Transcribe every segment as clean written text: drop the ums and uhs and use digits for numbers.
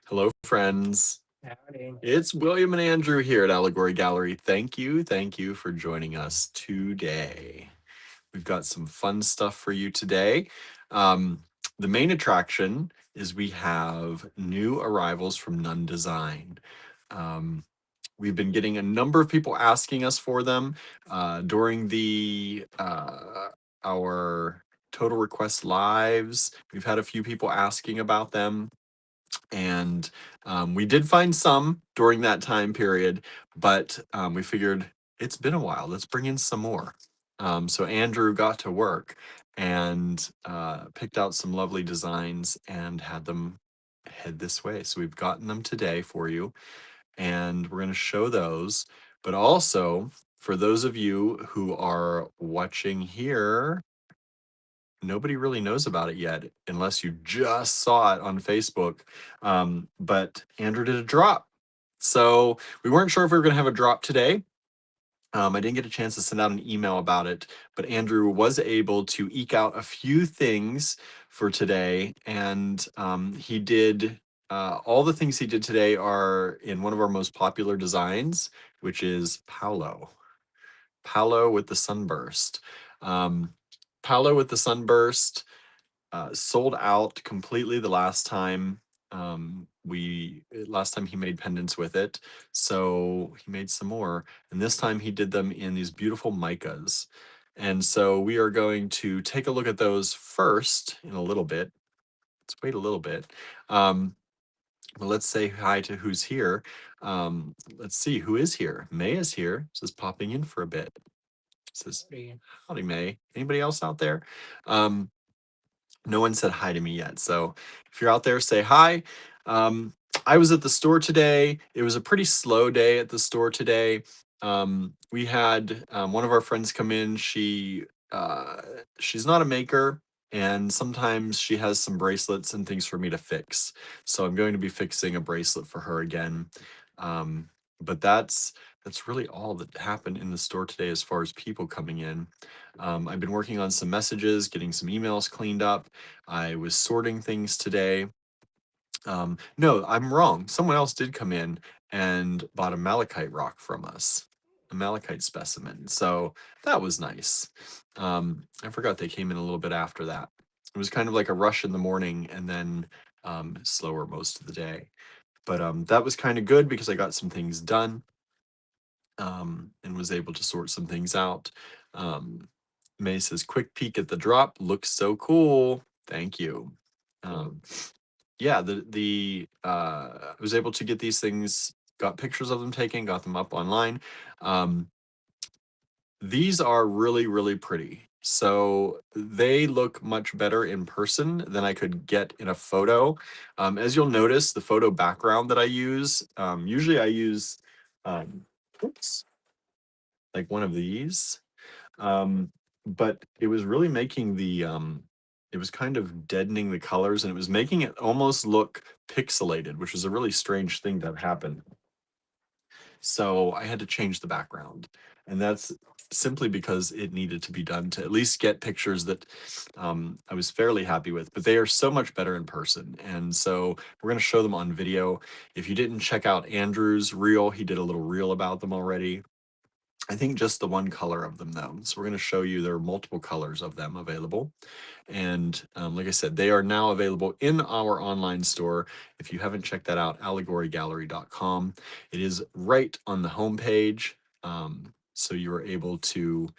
Hello, friends. Howdy. It's William and Andrew here at Allegory Gallery. Thank you for joining us today. We've got some fun stuff for you today. Um, the main attraction is we have new arrivals from Nunn Design. Um, we've been getting a number of people asking us for them during the our Total Request lives. We've had a few people asking about them. And we did find some during that time period, but we figured it's been a while. Let's bring in some more. So Andrew got to work and picked out some lovely designs and had them head this way. So we've gotten them today for you, and we're going to show those. But also, for those of you who are watching here, nobody really knows about it yet unless you just saw it on Facebook. But Andrew did a drop. So we weren't sure if we were going to have a drop today. I didn't get a chance to send out an email about it, but Andrew was able to eke out a few things for today. And he did, all the things he did today are in one of our most popular designs, which is Paolo. Paolo with the sunburst. Um, Paolo with the sunburst sold out completely the last time last time he made pendants with it. So he made some more, and this time he did them in these beautiful micas. And so we are going to take a look at those first in a little bit. Let's wait a little bit. But let's say hi to who's here. Let's see who is here. May is here. Just popping in for a bit. Says, Howdy. howdy, May. Anybody else out there? Um, no one said hi to me yet. So if you're out there, say hi. Um, I was at the store today. It was a pretty slow day at the store today. We had one of our friends come in. She's not a maker, and sometimes she has some bracelets and things for me to fix. So I'm going to be fixing a bracelet for her again. But that's really all that happened in the store today as far as people coming in. I've been working on some messages, getting some emails cleaned up. I was sorting things today. No, I'm wrong. Someone else did come in and bought a malachite rock from us, a malachite specimen. So that was nice. I forgot they came in a little bit after that. It was kind of like a rush in the morning and then slower most of the day. But that was kind of good because I got some things done and was able to sort some things out. Um, May says, "Quick peek at the drop. Looks so cool. Thank you." Um, yeah, I was able to get these things, got pictures of them taken, got them up online. Um, these are really pretty. So they look much better in person than I could get in a photo. As you'll notice, the photo background that I use, usually I use, um, oops, like one of these. But it was really making it was kind of deadening the colors and it was making it almost look pixelated, which is a really strange thing that happened. So I had to change the background. And that's simply because it needed to be done to at least get pictures that I was fairly happy with. But they are so much better in person. And so we're going to show them on video. If you didn't check out Andrew's reel, he did a little reel about them already. I think just the one color of them though. So we're going to show you there are multiple colors of them available. And like I said, they are now available in our online store. If you haven't checked that out, allegorygallery.com. It is right on the homepage. So you are able to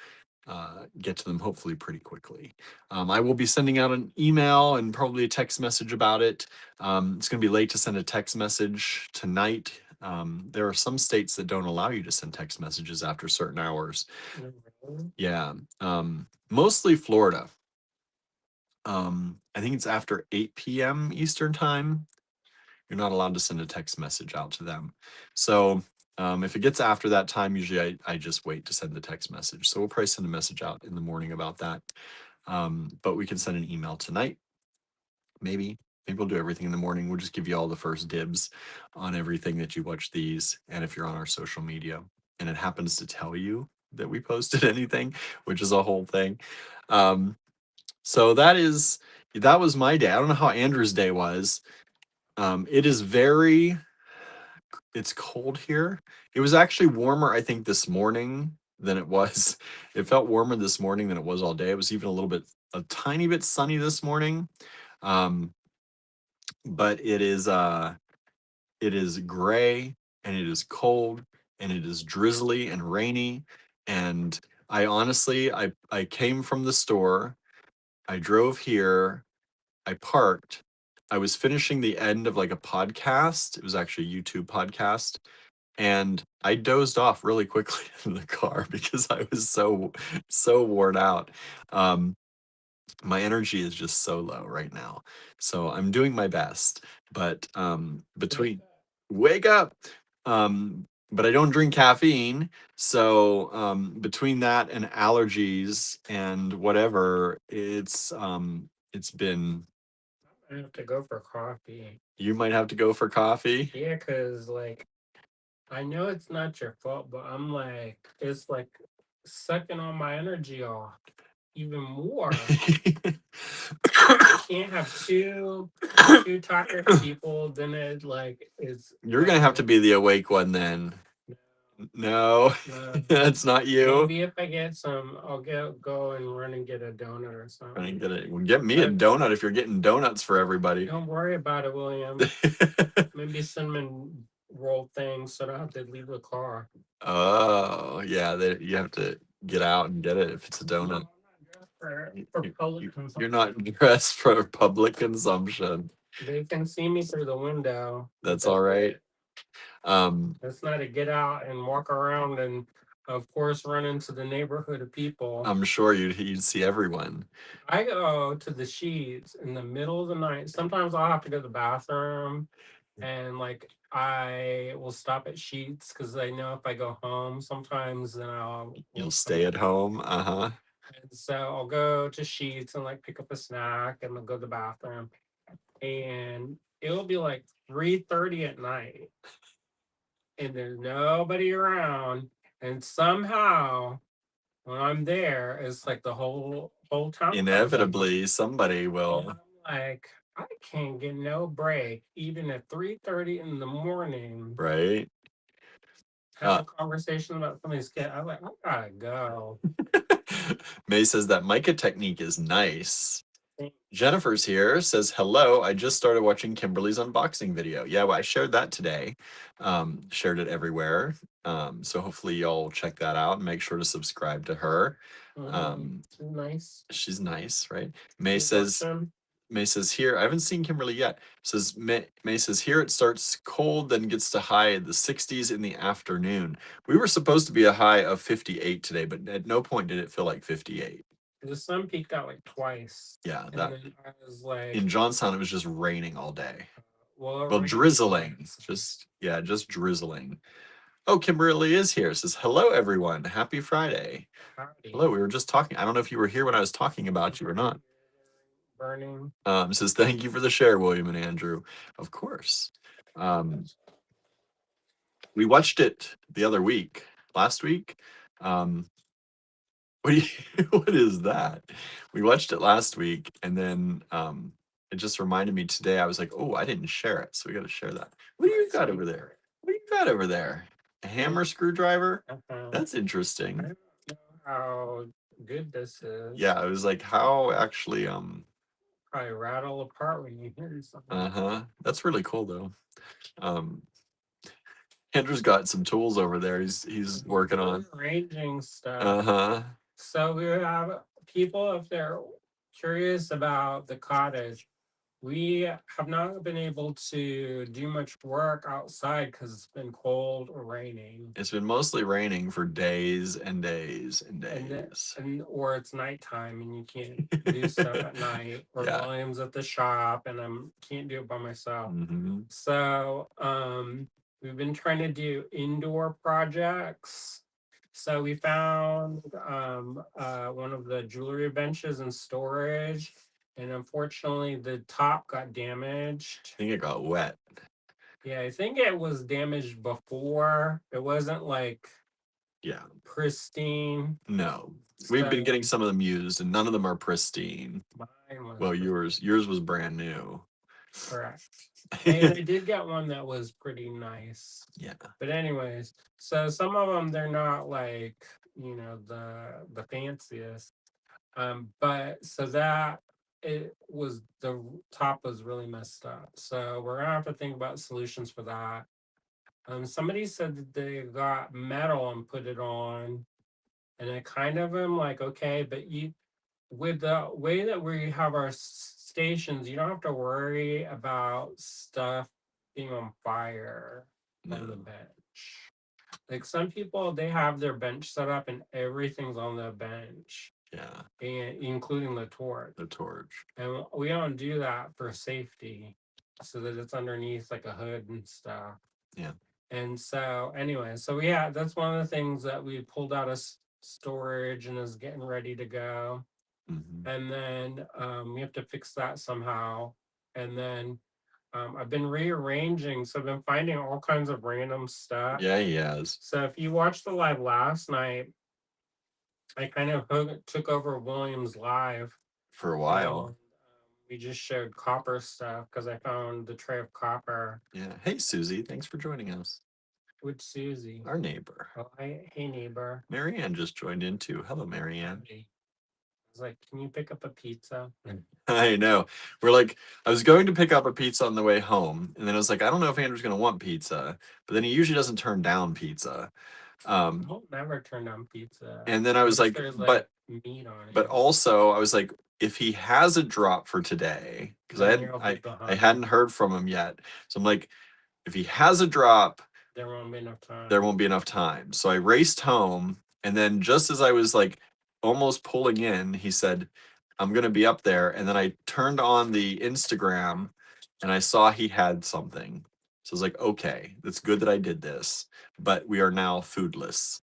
get to them hopefully pretty quickly. I will be sending out an email and probably a text message about it. It's going to be late to send a text message tonight. There are some states that don't allow you to send text messages after certain hours. Mhm. Yeah, mostly Florida. I think it's after 8 p.m. Eastern time. You're not allowed to send a text message out to them. So if it gets after that time, usually I just wait to send the text message. So we'll probably send a message out in the morning about that. But we can send an email tonight. Maybe. Maybe we'll do everything in the morning. We'll just give you all the first dibs on everything that you watch these. And if you're on our social media and it happens to tell you that we posted anything, which is a whole thing. So that was my day. I don't know how Andrew's day was. It is very it's cold here. It was actually warmer, I think, this morning than it was. It felt warmer this morning than it was all day. It was even a tiny bit sunny this morning. Um, but it is gray and it is cold and it is drizzly and rainy. And I honestly, I came from the store, I drove here, I parked. I was finishing the end of like a podcast. It was actually a YouTube podcast. And I dozed off really quickly in the car because I was so worn out. Um, my energy is just so low right now. So I'm doing my best, but between wake up. But I don't drink caffeine, so between that and allergies and whatever, it's been. I have to go for coffee. You might have to go for coffee. Yeah, cause like I know it's not your fault, but I'm like it's like sucking all my energy off even more. Can't have two tired people, then it like is You're gonna like have to be the awake one then. No, no. that's not you. Maybe if I get some, I'll go and run and get a donut or Trying something. to get it. Well, get me a But donut if you're getting donuts for everybody. don't worry about it, William. Maybe cinnamon roll things so I don't have to leave the car. Oh, yeah, you have to get out and get it if it's a No, I'm donut. not dressed for public You're consumption. not dressed for public consumption. They can see me through the window. That's all right. That's not a get out and walk around and, of course, run into the neighborhood of people. I'm sure you'd see everyone. I go to the sheets in the middle of the night. Sometimes I'll have to go to the bathroom and like I will stop at sheets because I know if I go home sometimes then I'll You'll will stay come. at home. Uh-huh. And so I'll go to sheets and like pick up a snack and then go to the bathroom. And it'll be like 3:30 at night and there's nobody around. And somehow when I'm there, it's like the whole town comes up. Inevitably, somebody And will, I'm like, I can't get no break, even at 3:30 in the morning, right? have a conversation about somebody's kid. I'm like, I gotta go. May says that Micah technique is nice. Jennifer's here, says hello. I just started watching Kimberly's unboxing video. Yeah, well, I shared that today. Shared it everywhere. So hopefully y'all check that out and make sure to subscribe to her. Nice. She's nice, right? May says here, I haven't seen Kimberly yet. Says May says here it starts cold, then gets to high in the 60s in the afternoon. We were supposed to be a high of 58 today, but at no point did it feel like 58. The sun peaked out like twice. Yeah, And that then I was like, in Johnstown it was just raining all day. well, it Well, rained drizzling. once. Just drizzling. Oh, Kimberly is here. Says hello everyone. Happy Friday. Howdy. Hello, we were just talking. I don't know if you were here when I was talking about you or not. Burning. Says thank you for the share, William and Andrew. Of course. We watched it the other week, last week. What, what is that? We watched it last week, and then it just reminded me today. I was like, oh, I didn't share it, so we got to share that. What do you got over there? What do you got over there? A hammer screwdriver? That's interesting. I don't know how good this is. Yeah, I was like, how actually Probably rattle apart when you hear something. uh-huh. That's really cool though. Um Andrew's got some tools over there he's working on. Arranging stuff. Uh-huh. So we have people, if they're curious about the cottage, we have not been able to do much work outside because it's been cold or raining. It's been mostly raining for days and days and And, days. or it's nighttime and you can't do stuff at night. Or Yeah. William's at the shop and I can't do it by myself. Mm-hmm. So we've been trying to do indoor projects. So we found one of the jewelry benches in storage, and unfortunately the top got damaged. I think it got wet. Yeah, I think it was damaged before. It wasn't like pristine. No. We've been getting some of them used and none of them are pristine. Mine was well, yours was brand new. Correct. And I did get one that was pretty nice. Yeah. But anyways, so some of them they're not like, the fanciest. But so that it was the top was really messed up. So we're gonna have to think about solutions for that. Somebody said that they got metal and put it on, and I kind of am like, okay, but you with the way that we have our stations, you don't have to worry about stuff being on fire on the No. bench. Like some people, they have their bench set up and everything's on the bench, Yeah. and including the torch. The torch. And we don't do that for safety, so that it's underneath like a hood and stuff. Yeah. And so, anyway, so yeah, that's one of the things that we pulled out of storage and is getting ready to go. Hmm. And then we have to fix that somehow. And then I've been rearranging, so I've been finding all kinds of random stuff. Yeah, he has So if you watched the live last night, I kind of took over William's live, for a and while. we just showed copper stuff because I found the tray of copper Yeah. Hey, Susie, thanks for joining us. with Susie. Our neighbor. Oh, hey neighbor. Marianne just joined in too. Hello, Marianne. Howdy. I was like, can you pick up a pizza? I know. We're like, I was going to pick up a pizza on the way home, and then I was like, I don't know if Andrew's gonna want pizza, but then he usually doesn't turn down pizza. I'll never turn down pizza And then I was unless like, there's like meat on but it. also I was like, if he has a drop for today, because Then you'll be I behind. hadn't heard from him yet, so I'm like, if he has a drop, There won't be enough time. there won't be enough time. So I raced home, and then just as I was like almost pulling in, he said, I'm gonna be up there. And then I turned on the Instagram and I saw he had something. So I was like, okay, it's good that I did this, but we are now foodless.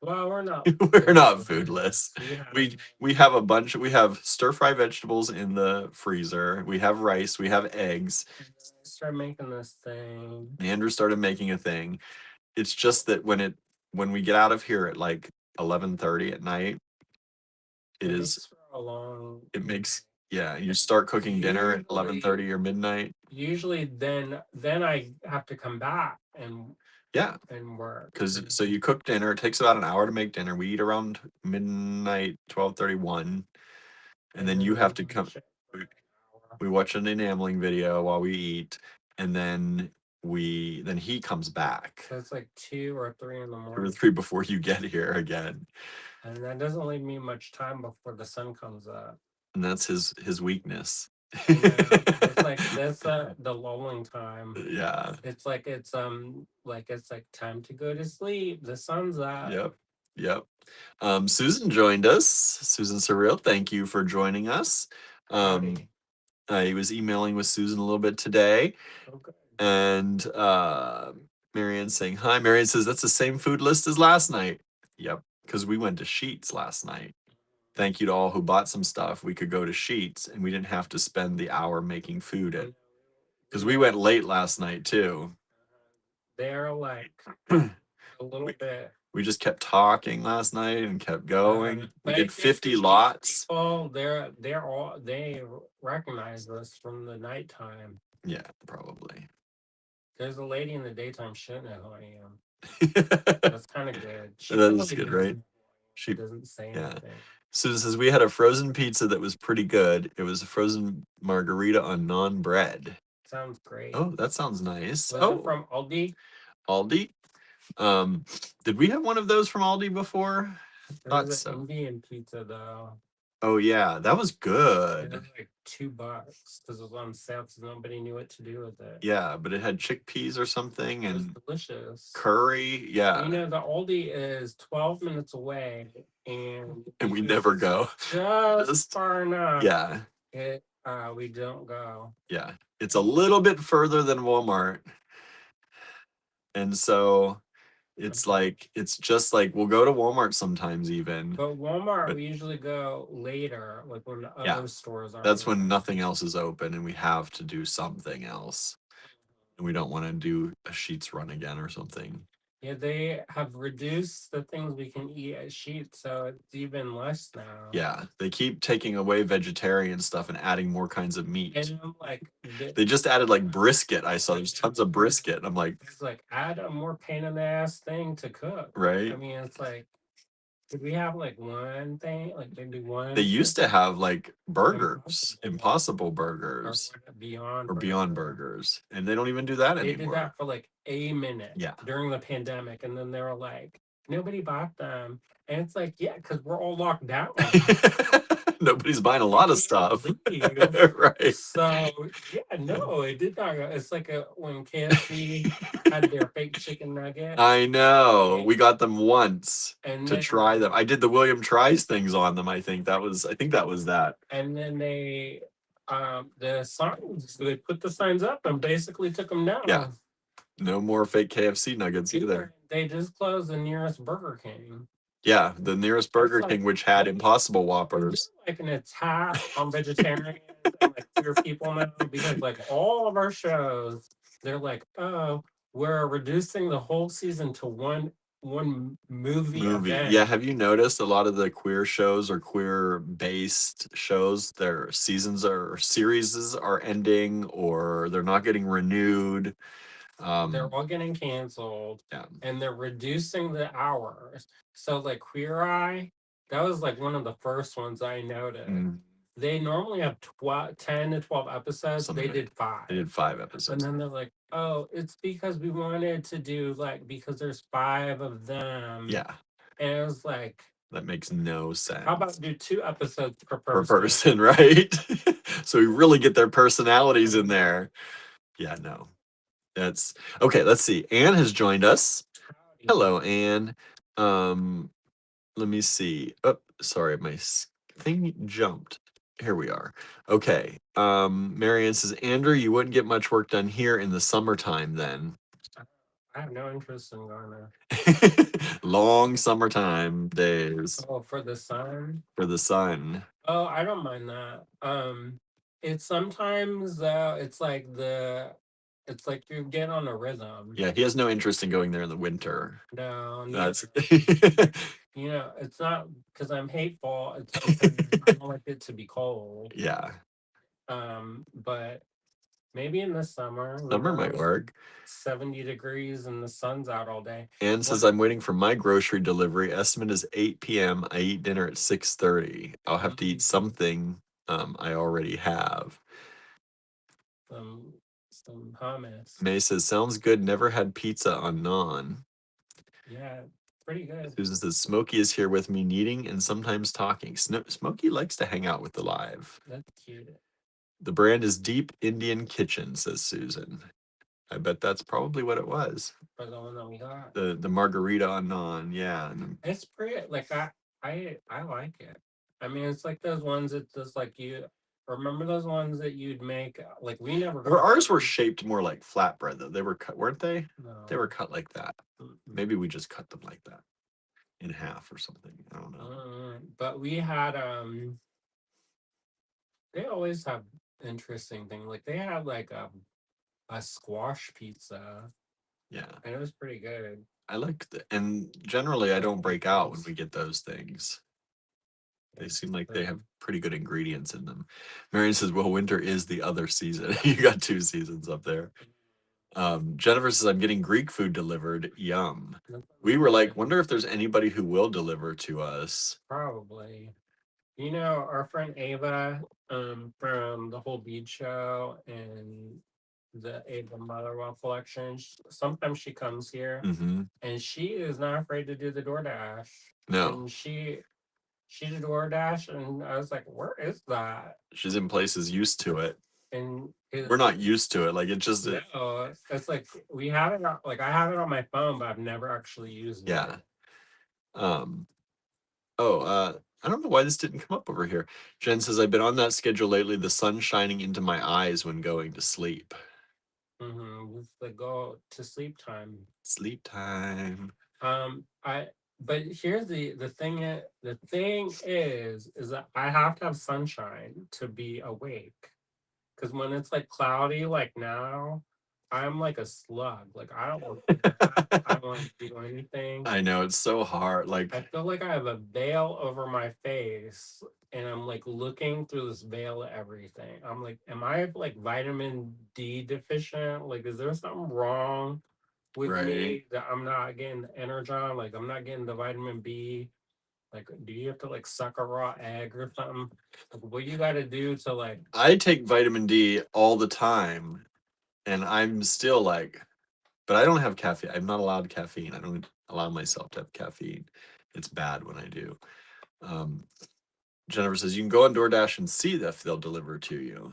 Well, we're not. We're not foodless. foodless. We have a bunch. We have stir fry vegetables in the freezer. We have rice. We have eggs. Start making this thing. Andrew started making a thing. It's just that when we get out of here at like 11:30 at night, It makes for a long. it makes yeah, you start cooking dinner at 11:30 or midnight. Usually, then I have to come back and Yeah, work. because so you cook dinner. It takes about an hour to make dinner. We eat around midnight, 12:31, and then you have to come. We watch an enameling video while we eat, and then he comes back So it's like 2 or 3 in the 2 or morning. 3 before you get here again. And that doesn't leave me much time before the sun comes up. And that's his weakness. I know. It's like that's the lulling time. Yeah. It's like it's time to go to sleep. The sun's up. Yep. Yep. Susan joined us. Susan Surreal, thank you for joining us. Howdy. I was emailing with Susan a little bit today, Okay. and Marianne saying hi. Marianne says that's the same food list as last night. Yep, because we went to Sheets last night. Thank you to all who bought some stuff. We could go to Sheets, and we didn't have to spend the hour making food at because we went late last night too. They're like a little bit. We just kept talking last night and kept going. We did 50 Sheets lots. People, they recognize us from the nighttime. Yeah, probably. There's a lady in the daytime. She don't know who I am. That's kind of good. That is good, right? She doesn't say anything. Susan says we had a frozen pizza that was pretty good. It was a frozen margarita on naan bread. Sounds great. Oh, that sounds nice. Was it from Aldi? Aldi. Did we have one of those from Aldi before? There was an Indian pizza though. Oh yeah, that was good. It was like $2 because it was on sale because nobody knew what to do with it. Yeah, but it had chickpeas or something It was and delicious. curry. Yeah. You know, the Aldi is 12 minutes away, and we never go. Just far enough. Yeah. We don't go. Yeah, it's a little bit further than Walmart, and so it's just like we'll go to Walmart sometimes even. But Walmart, we usually go later, like when the other stores are. That's when nothing else is open and we have to do something else. And we don't want to do a Sheets run again or something. Yeah, they have reduced the things we can eat at Sheetz, so it's even less now. Yeah, they keep taking away vegetarian stuff and adding more kinds of meat. And I'm like, They just added like brisket. I saw there's tons of brisket. I'm like, it's like add a more pain in the ass thing to cook. I right? mean, it's like, did we have like one thing? Like they do They one used to have like burgers, impossible Impossible or burgers Beyond or Beyond Burger. Burgers, and they don't even do that They did anymore. that for like a minute Yeah. during the pandemic, and then they were like, nobody bought them. And it's like, yeah, because we're all locked down. Nobody's buying a We lot of can't stuff. leave. Right. So yeah, no, it did not go. It's like when KFC had their fake chicken nugget, I know. and, We got them once and to try then them. I did the William Tries things on them, I think that was that. they the signs, they put the signs up and basically took them down. Yeah. No more fake KFC nuggets either. They just closed the nearest Burger King. Yeah, the nearest Burger King, which had Impossible Is Whoppers. there like an attack on vegetarians and like queer people now? Because like all of our shows, they're like, oh, we're reducing the whole season to one movie event. Yeah, have you noticed a lot of the queer shows or queer based shows, their seasons or series are ending or they're not getting renewed? They're all getting canceled, Yeah. and they're reducing the hours. So like Queer Eye, that was like one of the first ones I noticed. Mm, They normally have 10 to 12 episodes. something They like did 5. They did 5 And episodes. then they're like, oh, it's because we wanted to do like, because there's 5 of them. Yeah, And it was like, that makes no sense. how about do 2 episodes per Per person? person, right? So we really get their personalities in there. Yeah, no. That's okay. Let's see. Anne has joined us. Hello, Anne. Let me see. Oh, sorry, my thing jumped. Here we are. Okay. Marianne says, Andrew, you wouldn't get much work done here in the summertime then. I have no interest in going there. Long summertime days Oh, for the sun? for the sun. Oh, I don't mind that. It's sometimes it's like you get on a rhythm. Yeah, he has no interest in going there in the winter. No, That's you know, it's not because I'm hateful. It's because I don't like it to be cold. yeah. But maybe in the summer, Summer might work. 70 degrees and the sun's out all day. Anne says, I'm waiting for my grocery delivery. Estimate is 8 p.m. I eat dinner at 6:30. I'll have to eat something I already have. Some hummus. May says, sounds good. Never had pizza on Nunn. Yeah, pretty good. Susan says, Smokey is here with me, kneading and sometimes talking. Smokey likes to hang out with the live. That's cute. The brand is Deep Indian Kitchen, says Susan. I bet that's probably what it was. For the one that we got. The margarita on Nunn, yeah. It's pretty like I like it. I mean, it's like those ones that just like you remember those ones that you'd make like we never Or ours were them. shaped more like flatbread though. They were cut, weren't they? No. They were cut like that. Mm-mm. Maybe we just cut them like that in half or something. I don't know. But we had they always have interesting things. Like they had like a squash pizza. Yeah. And it was pretty good. I like the, and generally I don't break out when we get those things. They seem like they have pretty good ingredients in them. Marion says, well, winter is the other season. You got 2 seasons up there. Jennifer says, I'm getting Greek food delivered. Yum. We were like, wonder if there's anybody who will deliver to us. Probably. You know, our friend Ava from the whole bead show and the Ava Motherwell collection, sometimes she comes here and she is not afraid to do the DoorDash. No. And she did DoorDash and I was like, where is that? She's in places used to it. And we're not used to it. Like it just no, it's like we have it like I have it on my phone, but I've never actually used it. Yeah. I don't know why this didn't come up over here. Jen says, I've been on that schedule lately. The sun's shining into my eyes when going to sleep. It's the go to sleep time. Sleep time. But here's the thing. The thing is that I have to have sunshine to be awake. Because when it's like cloudy, like now, I'm like a slug. Like I don't want to I don't want to do anything. I know, it's so hard, I like feel like I have a veil over my face and I'm like looking through this veil at everything. I'm like, am I like vitamin D deficient? Like, is there something wrong with right? me that I'm not getting the energon? Like, I'm not getting the vitamin B. Like, do you have to like suck a raw egg or something? Like, what you got to do to like, I take vitamin D all the time, and I'm still like but I don't have caffeine. I'm not allowed caffeine. I don't allow myself to have caffeine. It's bad when I do. Um, Jennifer says, you can go on DoorDash and see if they'll deliver to you.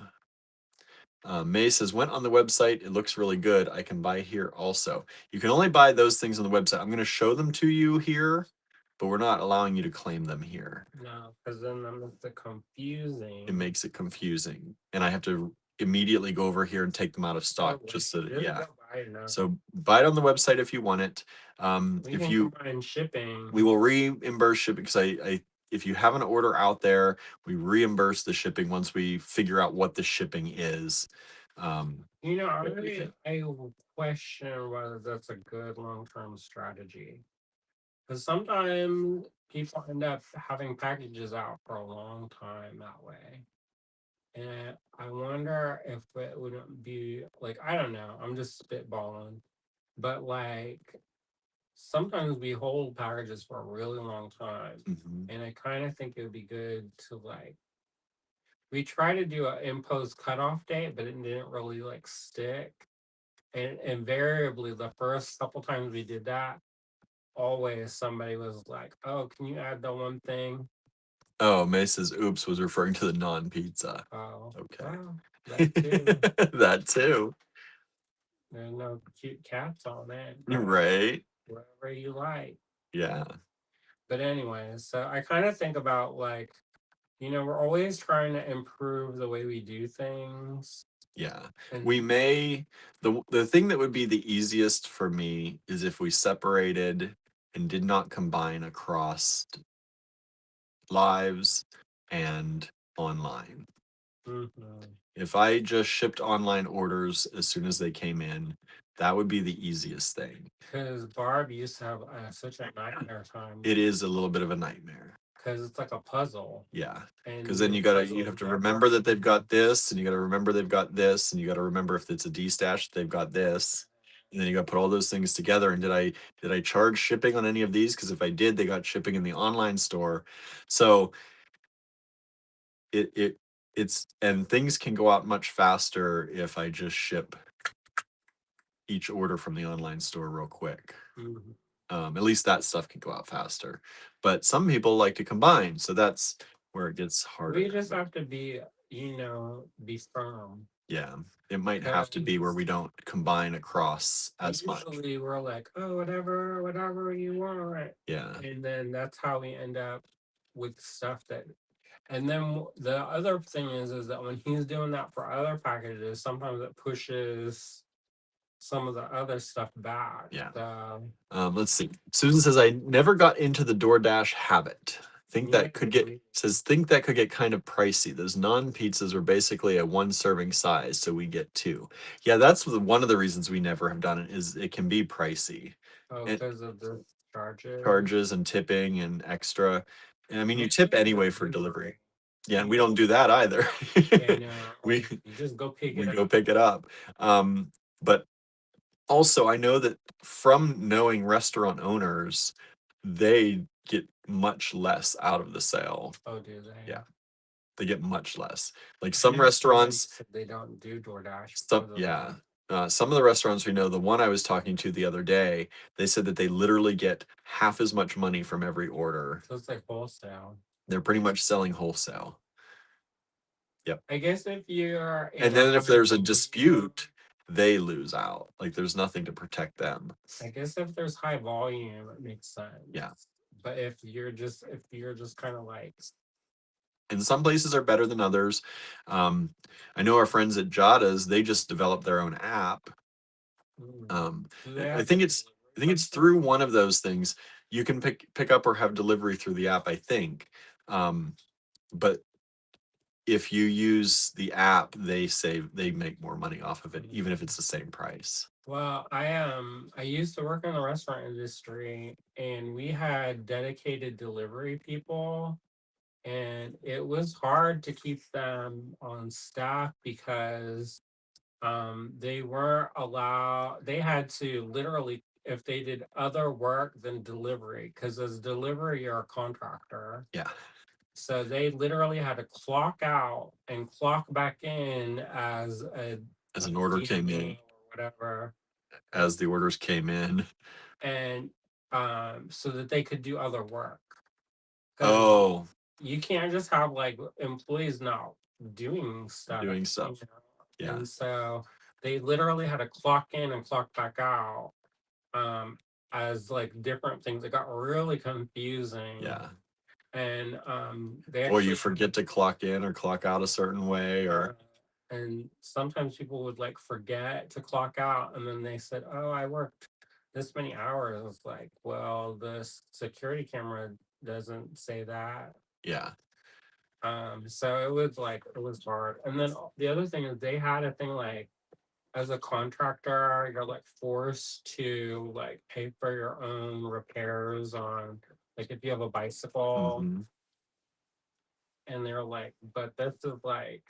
May says, went on the website. It looks really good. I can buy here also. You can only buy those things on the website. I'm going to show them to you here, but we're not allowing you to claim them here. no, because then I'm the It confusing. makes it confusing. And I have to immediately go over here and take them out of No stock just way. so that, Just yeah. go buy it now. So buy it on the website if you want it. We If can you combine shipping. we will reimburse shipping because I if you have an order out there, we reimburse the shipping once we figure out what the shipping is. You know, Everything. I question whether that's a good long term strategy. Because sometimes people end up having packages out for a long time that way. And I wonder if it wouldn't be like, I don't know, I'm just spitballing. But like, sometimes we hold packages for a really long time. Mhm. And I kind of think it would be good to like, we try to do an imposed cutoff date, but it didn't really like stick. And invariably, the first couple times we did that, always somebody was like, "Oh, can you add the one thing?" Oh, May says, "Oops," was referring to the non-pizza. Oh, Okay, well, that too. that too, There's no cute cats on it. Go right? wherever you like. Yeah, But anyway, so I kind of think about like, we're always trying to improve the way we do things. yeah. We And may the thing that would be the easiest for me is if we separated and did not combine across lives and online. mhm. If I just shipped online orders as soon as they came in, that would be the easiest thing. Because Barb used to have such a nightmare time It is a little bit of a nightmare. because it's like a puzzle Yeah. Because and then your you puzzle have to never remember that they've got this, and you got to remember they've got this, and you got to remember if it's a D stash, they've got this. And then you got to put all those things together. And did I charge shipping on any of these? Because if I did, they got shipping in the online store. So it's and things can go out much faster if I just ship each order from the online store real quick. Mhm. At least that stuff can go out faster. But some people like to combine, so that's where it gets We harder. just But have to be firm. yeah, it might have to be where Because we don't combine across as much. usually we're like, oh, whatever you want. Yeah, And then that's how we end up with stuff that. And then the other thing is that when he's doing that for other packages, sometimes it pushes some of the other stuff back. yeah. So, Let's see. Susan says I never got into the DoorDash habit. Think yeah, that could get says think that could get kind of pricey. Those non pizzas are basically a one serving size, so we get two. Yeah, that's one of the reasons we never have done it is it can be pricey. oh, And because of the charges. charges and tipping and extra. And I mean, you We tip use anyway for delivery. delivery. Yeah, and We we don't do that either. Yeah, no, we you just go pick we it go up. pick it up. But also, I know that from knowing restaurant owners, they get much less out of the sale. Oh, do they? Yeah, they get much less. Like I some know somebody restaurants, said they don't do DoorDash some because of yeah. that. Some of the restaurants we know, the one I was talking to the other day, they said that they literally get half as much money from every order. So it's like wholesale. They're pretty much selling wholesale. Yep. I guess if you're in And a then if high there's a volume, dispute, they lose out. Like there's nothing to protect them. I guess if there's high volume, it makes Yeah. sense. But if you're just kind of like, And some places are better than others. Um, I know our friends at Jada's, they just developed their own app. do they I have the think delivery I think it's function? through one of those things. You can pick up or have delivery through the app, I think. Um, but if you use the app, they make more money off of it, even if it's the same price. Well, I used to work in the restaurant industry, and we had dedicated delivery people, and it was hard to keep them on staff because they weren't allowed, they had to literally, if they did other work than delivery, because as delivery you're a contractor, Yeah, so they literally had to clock out and clock back in as as a an order came in, DMA or whatever, as the orders came in. and so that they could do other work, because Oh, you can't just have like employees not doing stuff, doing you stuff. know. Yeah, And so they literally had to clock in and clock back out, um as like different things. It got really confusing, yeah. and they Or you actually forget to clock in or clock out a certain way, uh, or and sometimes people would like forget to clock out, and then they said, oh, I worked this many hours. It's like, well, the security camera doesn't say that. yeah. So it was like, it was hard. And then the other thing is they had a thing like, as a contractor, you're like forced to like pay for your own repairs on, like if you have a bicycle, Hmm. and they're like, but this is like,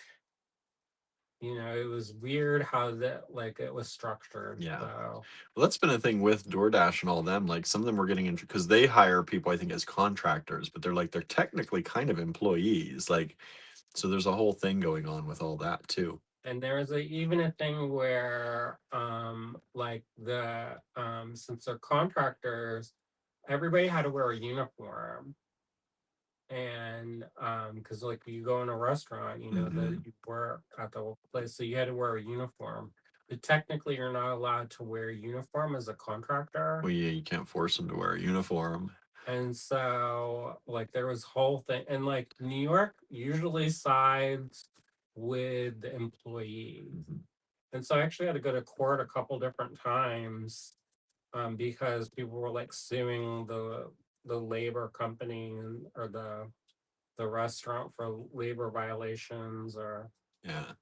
it was weird how that, like, it was structured. Yeah. So Well, that's been a thing with DoorDash and all them. Like some of them were getting into because they hire people, I think, as contractors, but they're technically kind of employees. Like, so there's a whole thing going on with all that too. and there was even a thing where like the since they're contractors, everybody had to wear a uniform. And because like you go in a restaurant, that Hmm. you work at the place, so you had to wear a uniform, but technically you're not allowed to wear a uniform as a contractor. Well, yeah, you can't force them to wear a uniform. And so like there was whole thing, and like New York usually sides with the employee. Hmm. And so I actually had to go to court a couple different times, because people were like suing the labor company, or the restaurant for labor violations, or Yeah.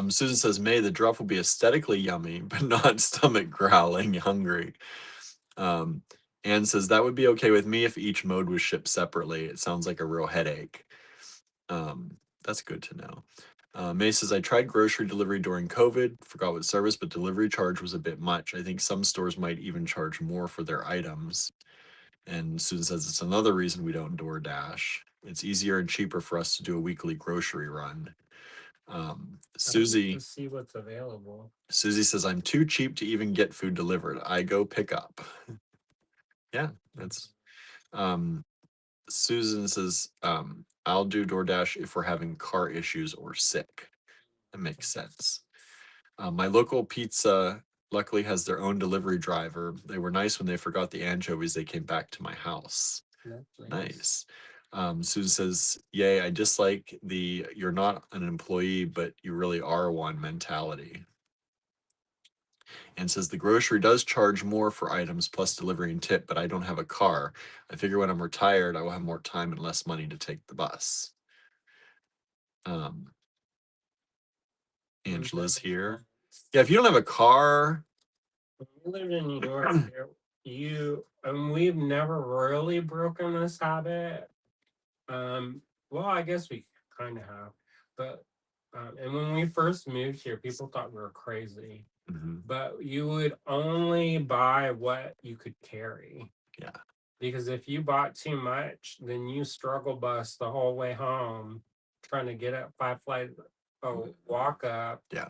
Susan says, May, the drop will be aesthetically yummy, but not stomach growling hungry. Um, Anne says, that would be okay with me if each mode was shipped separately. It sounds like a real headache. Um, that's good to know. May says, I tried grocery delivery during COVID, forgot what service, but delivery charge was a bit much. I think some stores might even charge more for their items. And Susan says, it's another reason we don't DoorDash. It's easier and cheaper for us to do a weekly grocery run. I don't need to Susie see what's available. Susie says, I'm too cheap to even get food delivered. I go pick up. Yeah, that's um Susan says, I'll do DoorDash if we're having car issues or sick. That makes sense. My local pizza luckily has their own delivery driver. They were nice when they forgot the anchovies. They came back to my house. That's nice. Nice. Susan says, Yay, I dislike the you're not an employee, but you really are one mentality. And says the grocery does charge more for items plus delivery and tip, but I don't have a car. I figure when I'm retired, I will have more time and less money to take the bus. Um, Angela's Makes here. sense. Yeah, if you don't have a car, When we lived in New York, we've never really broken this habit. Um, well, I guess we kind of have, but and when we first moved here, people thought we were crazy. mhm, But you would only buy what you could carry, yeah, because if you bought too much, then you struggle bus the whole way home, trying to get up 5 flights, walk up, yeah.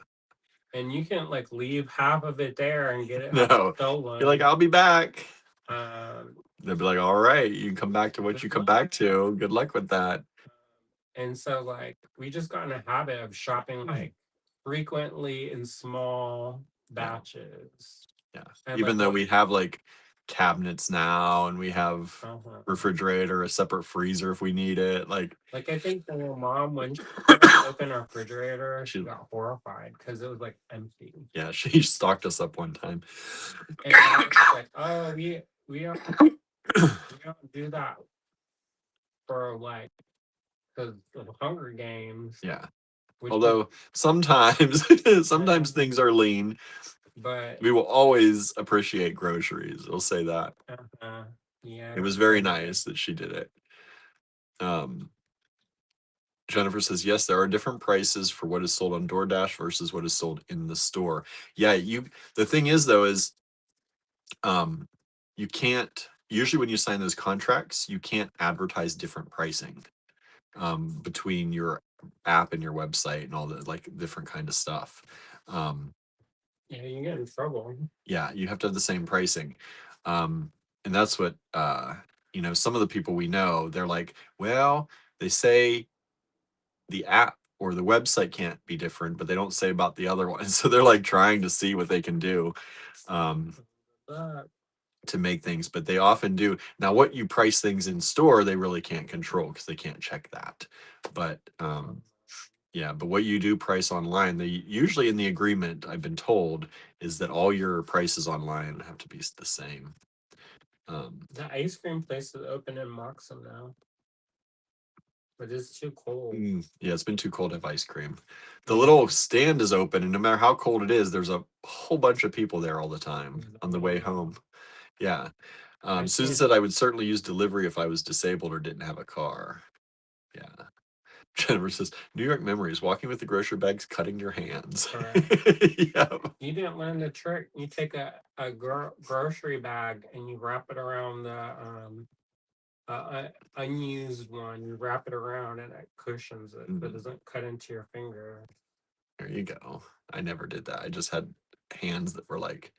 and you can like leave half of it there and get it have it No, you're like, stolen. I'll be back. Um, They'll be like, all right, you can come back to what Good you come back luck. to. Good luck with that. And so like we just got in a habit of shopping like frequently in small Yeah, batches. yeah. And like Even though what we have like cabinets now and we have uh-huh. refrigerator, a separate freezer if we need it. Like I think when your mom, when she tried to open our refrigerator, she She, got horrified because it was like empty. yeah, she stocked us up one time. And I was like, oh, we don't do that for like because of Hunger Games, Yeah. which is Although sometimes sometimes things are lean. but We will always appreciate groceries. I'll say that. uh, yeah, It was very definitely. nice that she did it. Um, Jennifer says, yes, there are different prices for what is sold on DoorDash versus what is sold in the store. Yeah, the thing is though, is um you can't usually when you sign those contracts, you can't advertise different pricing between your app and your website and all the like different kind of stuff. Um, Yeah, you get in trouble. yeah, you have to have the same pricing. And that's what some of the people we know, they're like, well, they say the app or the website can't be different, but they don't say about the other one. So they're like trying to see what they can do um, But to make things, but they often do. Now, what you price things in store, they really can't control because they can't check that. But yeah, but what you do price online, they usually in the agreement, I've been told, is that all your prices online have to be the same. the ice cream place is open in Moxham now, but it's too cold. Yeah, it's been too cold to have ice cream. The Yeah. little stand is open, and no matter how cold it is, there's a whole bunch of people there all the time on the way home. Yeah. I Susan can't. said I would certainly use delivery if I was disabled or didn't have a car. Yeah. Jennifer says, New York memories, walking with the grocery bags, cutting your hands. Correct. Yeah. You didn't learn the trick. You take a grocery bag and you wrap it around the unused one. You wrap it around and it cushions it, so it doesn't cut into your finger. There you go. I never did that. I just had hands that were like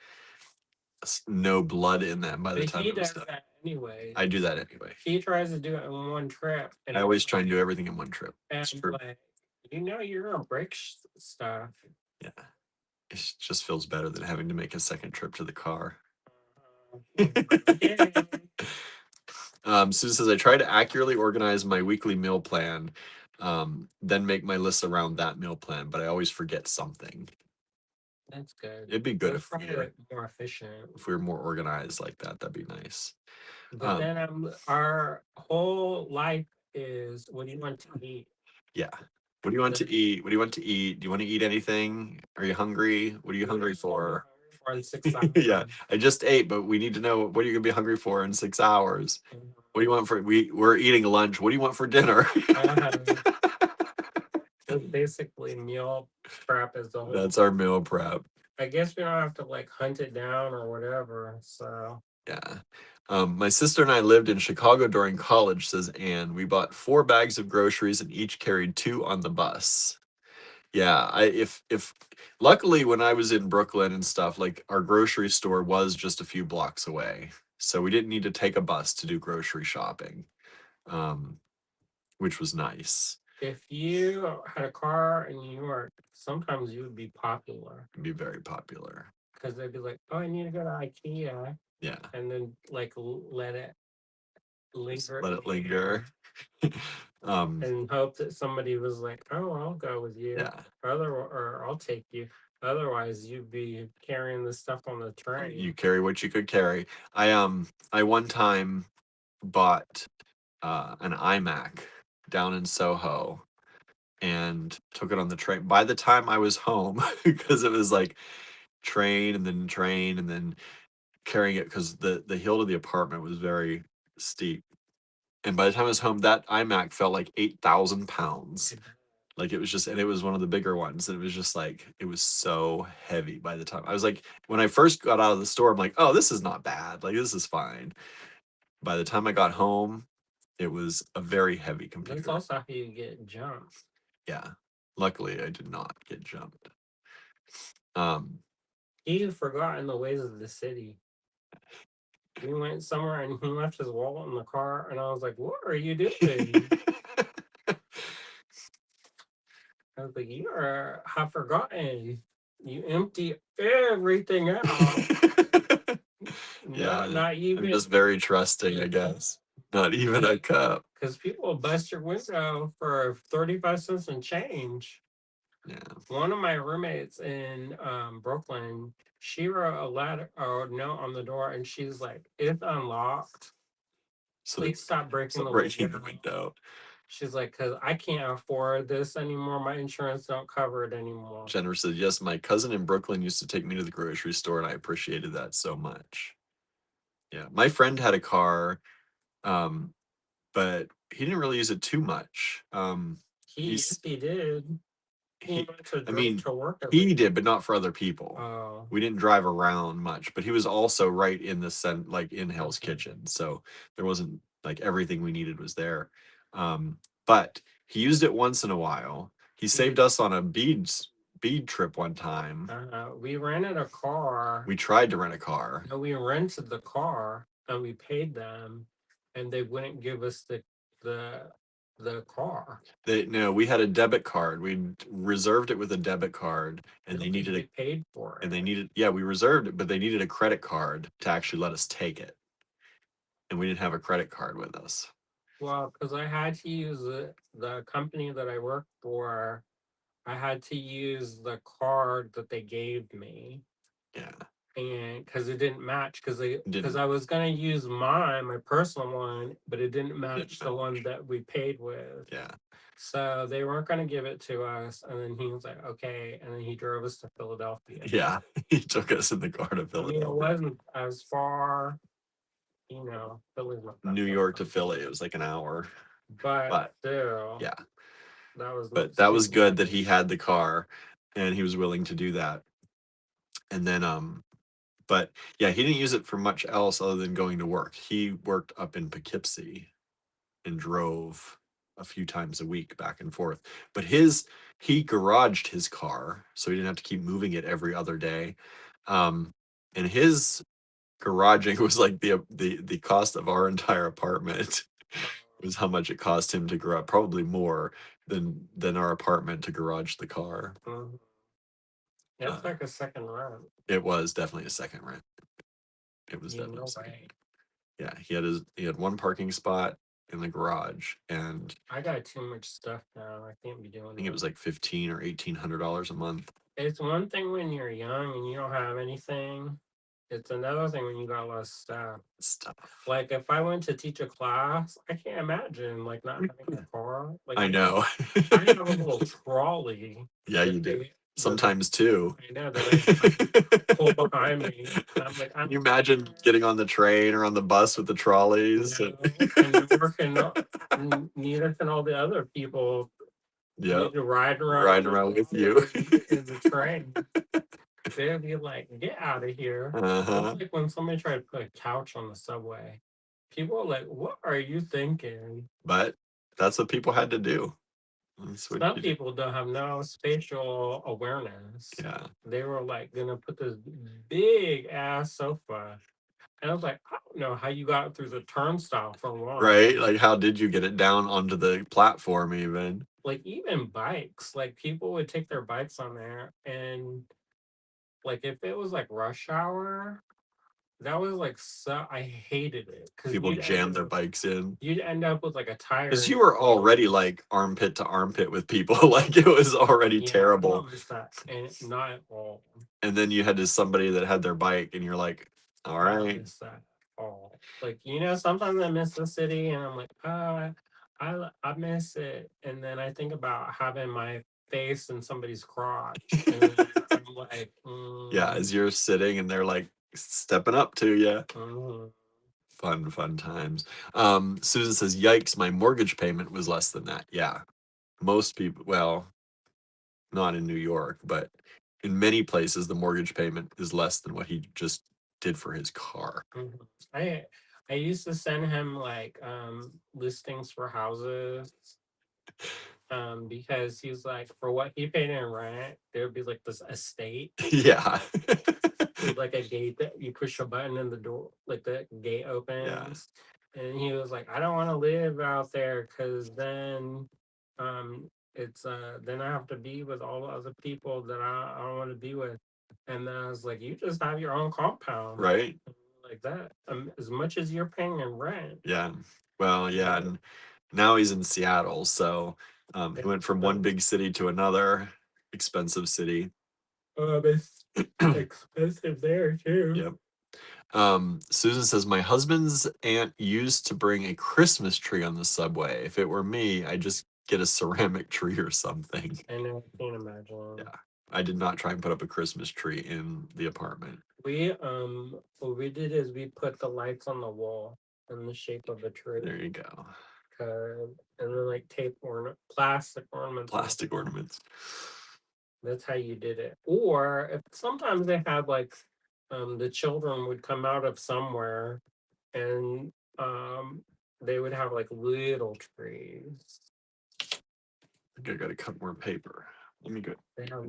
no blood in them by the But time he it was does done. that anyway. I do that anyway. He tries to do it in one trip, I always try and do everything in one trip. It's and true. like you're gonna break stuff. Yeah. It just feels better than having to make a second trip to the car. Yeah. Susan says, I try to accurately organize my weekly meal plan, then make my lists around that meal plan, but I always forget something. That's good. It'd be good That's if we probably were more efficient. more organized like that. That'd be nice. But Um, then our whole life is what do you want to eat? yeah. What do you want to eat? What do you want to eat? Do you want to eat anything? Are you hungry? What are you hungry for? For in 6 hours. Yeah, I just ate, but we need to know what are you gonna be hungry for in 6 hours? What do you want for we're eating lunch? What do you want for dinner? So basically, meal prep is the whole. That's our meal prep. I guess we don't have to like hunt it down or whatever. So Yeah. My sister and I lived in Chicago during college, says Anne. We bought 4 bags of groceries and each carried 2 on the bus. Yeah, I if luckily when I was in Brooklyn and stuff, like our grocery store was just a few blocks away. So we didn't need to take a bus to do grocery shopping. Which was nice. if you had a car in New York, sometimes you would be popular It'd be very popular. because they'd be like, "Oh, I need to go to IKEA," Yeah. and then like let it Just linger let it linger. and hope that somebody was like, "Oh, I'll go with you," Yeah. or I'll take you. Otherwise, you'd be carrying the stuff on the train. You carry what you could carry. I one time bought an iMac down in Soho and took it on the train. By the time I was home, because it was like train and then carrying it because the hill to the apartment was very steep. And by the time I was home, that iMac felt like 8,000 pounds. Like it was just, and it was one of the bigger ones. And it was just like, it was so heavy by the time I was like, when I first got out of the store, I'm like, oh, this is not bad. Like, this is fine. By the time I got home, it was a very heavy That's computer. also how you get jumped. Yeah. Luckily, I did not get jumped. Um, He had forgotten the ways of the city. We went somewhere and he left his wallet in the car, and I was like, "What are you doing?" I was like, have forgotten. You empty everything out. yeah, Not I'm even just very trusting, I guess. Not even a cup. because people will bust your window for 35 cents and change. Yeah. One of my roommates in Brooklyn, she wrote a letter or note on the door, and she's like, "It's unlocked. So Please stop breaking the breaking window." the window. She's like, "'Cause I can't afford this anymore. My insurance don't cover it anymore." Jennifer said, yes, my cousin in Brooklyn used to take me to the grocery store, and I appreciated that so much. Yeah, my friend had a car, um, but he didn't really use it too much. He's He did. He he, went to I drove mean, to work every he day. did, but not for other people. Oh, We didn't drive around much, but he was also right in the like in Hell's okay. Kitchen, so there wasn't like everything we needed was there. But he used it once in a while. He saved We us on a bead trip one time. we rented a car. We tried to rent a car. No, we rented the car and we paid them, and they wouldn't give us the the car. They no, we had a debit card. We reserved it with a debit card, and No, they needed we a paid for and they it. needed yeah, we reserved it, but they needed a credit card to actually let us take it, and we didn't have a credit card with us. Well, because I had to use the company that I worked for, I had to use the card that they gave me, Yeah, and because it didn't match, because didn't I was gonna use my personal one, but it didn't didn't match the one match. that we paid with. Yeah, So they weren't gonna give it to us, and then he was like, "Okay," and then he drove us to Philadelphia. yeah. He took us in the car to I mean, it Philadelphia. wasn't as far, Philly's not that New far York to from me, Philly, it was like an hour. but But still, yeah, that was but that was super good that he nice. had the car and he was willing to do that. And then but yeah, he didn't use it for much else other than going to work. He worked up in Poughkeepsie and drove a few times a week back and forth. But he garaged his car, so he didn't have to keep moving it every other day. And his garaging was like the cost of our entire apartment was how much it cost him to garage, probably more than our apartment to garage the car. Mhm. Uh, It's like a second run. it was definitely a second rent. It was You definitely a know, second. right? Yeah, he had one parking spot in the garage, and I got too much stuff now. I can't be I doing think it was that. like 15 or $1,800 a month. It's one thing when you're young and you don't have anything. It's another thing when you got a lot of stuff. Stuff. Like if I went to teach a class, I can't imagine like not having a car. Like I know. I have a little trolley Yeah, that you do. they Sometimes too. I know that I like pull behind me. And I'm like, Can I'm you imagine getting on the train or on the bus with the trolleys? and nor can neither can all the other people Yep, need to ride around riding around with you. in the train. They'd be like, "Get out of here." It's Uh-huh. like when somebody tried to put a couch on the subway. People are like, "What are you thinking?" But that's what people had to do. That's what Some you do. people don't have no spatial awareness. Yeah. They were like gonna put this big ass sofa. And I was like, I don't know how you got through the turnstile for Right? one. Like, how did you get it down onto the platform even? Like even bikes, like people would take their bikes on there, and like if it was like rush hour, that was like so I hated it because People jam their bikes in. you'd end up with like a tire Because in you your were already wheels. like armpit to armpit with people. Like it was already Yeah, I terrible. don't miss that, and not at all. And then you had this somebody that had their bike, and you're like, all I don't right. miss that at all. Like sometimes I miss the city, and I'm like, I miss it, and then I think about having my face in somebody's crotch, and then I'm like, Yeah, as you're sitting and they're like stepping up to you. mhm. Fun, fun times. Susan says, yikes, my mortgage payment was less than that. Yeah. Most people, well, not in New York, but in many places, the mortgage payment is less than what he just did for his car. Mhm. I I used to send him like listings for houses because he's like for what he paid in rent, there'd be like this estate Yeah. with like a gate that you push a button and the door like the gate Yeah. opens. And he was like, I don't want to live out there because then it's then I have to be with all the other people that I don't want to be with. And then I was like, you just have your own compound Right. like that. As much as you're paying in rent. Yeah. Well, yeah. Yeah. And now he's in Seattle. So he went from one big city to another expensive city. It's expensive there too. Yep. Susan says, my husband's aunt used to bring a Christmas tree on the subway. If it were me, I'd just get a ceramic tree or something. I know, I can't imagine. Yeah. I did not try and put up a Christmas tree in the apartment. What we did is we put the lights on the wall in the shape of a tree. There you go. And then like plastic ornaments. Plastic ornaments. That's how you did it. Or if sometimes they had like the children would come out of somewhere and they would have like little trees. I think I gotta cut more paper. Let me go. They have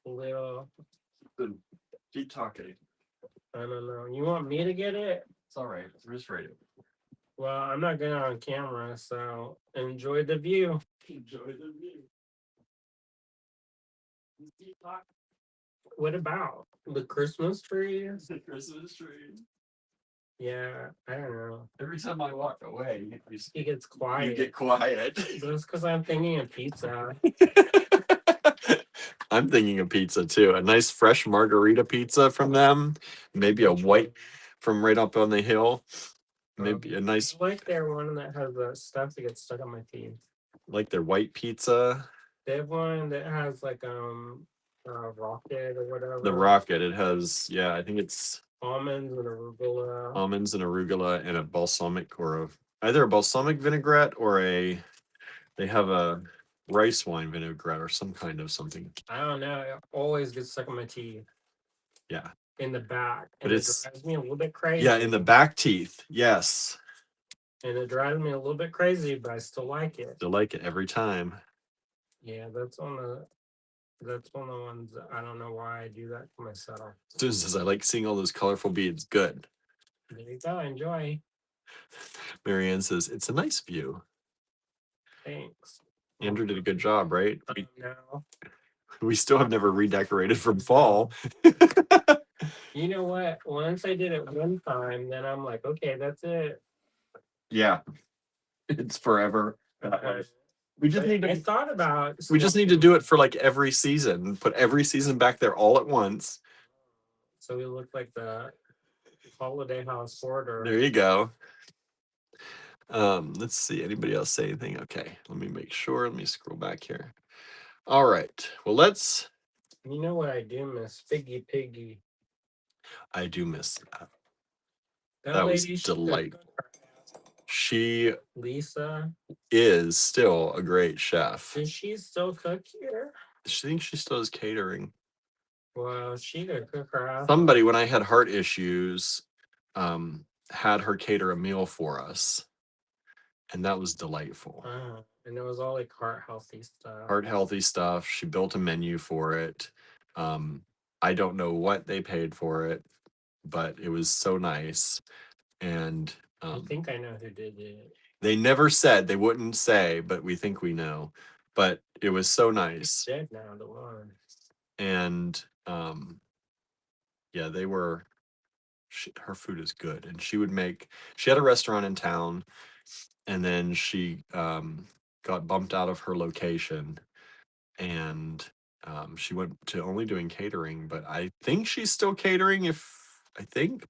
little Keep talking. I don't know. You want me to get it? It's all right. I'm just ready. Well, I'm not good on camera, so enjoy the view. Enjoy the view. What about the Christmas trees? The Christmas tree. Yeah, I don't know. Every time I walk away, He gets quiet. you get quiet. That's because I'm thinking of pizza. I'm thinking of pizza too. A nice fresh margarita pizza from them. Maybe a white from right up on the hill. Maybe a nice, I like their one that has the stuff that gets stuck on my teeth. like their white pizza. They have one that has like rocket or whatever. The rocket. It has, yeah, I think it's almonds and arugula. almonds and arugula and a balsamic or either a balsamic vinaigrette or they have a rice wine vinaigrette or some kind of something. I don't know. It always gets stuck on my teeth. Yeah. In the back. But and it drives me a little bit crazy. Yeah, in the back teeth. Yes. And it drives me a little bit crazy, but I still like it. Still like it every time. Yeah, that's one of the ones that I don't know why I do that to myself. Susan says, I like seeing all those colorful beads. Good. There you go. Enjoy. Marianne says, it's a nice view. Thanks. Andrew did a good job, right? No. We still have never redecorated from fall. You know what? Once I did it one time, then I'm like, okay, that's it. Yeah. It's forever. We just need to. I thought about. We just need to do it for like every season. Put every season back there all at once. So we look like the holiday house order. There you go. Let's see. Anybody else say anything? Okay, let me make sure. Let me scroll back here. All right. Well, let's. You know what I do miss? Figgy Piggy. I do miss that. That was lady, delightful. She Lisa is still a great chef. Does she still cook here? She thinks she still does catering. Well, she could cook her ass. Somebody, when I had heart issues, had her cater a meal for us, and that was delightful. And it was all like heart healthy stuff. Heart healthy stuff. She built a menu for it. I don't know what they paid for it, but it was so nice. And I think I know who did it. They never said, they wouldn't say, but we think we know. But it was so nice. Dead now, the one. And yeah, they were. Her food is good, and she had a restaurant in town, and then she got bumped out of her location, and she went to only doing catering. But I think she's still catering.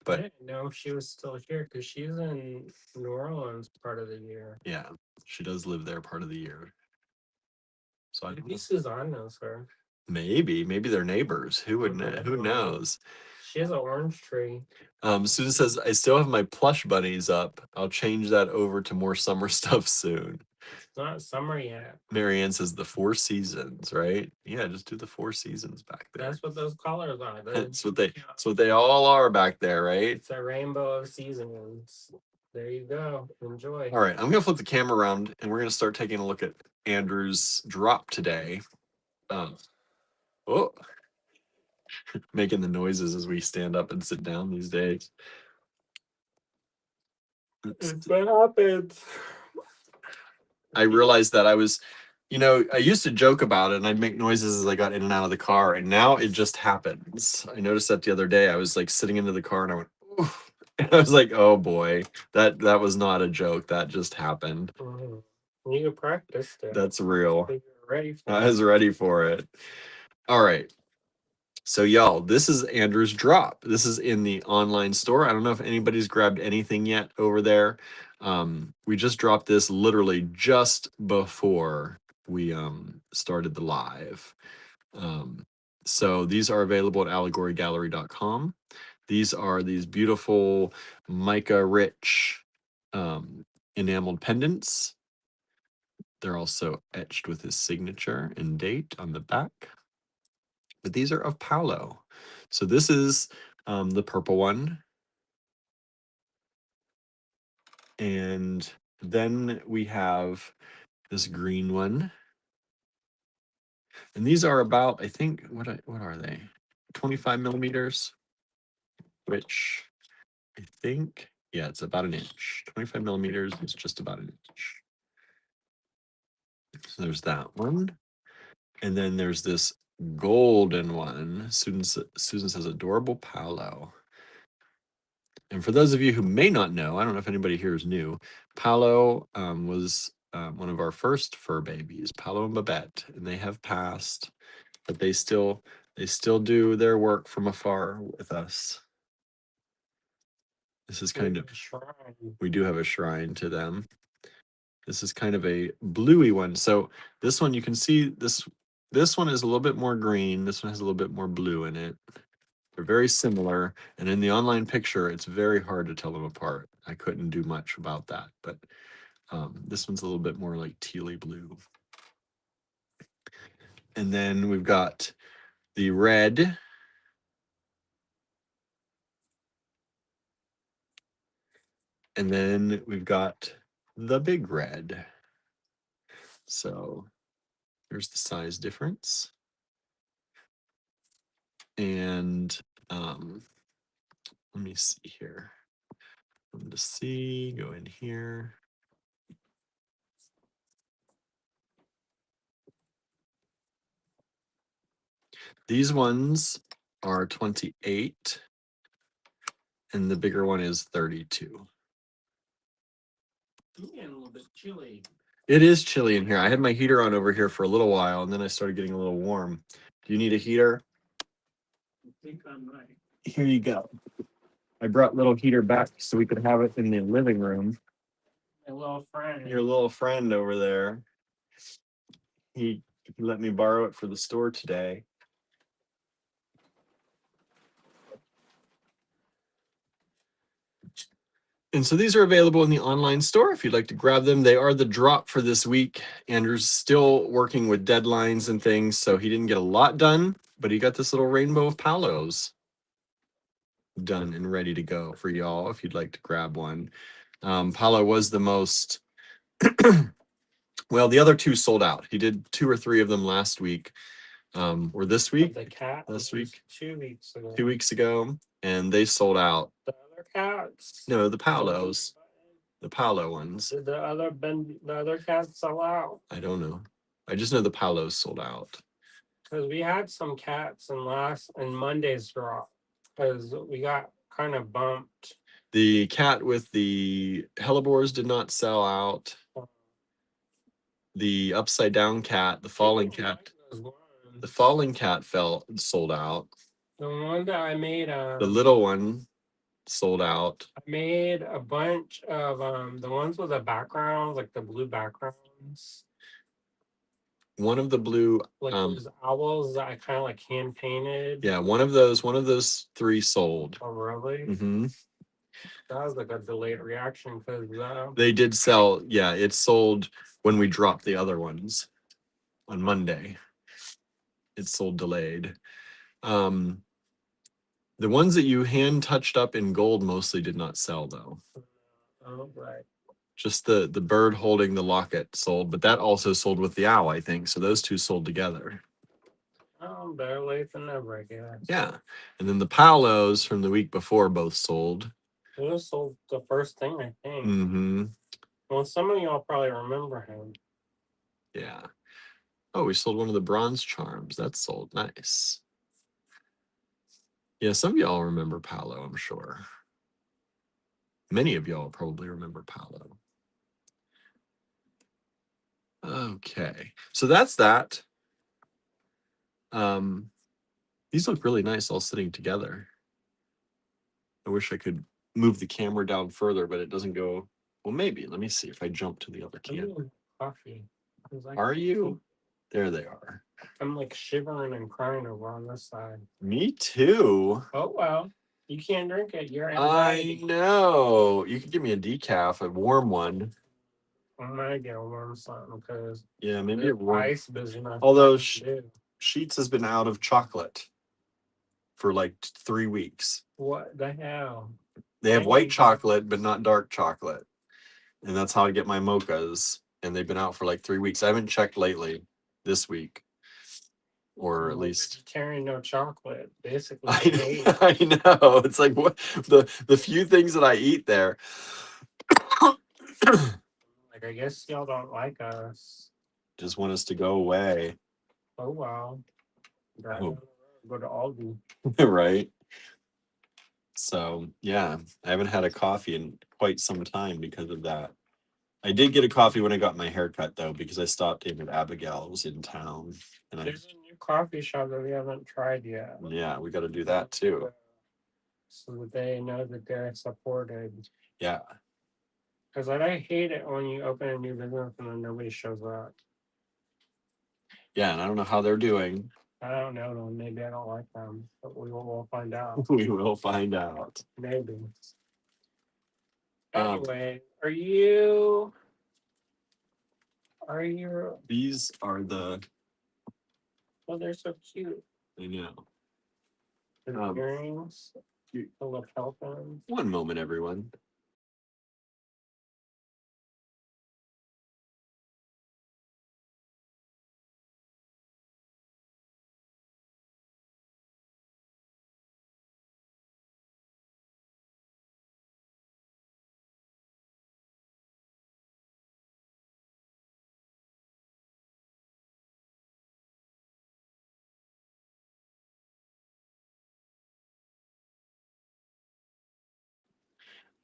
But I didn't know she was still here because she's in New Orleans part of the year. Yeah, she does live there part of the year. So maybe Suzanne knows her. Maybe they're neighbors. Who knows? She has an orange tree. Susan says, I still have my plush bunnies up. I'll change that over to more summer stuff soon. It's not summer yet. Marianne says the 4 seasons, right? Yeah, just do the 4 seasons back there. That's what those colors are. That's what they all are back there, right? It's a rainbow of seasons. There you go. Enjoy. All right, I'm gonna flip the camera around and we're gonna start taking a look at Andrew's drop today. Oh, making the noises as we stand up and sit down these days. It's what happens. I realized that I used to joke about it and I'd make noises as I got in and out of the car, and now it just happens. I noticed that the other day. I was like sitting into the car and I went, oof. And I was like, oh boy, that was not a joke. That just happened. You practiced it. That's real. Ready for I was ready for it. All right. So y'all, this is Andrew's drop. This is in the online store. I don't know if anybody's grabbed anything yet over there. We just dropped this literally just before we started the live. So these are available at allegorygallery.com. These are these beautiful mica rich enameled pendants. They're also etched with his signature and date on the back. But these are of Paolo. So this is the purple one. And then we have this green one. And these are about, I think, what are they? 25 millimeters, which I think, yeah, it's about an inch. 25 millimeters is just about an inch. So there's that one. And then there's this golden one. Susan says adorable Paolo. And for those of you who may not know, I don't know if anybody here is new, Paolo was one of our first fur babies, Paolo and Babette, and they have passed, but they still do their work from afar with us. This is kind of, we do have a shrine to them. This is kind of a bluey one. So this one, you can see this one is a little bit more green. This one has a little bit more blue in it. They're very similar. And in the online picture, it's very hard to tell them apart. I couldn't do much about that, but this one's a little bit more like tealy blue. And then we've got the red. And then we've got the big red. So here's the size difference. And let me see here. I'm going to see, go in here. These ones are 28 and the bigger one is 32. It's getting a little bit chilly. It is chilly in here. I had my heater on over here for a little while and then I started getting a little warm. Do you need a heater? I think I might. Here you go. I brought little heater back so we could have it in the living room. My little friend. Your little friend over there. He let me borrow it for the store today. And so these are available in the online store if you'd like to grab them. They are the drop for this week. Andrew's still working with deadlines and things, so he didn't get a lot done, but he got this little rainbow of Palos done and ready to go for y'all if you'd like to grab one. Paolo was the most, well, the other two sold out. He did 2 or 3 of them last week, or this week, The cat last week, 2 weeks ago. 2 weeks ago, and they sold out. The other cats. No, the Palos, the Paolo ones. Did the other cats sell out? I don't know. I just know the Palos sold out. Because we had some cats in Monday's drop. Because we got kind of bumped. The cat with the hellebores did not sell out. The upside down cat, the falling cat, the falling cat sold out. The one that I made, the little one sold out. I made a bunch of the ones with the backgrounds, like the blue backgrounds. One of the blue, like those owls that I kind of like hand painted. Yeah, one of those 3 sold. Oh, really? Mm-hmm. That was like a delayed reaction because they did sell. Yeah, it sold when we dropped the other ones on Monday. It sold delayed. The ones that you hand touched up in gold mostly did not sell though. Oh, right. Just the bird holding the locket sold, but that also sold with the owl, I think. So those 2 sold together. Oh, better late than never, I guess. Yeah. And then the Palos from the week before both sold. Those sold the first thing, I think. Mm-hmm. Well, some of y'all probably remember him. Yeah. Oh, we sold one of the bronze charms. That sold. Nice. Yeah, some of y'all remember Paolo, I'm sure. Many of y'all probably remember Paolo. Okay, so that's that. These look really nice all sitting together. I wish I could move the camera down further, but it doesn't go. Well, maybe. Let me see if I jump to the other I'm camera. doing coffee. 'Cause I Are you? can't- There they are. I'm like shivering and crying over on this side. Me too. Oh well, you can't drink it. You're I anxiety. know. You could give me a decaf, a warm one. I'm gonna get a warm something because Yeah, maybe the a warm. ice business. Although Dude, Sheets has been out of chocolate for like 3 weeks. what the hell? They have I white need chocolate, but not dark chocolate. And that's how I get my mochas. And they've been out for like 3 weeks. I haven't checked lately this week. Or at no least vegetarian, no chocolate. Basically, I, they hate. I know. It's like what the few things that I eat there. Like I guess y'all don't like us. Just want us to go away. Oh wow. Drive Oh. down the road, go to Aldi. Right. So yeah, I haven't had a coffee in quite some time because of that. I did get a coffee when I got my haircut though, because I stopped in at Abigail's in town. And There's a new coffee shop that we haven't tried yet. yeah, we got to do that too. So that they know that they're supported. Yeah. Because I hate it when you open a new business and then nobody shows up. Yeah, and I don't know how they're doing. I don't know them. Maybe I don't like them, but we'll find out. We will find out. Maybe. Um, Anyway, are you? These are the. Oh, they're so cute. I know. The earrings, the lapel pins. One moment, everyone.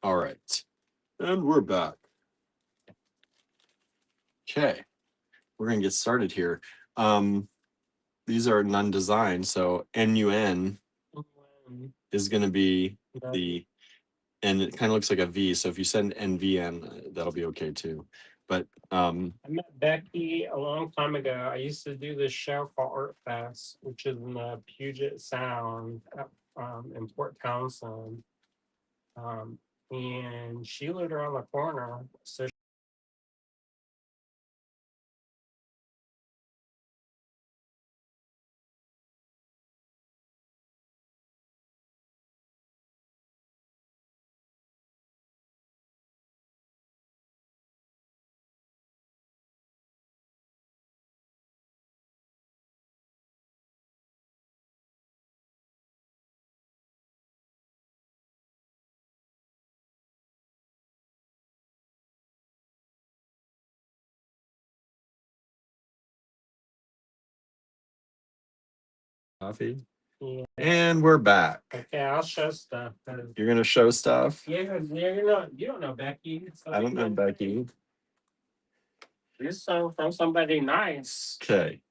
All right. And we're back. Okay. We're going to get started here. These are Nunn Designs. So NUN is going to be the, and it kind of looks like a V. So if you send NVN, that'll be okay too. But I met Becky a long time ago. I used to do this show called Art Fest, which is in the Puget Sound in Port Townsend. And she lived around the corner. So coffee. yeah. And we're back. Okay, I'll show stuff. You're going to show stuff? Yeah, you don't know Becky. So I don't know Becky. This song from somebody nice. Okay.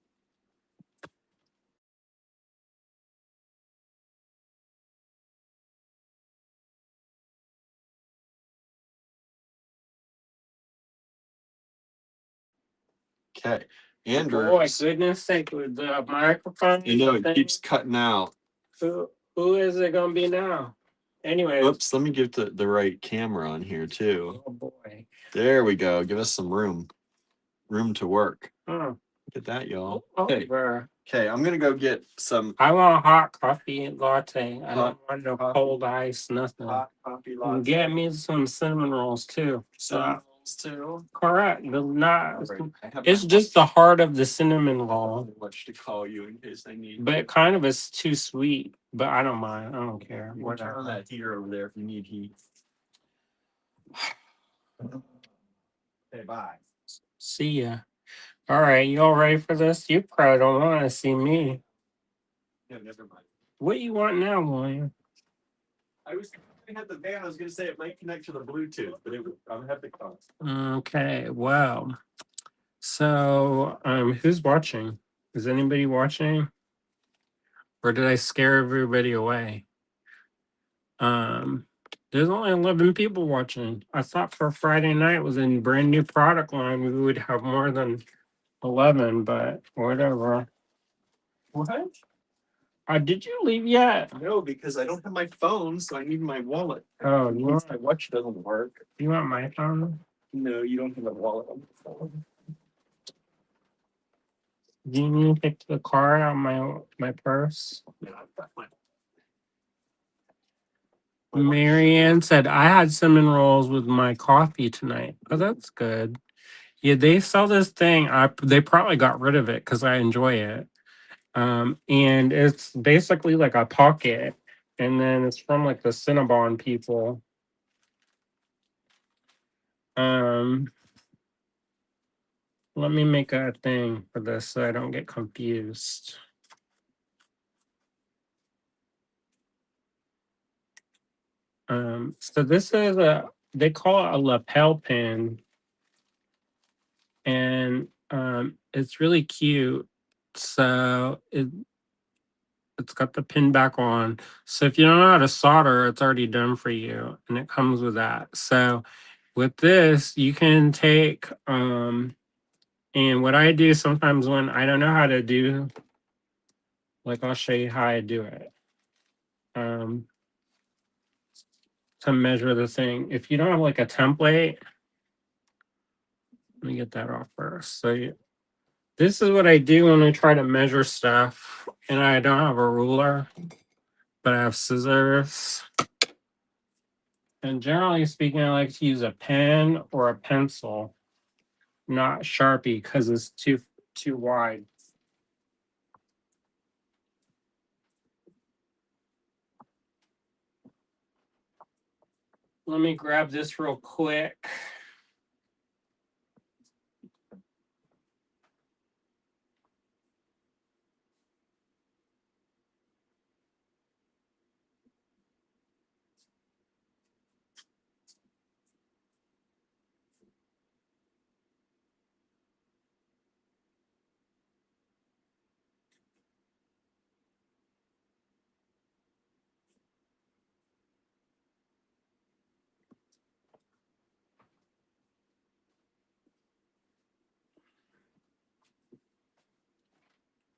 Okay. Andrew. Boy, goodness sake, with the microphone. You know, it keeps cutting out. Who is it gonna be now? Anyway. Oops, let me get the right camera on here too. Oh boy. There we go. Give us some room. Room to work. Huh. Look at that, y'all. Okay. Okay, I'm gonna go get some I want a hot coffee and latte. I Hot don't want no coffee. cold ice, nothing. hot coffee And latte. get me some cinnamon rolls too. Cinnamon rolls too. Correct. But not. Right. I have It's my just the heart of the cinnamon roll. much to call you in case I need. But kind of is too sweet. But I don't mind. I don't care. You can turn on Whatever. that heater over there if you need heat. Okay, bye. See ya. All right, you all ready for this? You probably don't want to see me. Yeah, never mind. What you want now, William? I had the van. I was gonna say it might connect to the Bluetooth, but I would have the cost. Okay, well, so who's watching? Is anybody watching? Or did I scare everybody away? Um, there's only 11 people watching. I thought for Friday night was a brand new product line. We would have more than 11, but whatever. What? Did you leave yet? No, because I don't have my phone, so I need my wallet. Oh, you want, My watch doesn't work. you want my phone? No, you don't have a wallet on the phone. Do you need to pick the card out of my purse? Yeah, I've got my. Marianne said I had cinnamon rolls with my coffee tonight. Oh, that's good. Yeah, they sell this thing. They probably got rid of it because I enjoy it. And it's basically like a pocket, and then it's from like the Cinnabon people. Um, let me make a thing for this so I don't get confused. So this is they call it a lapel pin, and it's really cute. So it's got the pin back on. So if you don't know how to solder, it's already done for you, and it comes with that. So with this, you can take and what I do sometimes when I don't know how to do, like I'll show you how I do it. Um, to measure the thing. If you don't have like a template, let me get that off first. So this is what I do when I try to measure stuff, and I don't have a ruler, but I have scissors. And generally speaking, I like to use a pen or a pencil, not Sharpie, because it's too wide. Let me grab this real quick.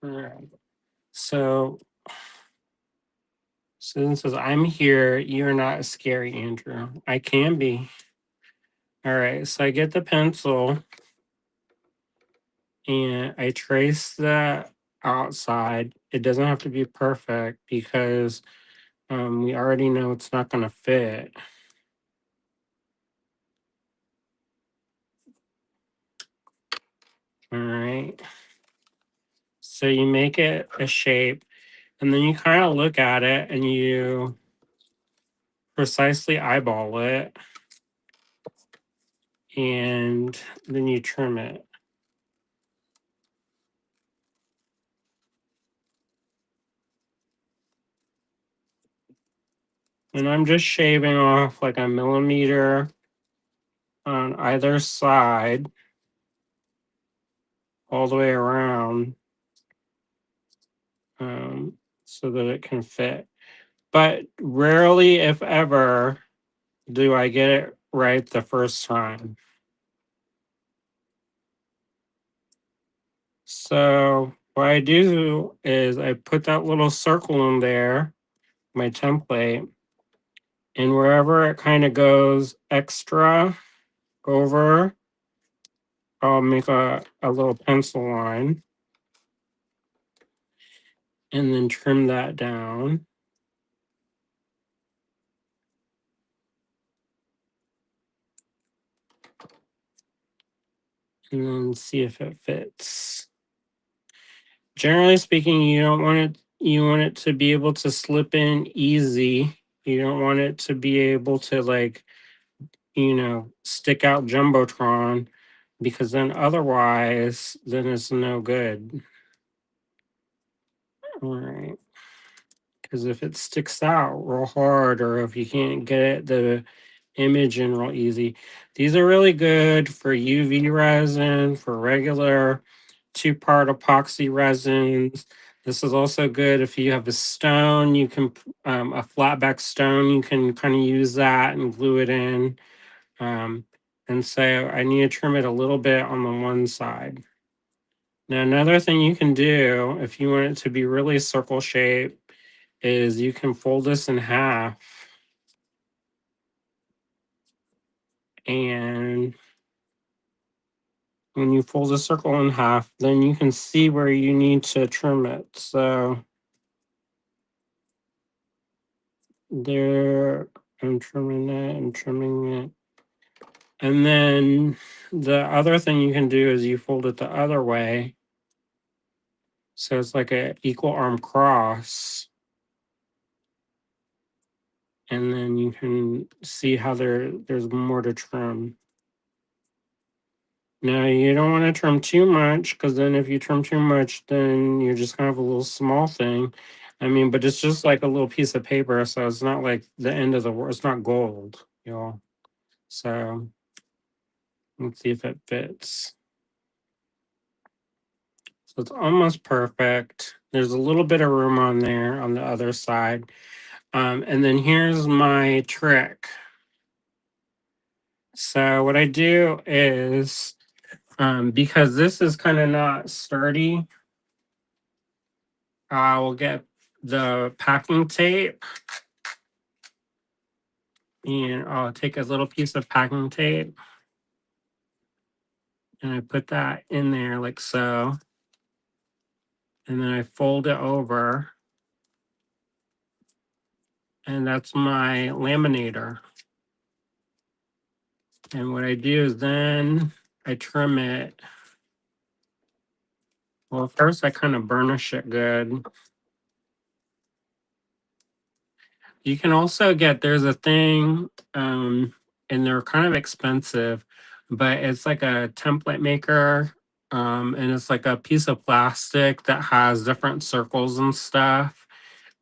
All right. So Susan says, I'm here. You're not scary, Andrew. I can be. All right. So I get the pencil and I trace the outside. It doesn't have to be perfect because we already know it's not going to fit. All right. So you make it a shape and then you kind of look at it and you precisely eyeball it and then you trim it. And I'm just shaving off like a millimeter on either side all the way around so that it can fit. But rarely, if ever, do I get it right the first time. So what I do is I put that little circle in there, my template, and wherever it kind of goes extra over, I'll make a little pencil line and then trim that down. And then see if it fits. Generally speaking, you want it to be able to slip in easy. You don't want it to be able to like, stick out Jumbotron because then otherwise then it's no good. All right. Because if it sticks out real hard or if you can't get the image in real easy, these are really good for UV resin, for regular two-part epoxy resins. This is also good if you have a stone, you can, a flat back stone, you can kind of use that and glue it in. Um, and so I need to trim it a little bit on the one side. Now, another thing you can do if you want it to be really circle shape is you can fold this in half, and when you fold the circle in half, then you can see where you need to trim it. So there, I'm trimming it and trimming it. And then the other thing you can do is you fold it the other way. So it's like a equal arm cross. And then you can see how there's more to trim. Now you don't want to trim too much, because then if you trim too much, then you're just gonna have a little small thing. I mean, but it's just like a little piece of paper, so it's not like the end of the world. It's not gold, y'all. So let's see if it fits. So it's almost perfect. There's a little bit of room on there on the other side. And then here's my trick. So what I do is, because this is kind of not sturdy, I will get the packing tape, and I'll take a little piece of packing tape and I put that in there like so. And then I fold it over, and that's my laminator. And what I do is then I trim it. Well, first I kind of burnish it good. You can also get, there's a thing, and they're kind of expensive, but it's like a template maker. And it's like a piece of plastic that has different circles and stuff.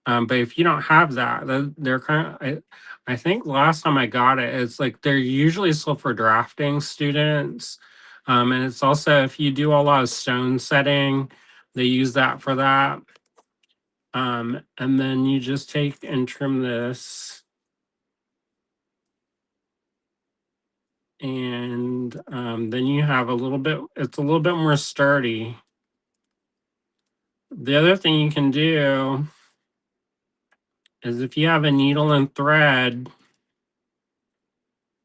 But if you don't have that, then they're kind of, I think last time I got it, it's like they're usually sold for drafting students. And it's also, if you do a lot of stone setting, they use that for that. And then you just take and trim this, and then you have a little bit, it's a little bit more sturdy. The other thing you can do is, if you have a needle and thread,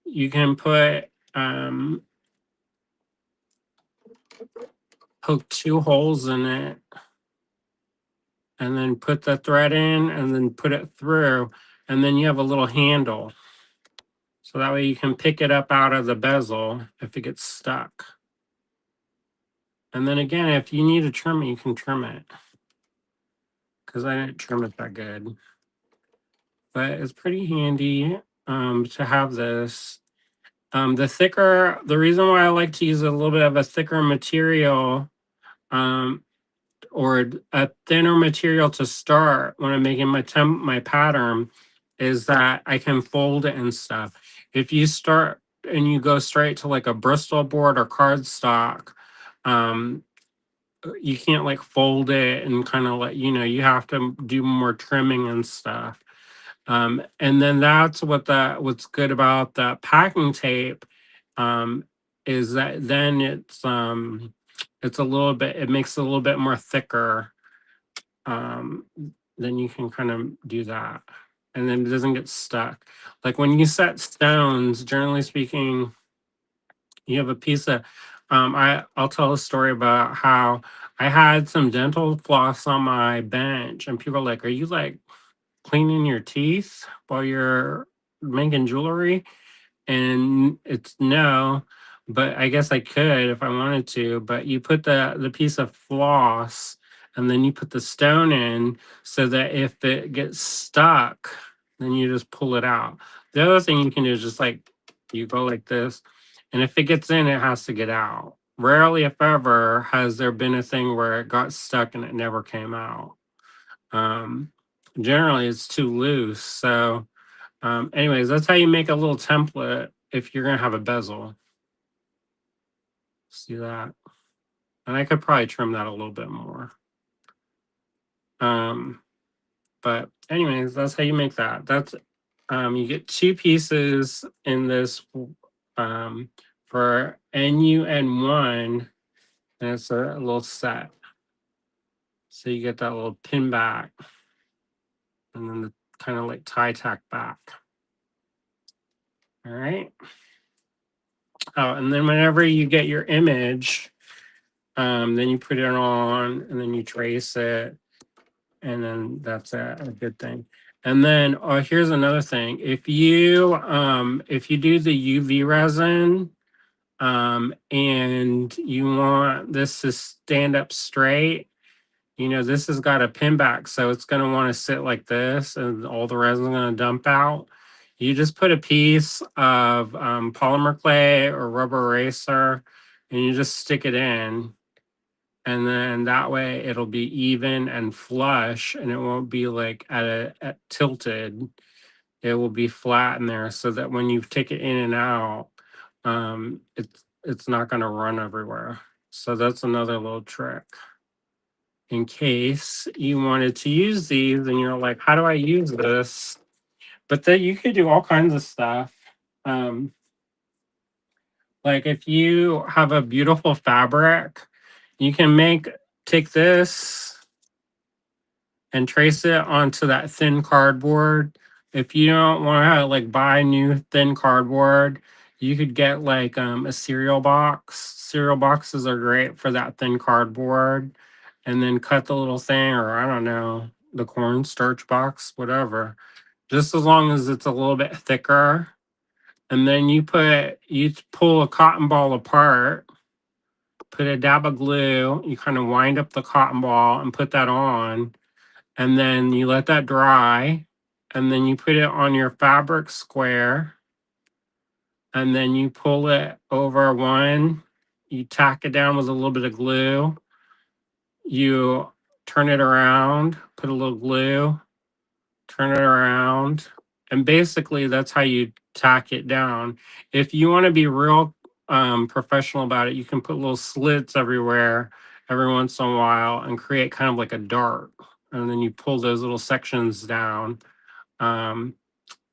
you can put, poke 2 holes in it, and then put the thread in, and then put it through, and then you have a little handle. So that way you can pick it up out of the bezel if it gets stuck. And then again, if you need to trim it, you can trim it, because I didn't trim it that good. But it's pretty handy to have this. The reason why I like to use a little bit of a thicker material, um, or a thinner material to start when I'm making my pattern, is that I can fold it and stuff. If you start and you go straight to like a Bristol board or cardstock, um, you can't like fold it and kind of let, you have to do more trimming and stuff. And then that's what's good about the packing tape, um, is that then it's a little bit, it makes it a little bit more thicker. Um, then you can kind of do that, and then it doesn't get stuck. Like when you set stones, generally speaking, you have a piece of, I'll tell a story about how I had some dental floss on my bench, and people are like, "Are you like cleaning your teeth while you're making jewelry?" And it's no, but I guess I could if I wanted to. But you put the piece of floss, and then you put the stone in, so that if it gets stuck, then you just pull it out. The other thing you can do is just like, you go like this, and if it gets in, it has to get out. Rarely, if ever, has there been a thing where it got stuck and it never came out. Um, Generally, it's too loose. So, anyways, that's how you make a little template if you're gonna have a bezel. See that? And I could probably trim that a little bit more. But anyways, that's how you make that. That's you get two pieces in this um for NUN1, and it's a little set. So you get that little pin back and then the kind of like tie tack back. All right. Oh, and then whenever you get your image, then you put it on and then you trace it, and then that's a good thing. And then here's another thing. If you do the UV resin, and you want this to stand up straight, this has got a pin back, so it's going to want to sit like this, and all the resin is going to dump out. You just put a piece of polymer clay or rubber eraser, and you just stick it in, and then that way it'll be even and flush, and it won't be like at tilted. It will be flat in there, so that when you take it in and out, it's not going to run everywhere. So that's another little trick in case you wanted to use these and you're like, how do I use this? But then you could do all kinds of stuff. Um, like if you have a beautiful fabric, you can take this and trace it onto that thin cardboard. If you don't want to like buy new thin cardboard, you could get like a cereal box. Cereal boxes are great for that thin cardboard. And then cut the little thing, or I don't know, the cornstarch box, whatever. Just as long as it's a little bit thicker. And then you pull a cotton ball apart, put a dab of glue, you kind of wind up the cotton ball and put that on, and then you let that dry, and then you put it on your fabric square, and then you pull it over one, you tack it down with a little bit of glue, you turn it around, put a little glue, turn it around, and basically that's how you tack it down. If you want to be real professional about it, you can put little slits everywhere every once in a while and create kind of like a dart, and then you pull those little sections down, um,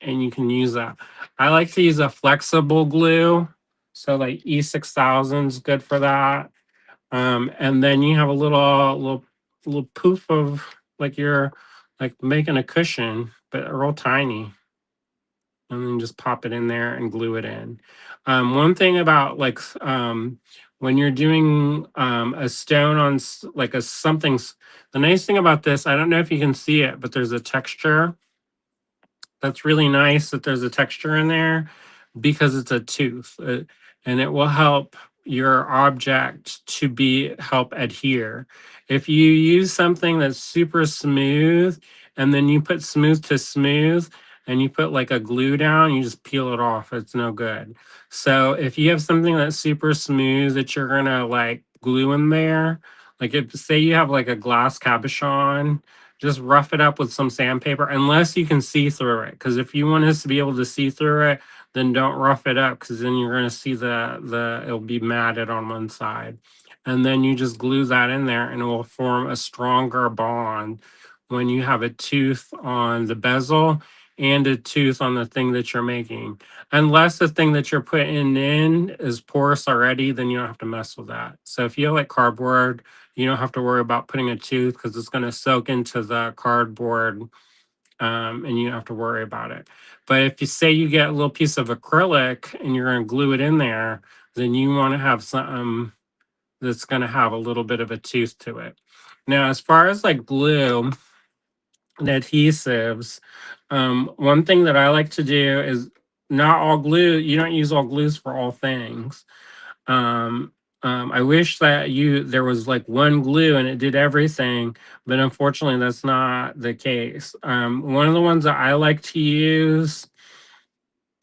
and you can use that. I like to use a flexible glue, so like E6000 is good for that. And then you have a little poof of like you're like making a cushion, but real tiny. And then just pop it in there and glue it in. One thing about when you're doing a stone on like a something's, the nice thing about this, I don't know if you can see it, but there's a texture that's really nice, that there's a texture in there because it's a tooth, and it will help your object to be help adhere. If you use something that's super smooth and then you put smooth to smooth and you put like a glue down, you just peel it off, it's no good. So if you have something that's super smooth that you're gonna like glue in there, like if say you have like a glass cabochon, just rough it up with some sandpaper unless you can see through it, because if you want us to be able to see through it, then don't rough it up, because then you're going to see it'll be matted on one side, and then you just glue that in there and it will form a stronger bond when you have a tooth on the bezel and a tooth on the thing that you're making. Unless the thing that you're putting in is porous already, then you don't have to mess with that. So if you have like cardboard, you don't have to worry about putting a tooth because it's going to soak into the cardboard, and you don't have to worry about it. But if you say you get a little piece of acrylic and you're going to glue it in there, then you want to have something that's going to have a little bit of a tooth to it. Now, as far as like glue and adhesives, one thing that I like to do is not all glue, you don't use all glues for all things. Um, I wish that there was like one glue and it did everything, but unfortunately that's not the case. One of the ones that I like to use,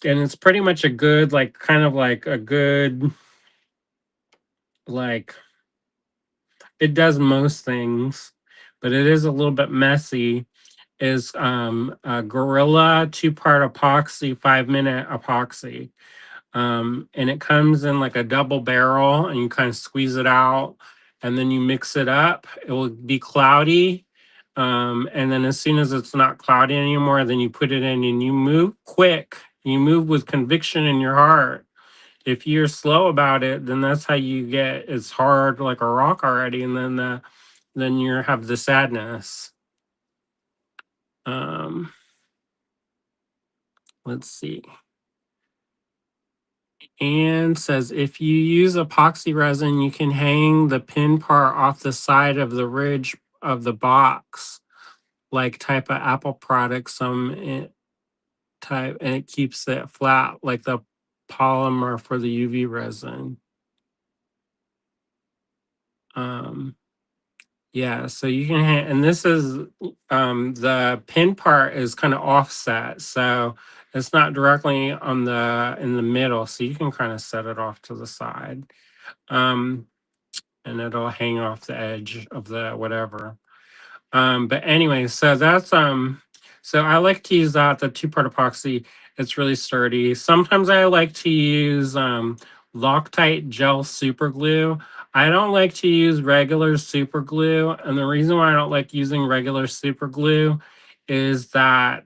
and it's pretty much a good, like kind of like a good, like it does most things, but it is a little bit messy, is a Gorilla 2-part epoxy, 5-minute epoxy. And it comes in like a double barrel, and you kind of squeeze it out and then you mix it up. It will be cloudy. And then as soon as it's not cloudy anymore, then you put it in and you move quick. You move with conviction in your heart. If you're slow about it, then that's how you get it's hard like a rock already, and then you have the sadness. Um, let's see. And says if you use epoxy resin, you can hang the pin part off the side of the ridge of the box, like type of Apple product, type, and it keeps it flat, like the polymer for the UV resin. Um, yeah, so you can, and this is the pin part is kind of offset, so it's not directly on the in the middle, so you can kind of set it off to the side. Um, and it'll hang off the edge of the whatever. But anyway, so I like to use the two-part epoxy. It's really sturdy. Sometimes I like to use Loctite gel super glue. I don't like to use regular super glue, and the reason why I don't like using regular super glue is that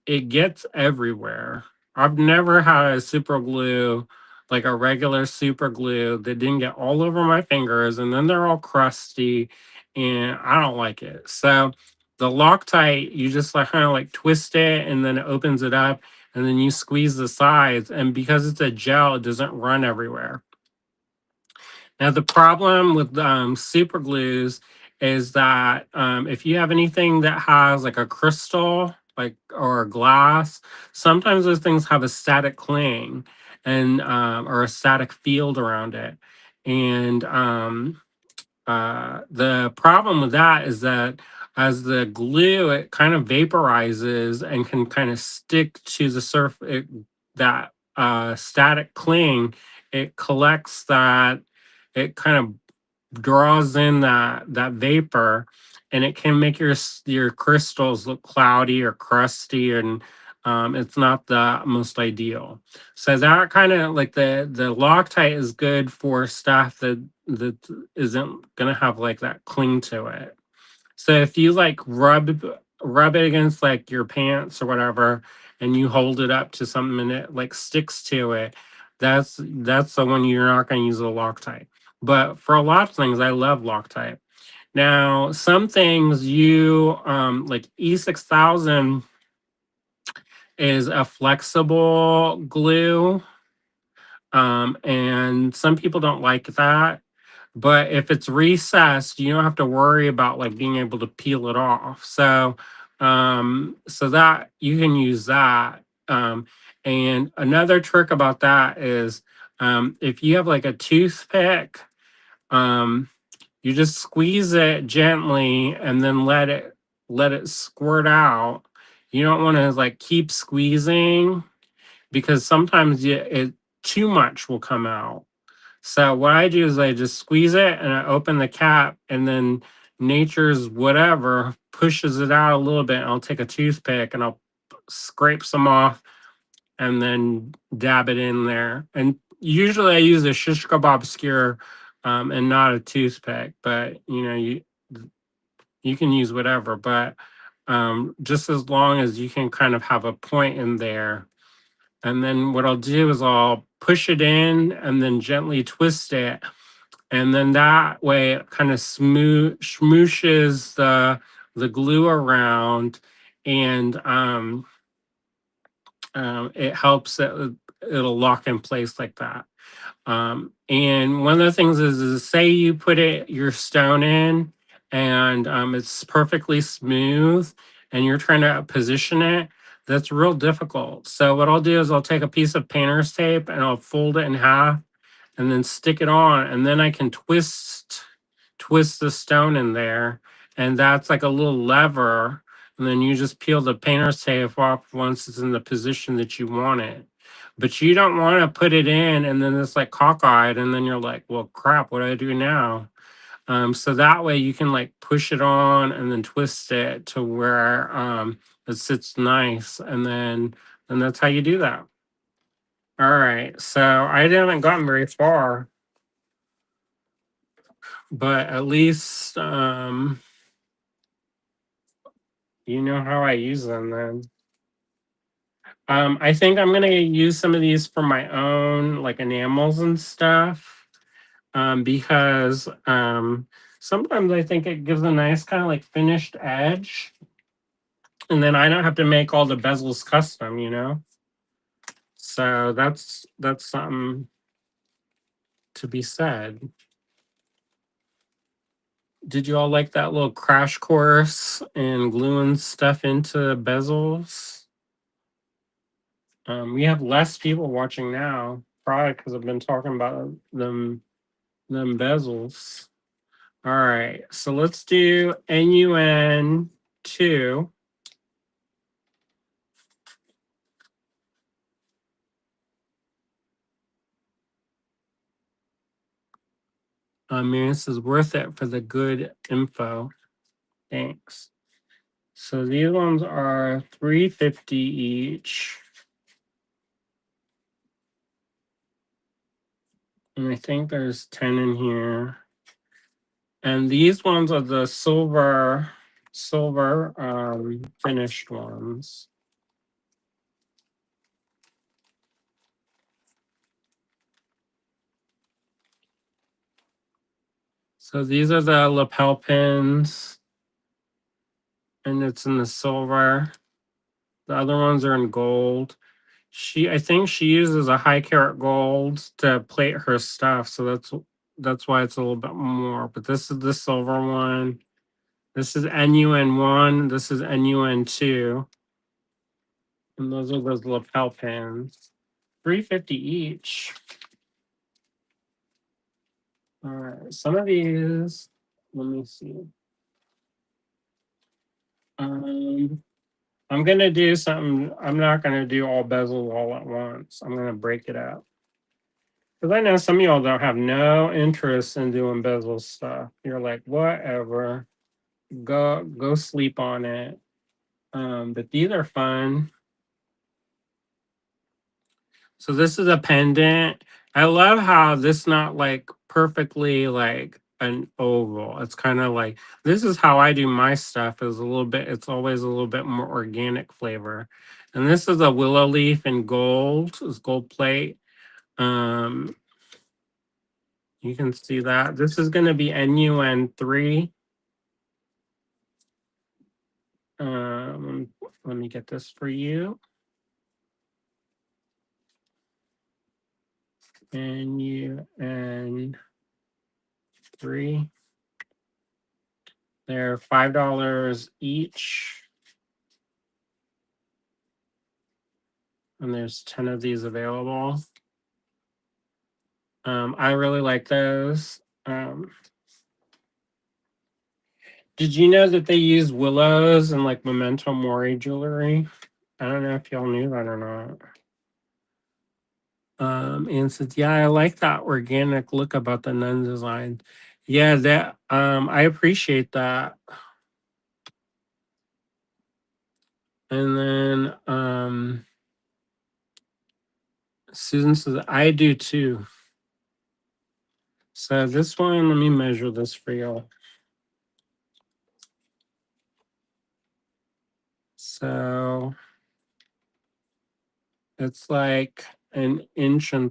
it gets everywhere. I've never had a super glue like a regular super glue that didn't get all over my fingers, and then they're all crusty and I don't like it. So the Loctite, you just like kind of like twist it and then it opens it up and then you squeeze the sides. And because it's a gel, it doesn't run everywhere. Now the problem with super glues is that if you have anything that has like a crystal, like or a glass, sometimes those things have a static cling and or a static field around it. And the problem with that is that as the glue, it kind of vaporizes and can kind of stick to the surface. That static cling, it collects that, it kind of draws in that vapor, and it can make your crystals look cloudy or crusty, and it's not the most ideal. So that kind of like the Loctite is good for stuff that isn't gonna have like that cling to it. So if you like rub it against like your pants or whatever, and you hold it up to something and it like sticks to it, that's the one you're not going to use a Loctite. But for a lot of things, I love Loctite. Now, some things you like E6000 is a flexible glue, and some people don't like that. But if it's recessed, you don't have to worry about like being able to peel it off. So that you can use that. And another trick about that is if you have like a toothpick, um, you just squeeze it gently and then let it squirt out. You don't want to like keep squeezing because sometimes it too much will come out. So what I do is I just squeeze it and I open the cap, and then nature's whatever pushes it out a little bit. And I'll take a toothpick and I'll scrape some off and then dab it in there. And usually I use a shish kebab skewer and not a toothpick, but you can use whatever. But just as long as you can kind of have a point in there. And then what I'll do is I'll push it in and then gently twist it, and then that way it kind of smooshes the glue around, and it helps it'll lock in place like that. And one of the things is say you put your stone in and it's perfectly smooth and you're trying to position it, that's real difficult. So what I'll do is I'll take a piece of painter's tape and I'll fold it in half and then stick it on, and then I can twist the stone in there, and that's like a little lever, and then you just peel the painter's tape off once it's in the position that you want it. But you don't want to put it in and then it's like cockeyed, and then you're like, well, crap, what do I do now? So that way you can like push it on and then twist it to where it sits nice, and that's how you do that. All right, so I haven't gotten very far, but at least You know how I use them then. I think I'm gonna use some of these for my own like enamels and stuff. Because sometimes I think it gives a nice kind of like finished edge. And then I don't have to make all the bezels custom, you know? So that's something to be said. Did you all like that little crash course in gluing stuff into bezels? We have less people watching now, probably because I've been talking about them bezels. All right, so let's do NUN 2. Miriam says worth it for the good info. Thanks. So these ones are $3.50 each. And I think there's 10 in here. And these ones are the silver finished ones. So these are the lapel pins, and it's in the silver. The other ones are in gold. I think she uses a high carat gold to plate her stuff, so that's why it's a little bit more. But this is the silver one. This is NUN1. This is NUN2. And those are those lapel pins. $3.50 each. All right. Some of these, let me see. I'm gonna do something. I'm not gonna do all bezels all at once. I'm gonna break it up. Because I know some of y'all don't have no interest in doing bezel stuff. You're like, whatever. Go sleep on it. But these are fun. So this is a pendant. I love how this not like perfectly like an oval. It's kind of like this is how I do my stuff is a little bit, it's always a little bit more organic flavor. And this is a willow leaf in gold, it's gold plate. Um you can see that. This is gonna be NUN3. Let me get this for you. NUN3. They're $5 each. And there's 10 of these available. I really like those. Did you know that they use willows and like memento mori jewelry? I don't know if y'all knew that or not. And says, yeah, I like that organic look about the Nunn Designs. Yeah, that I appreciate that. And then Susan says, I do too. So this one, let me measure this for y'all. So it's like 1.75 inches,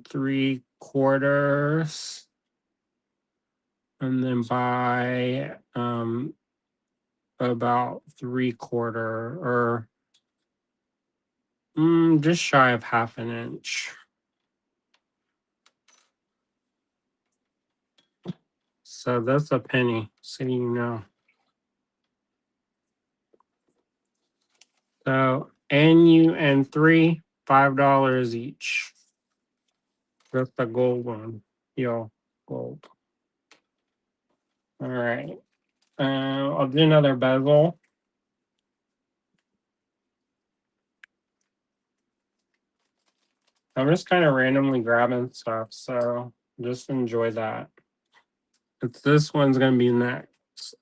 and then by about 3/4 or just shy of 1/2 inch. So that's a penny, so you know. So NUN3, $5 each. That's the gold one. Yo, gold. All right. I'll do another bezel. I'm just kind of randomly grabbing stuff, so just enjoy that. This one's gonna be next.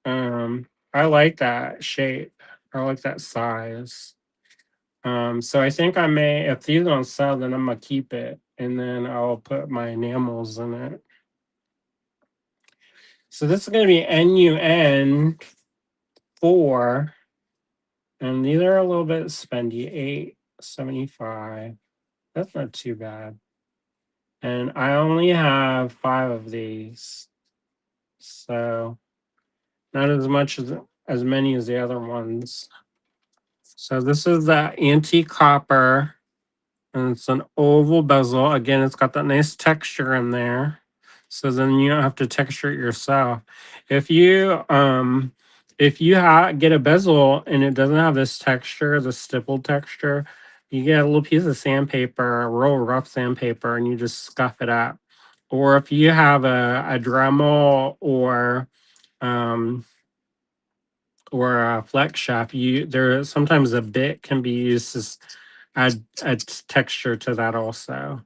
I like that shape. I like that size. So I think I may, if these don't sell, then I'm gonna keep it, and then I'll put my enamels in it. So this is gonna be NUN4. And these are a little bit spendy, $8.75. That's not too bad. And I only have 5 of these. So not as much as many as the other ones. So this is the antique copper, and it's an oval bezel. Again, it's got that nice texture in there. So then you don't have to texture it yourself. If you get a bezel and it doesn't have this texture, the stippled texture, you get a little piece of sandpaper, a real rough sandpaper, and you just scuff it up. Or if you have a Dremel um, or a flex shaft, there sometimes a bit can be used to add texture to that also.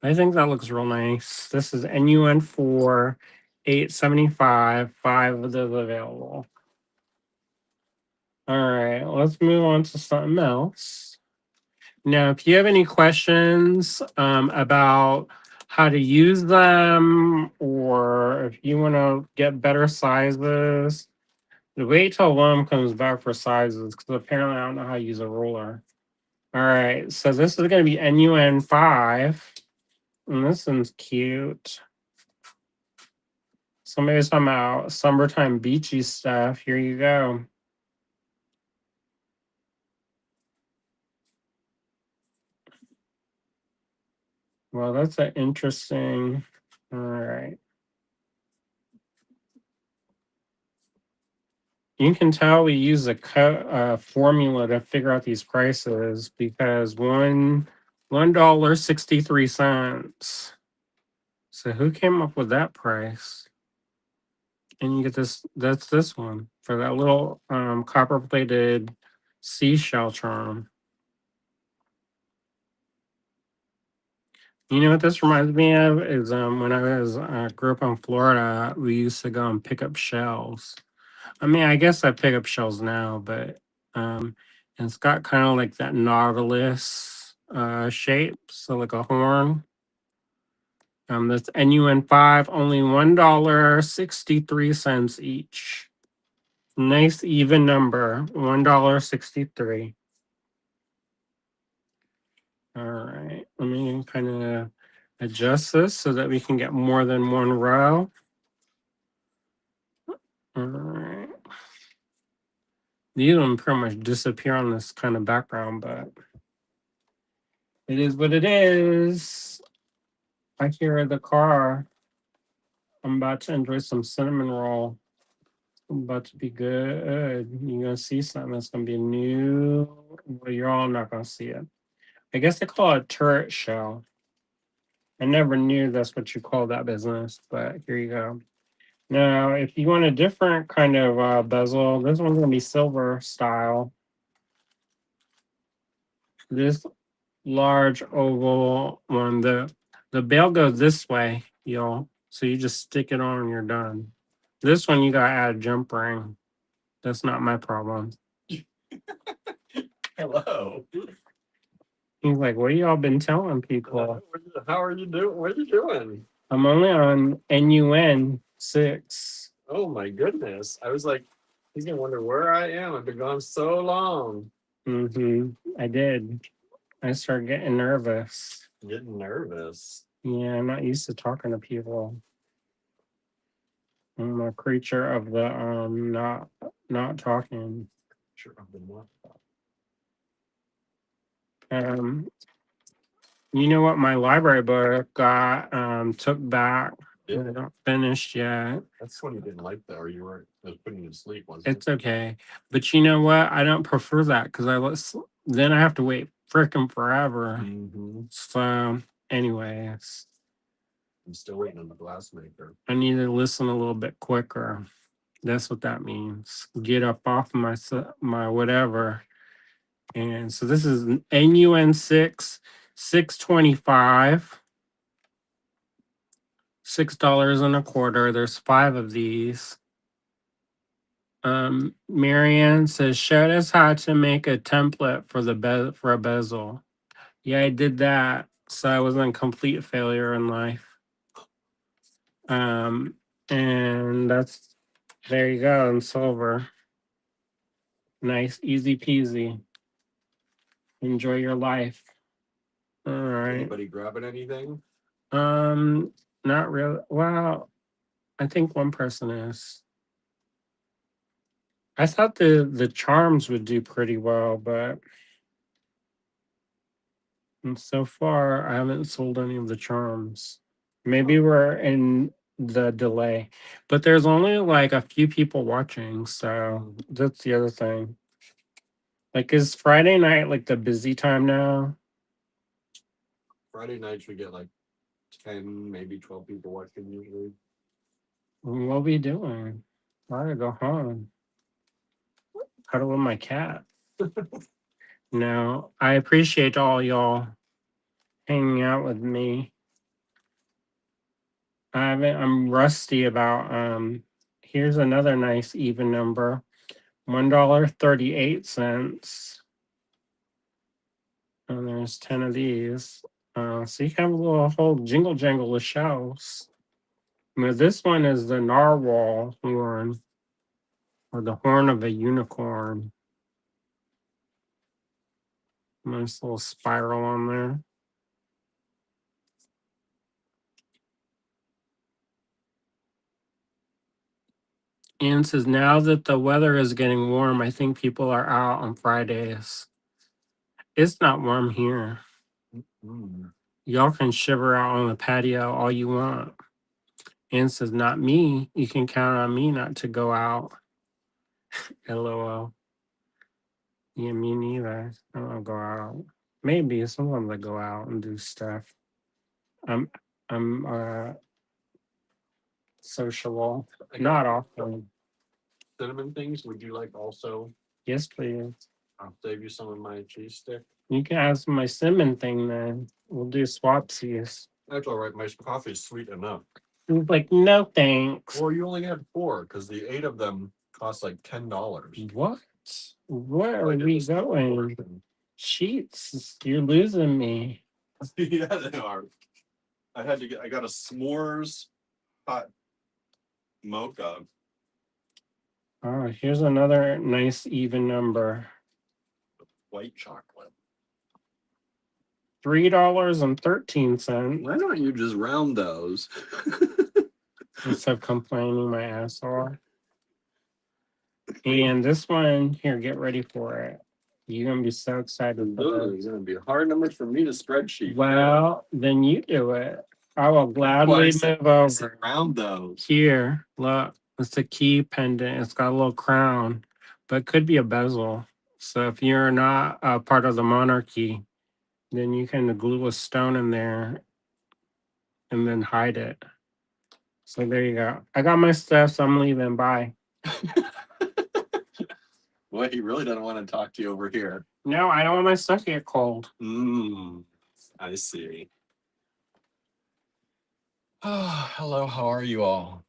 I think that looks real nice. This is NUN for $8.75, 5 of those available. All right, let's move on to something else. Now, if you have any questions about how to use them, or if you want to get better sizes, wait till Lum comes back for sizes, because apparently I don't know how to use a ruler. All right, so this is going to be NUN 5, and this one's cute. Somebody's talking about summertime beachy stuff. Here you go. Well, that's an interesting. All right. You can tell we use a formula to figure out these prices because $1.63. So who came up with that price? And you get this. That's this one for that little copper plated seashell charm. You know what this reminds me of is when I was grew up in Florida, we used to go and pick up shells. I mean, I guess I pick up shells now, but and it's got kind of like that nautilus shape, so like a horn. That's NUN 5, only $1.63 each. Nice even number, $1.63. All right, let me kind of adjust this so that we can get more than one row. All right. These don't pretty much disappear on this kind of background, but it is what it is. I hear the car. I'm about to enjoy some cinnamon roll. I'm about to be good. You're gonna see something that's gonna be new. Well, you're all not gonna see it. I guess they call it a turret shell. I never knew that's what you call that business, but here you go. Now, if you want a different kind of bezel, this one's gonna be silver style. This large oval one, the bail goes this way, y'all. So you just stick it on and you're done. This one you gotta add a jump ring. That's not my problem. Hello. He's like, what y'all been telling people? How are you doing? What are you doing? I'm only on NUN 6. Oh my goodness. I was like, he's gonna wonder where I am. I've been gone so long. I did. I started getting nervous. Getting nervous. Yeah, I'm not used to talking to people. I'm a creature of the not talking. Sure, I've been what? Um, you know what? My library book got took back. Yeah. They're not finished yet. That's when you didn't like that, or you were I was putting you to sleep, wasn't It's okay, but you know what? I don't prefer that because then I have to wait freaking forever. it? Mm-hmm. So, anyways, I'm still waiting on the glass maker. I need to listen a little bit quicker. That's what that means. Get up off my whatever. And so this is NUN 6, 625. $6.25. There's 5 of these. Marianne says, showed us how to make a template for for a bezel. Yeah, I did that. So I was in complete failure in life. And there you go in silver. Nice, easy peasy. Enjoy your life. All right. Anybody grabbing anything? Not really. Well, I think one person is. I thought the charms would do pretty well, but so far I haven't sold any of the charms. Maybe we're in the delay, but there's only like a few people watching, so that's the other thing. Like, is Friday night like the busy time now? Friday nights we get like 10, maybe 12 people watching usually. What we doing? I gotta go home. Cuddle with my cat. No, I appreciate all y'all hanging out with me. I'm rusty about here's another nice even number. $1.38. And there's 10 of these. So you have a little whole jingle jangle of shells. Now this one is the narwhal horn, or the horn of a unicorn. Nice little spiral on there. And says now that the weather is getting warm, I think people are out on Fridays. It's not warm here. Mm. Y'all can shiver out on the patio all you want. And says, not me. You can count on me not to go out. LOL. Yeah, me neither. I don't go out. Maybe sometimes I go out and do stuff. I'm sociable. Not often. Cinnamon things, would you like also? Yes, please. I'll save you some of my cheese stick. You can have some of my cinnamon thing then. We'll do swapsies. That's all right. My coffee is sweet enough. He's like, no thanks. Well, you only had 4 because the 8 of them cost like $10. What? Where are I did we the small going? portion. Sheets, you're losing me. Yeah, they are. I got a s'mores hot mocha. Oh, here's another nice even number. White chocolate. $3.13. Why don't you just round those? Instead of complaining my ass off. And this one, here, get ready for it. You're gonna be so excited. Those are gonna be hard numbers for me to spreadsheet. Well, then you do it. I will gladly move over. Round those. Here, look, it's a key pendant. It's got a little crown, but it could be a bezel. So if you're not a part of the monarchy, then you can glue a stone in there and then hide it. So there you go. I got my stuff, so I'm leaving. Bye. Well, he really doesn't want to talk to you over here. No, I don't want my stuff to get cold. I see. Oh, hello, how are you all?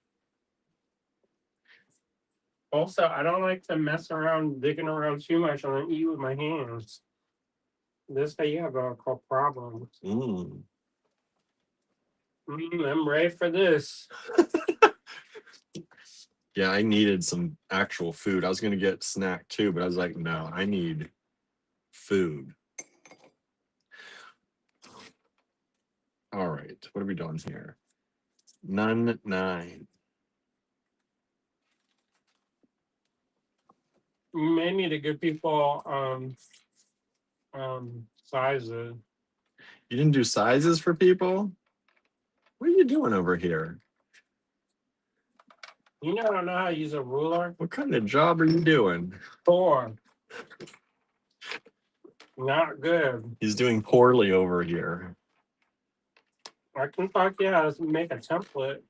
Also, I don't like to mess around, digging around too much. I want to eat with my hands. This way you have a called problems. I'm ready for this. Yeah, I needed some actual food. I was gonna get snack too, but I was like, no, I need food. All right, what are we doing here? Nunn 9. You may need to give people sizes. You didn't do sizes for people? What are you doing over here? You know, I don't know how to use a ruler. What kind of job are you doing? 4. Not good. He's doing poorly over here. I can talk you how to make a template.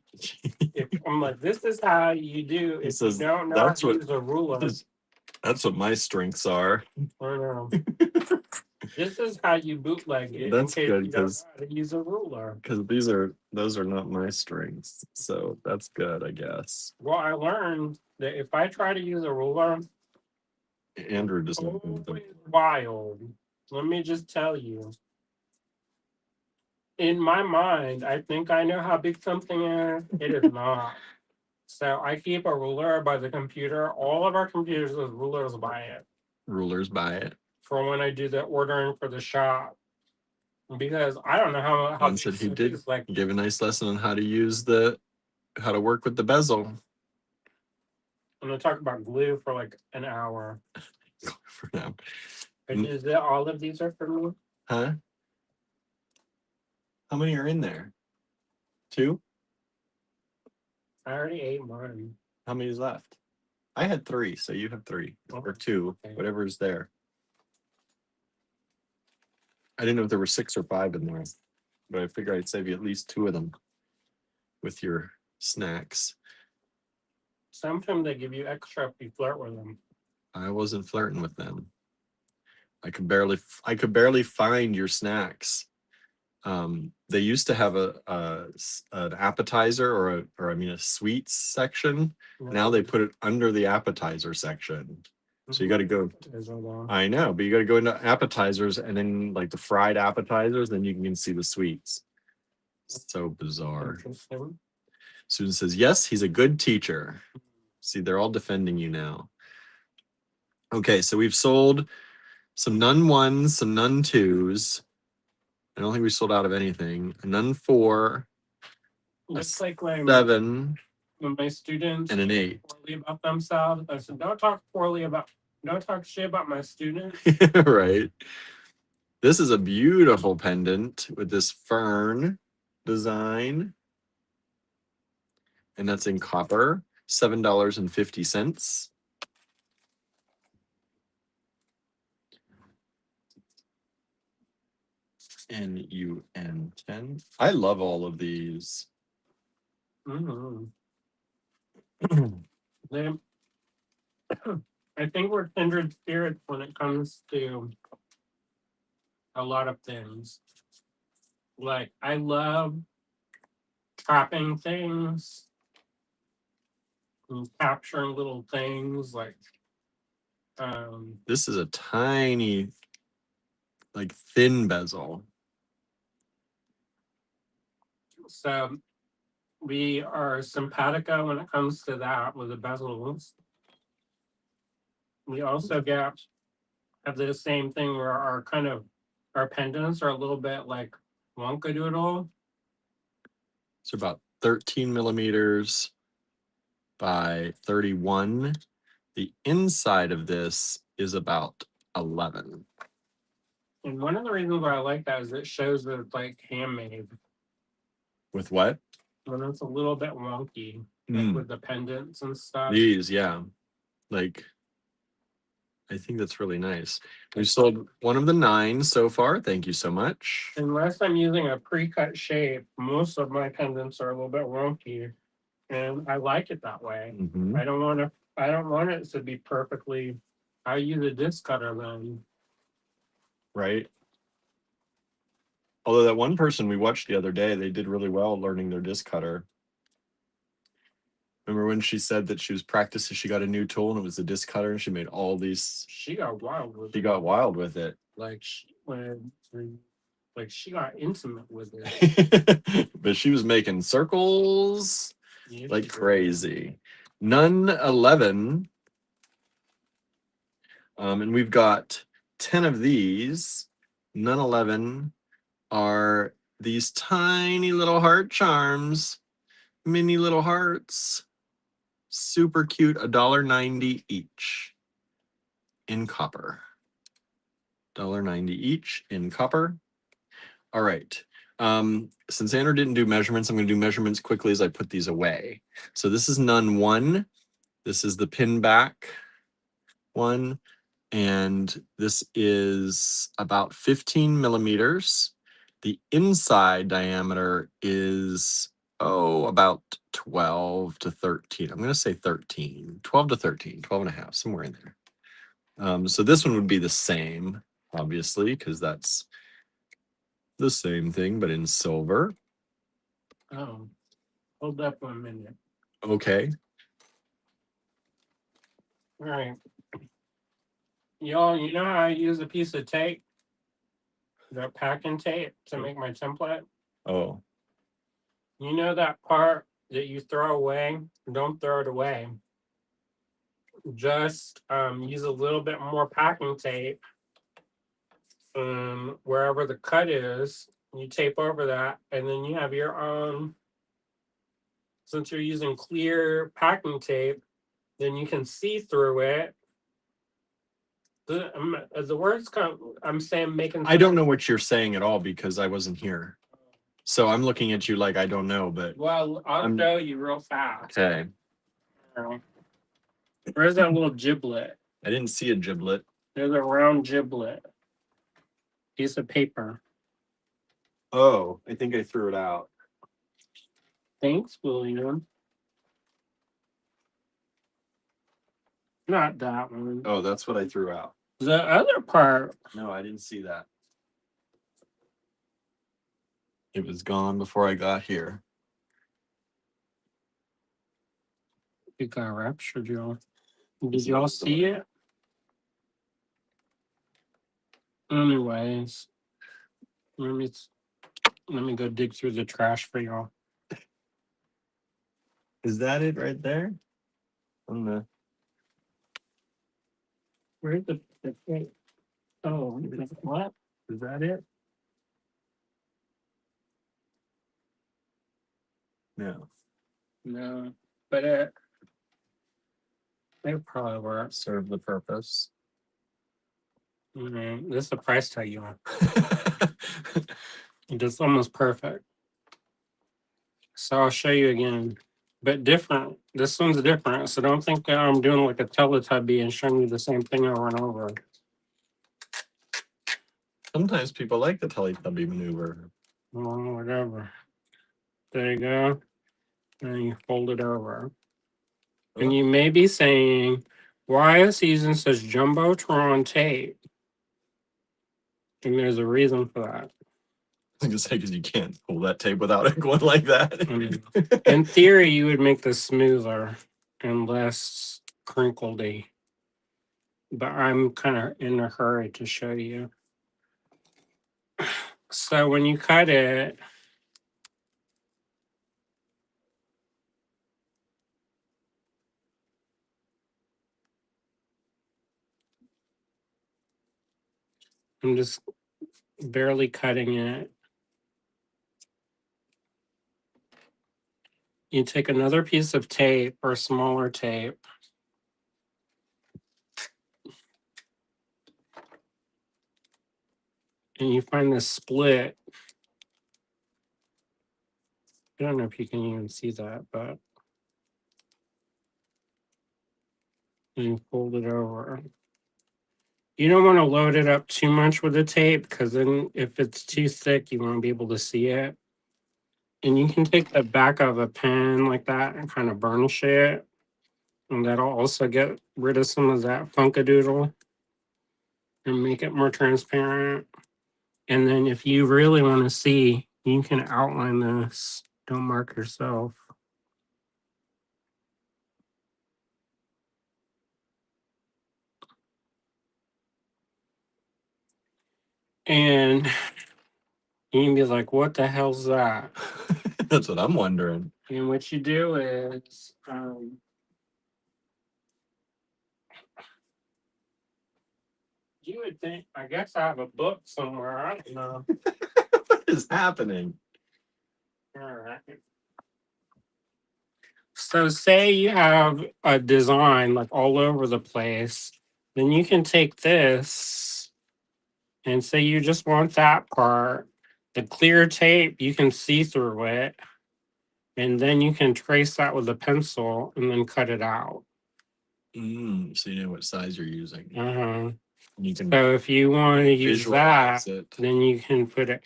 If I'm like, this is how you do if says, you don't know "That's how to what- use a ruler. That's what my strengths are." I know. This is how you bootleg it. That's in case good, you don't know 'cause- how to use a ruler. Because those are not my strengths. So that's good, I guess. Well, I learned that if I try to use a ruler, Andrew doesn't know always them. wild. Let me just tell you. In my mind, I think I know how big something is. It is not. So I keep a ruler by the computer. All of our computers have rulers by it. rulers by it. for when I do the ordering for the shop. Because I don't know how John big said he soup did is, like give a nice lesson on how to work with the bezel. I'm gonna talk about glue for like an hour. For now. Is it all of these are for me? Huh? How many are in there? 2? I already ate mine. How many is left? I had 3, so you have 3 or 2, Okay. whatever is there. I didn't know if there were 6 or 5 in there, but I figured I'd save you at least 2 of them with your snacks. Sometimes they give you extra if you flirt with them. I wasn't flirting with them. I could barely find your snacks. They used to have an appetizer or I mean a sweets section. Now they put it under the appetizer section. So you got to go. I know, but you got to go into appetizers and then like the fried appetizers, then you can see the sweets. So bizarre. Susan says, yes, he's a good teacher. See, they're all defending you now. Okay, so we've sold some Nunn 1s, some Nunn 2s. I don't think we sold out of anything. A Nunn 4, Looks like when 7, my students and an 8. poorly about themselves, I said, don't talk shit about my students. Right. This is a beautiful pendant with this fern design. And that's in copper, $7.50. NUN10. I love all of these. Mm-hmm. I think we're kindred spirits when it comes to a lot of things. Like I love trapping things and capturing little things like this is a tiny, like thin bezel. So we are simpatico when it comes to that with the bezels. We also have the same thing where our pendants are a little bit like wonkadoodle. It's about 13 millimeters by 31. The inside of this is about 11. And one of the reasons why I like that is it shows that it's like handmade. With what? When it's a little bit wonky, like with the pendants and stuff. These, yeah. Like, I think that's really nice. We've sold one of the 9 so far. Thank you so much. Unless I'm using a pre-cut shape, most of my pendants are a little bit wonky. And I like it that way. I don't want it to be perfectly. I use a disc cutter then. Right. Although that one person we watched the other day, they did really well learning their disc cutter. Remember when she said that she was practicing, she got a new tool and it was the disc cutter and she made all these. She got wild with it. She got wild with it. Like she got intimate with it. But she was making circles like crazy. Nunn 11. And we've got 10 of these. Nunn 11 are these tiny little heart charms, mini little hearts. Super cute, $1.90 each in copper. $1.90 each in copper. All right. Since Andrew didn't do measurements, I'm going to do measurements quickly as I put these away. So this is Nunn 1. This is the pin back one. And this is about 15 millimeters. The inside diameter is, about 12 to 13. I'm going to say 13, 12 to 13, 12 and a half, somewhere in there. So this one would be the same, obviously, because that's the same thing, but in silver. Oh, hold up 1 minute. Okay. All right. Y'all, you know how I use a piece of tape? The packing tape to make my template? Oh. You know that part that you throw away? Don't throw it away. just use a little bit more packing tape. Wherever the cut is, you tape over that, and then you have your since you're using clear packing tape, then you can see through it. The words come, I'm saying making. I don't know what you're saying at all because I wasn't here. So I'm looking at you like I don't know, but Well, I'll show you real fast. okay. Where's that little giblet? I didn't see a giblet. There's a round giblet. Piece of paper. Oh, I think I threw it out. Thanks, William. Not that one. Oh, that's what I threw out. The other part. No, I didn't see that. It was gone before I got here. It got raptured, y'all. Did y'all see it? Anyways, let me go dig through the trash for y'all. Is that it right there? On the Where's the oh, what? Is that it? no. No, but it probably works. Serve the purpose. This is the price tag you want. It's almost perfect. So I'll show you again, but different. This one's different, so don't think that I'm doing like a Teletubby and showing you the same thing over and over. Sometimes people like the Teletubby maneuver. Oh, whatever. There you go. And you fold it over. And you may be saying, why is he using such Jumbotron tape? And there's a reason for that. I was gonna say, because you can't pull that tape without it going like that. In theory, you would make this smoother and less crinkledy. But I'm kind of in a hurry to show you. So when you cut it, I'm just barely cutting it. You take another piece of tape or smaller tape. And you find this split. I don't know if you can even see that, but and you fold it over. You don't want to load it up too much with the tape because then if it's too thick, you won't be able to see it. And you can take the back of a pen like that and kind of burnish it. And that'll also get rid of some of that funkadoodle and make it more transparent. And then if you really want to see, you can outline this. Don't mark yourself. And you can be like, what the hell's that? That's what I'm wondering. And what you do is you would think, I guess I have a book somewhere. I don't know. What is happening? All right. So say you have a design like all over the place, then you can take this and say you just want that part. The clear tape, you can see through it. And then you can trace that with a pencil and then cut it out. So you know what size you're using. You can so if you want to use that, it. then you can put it.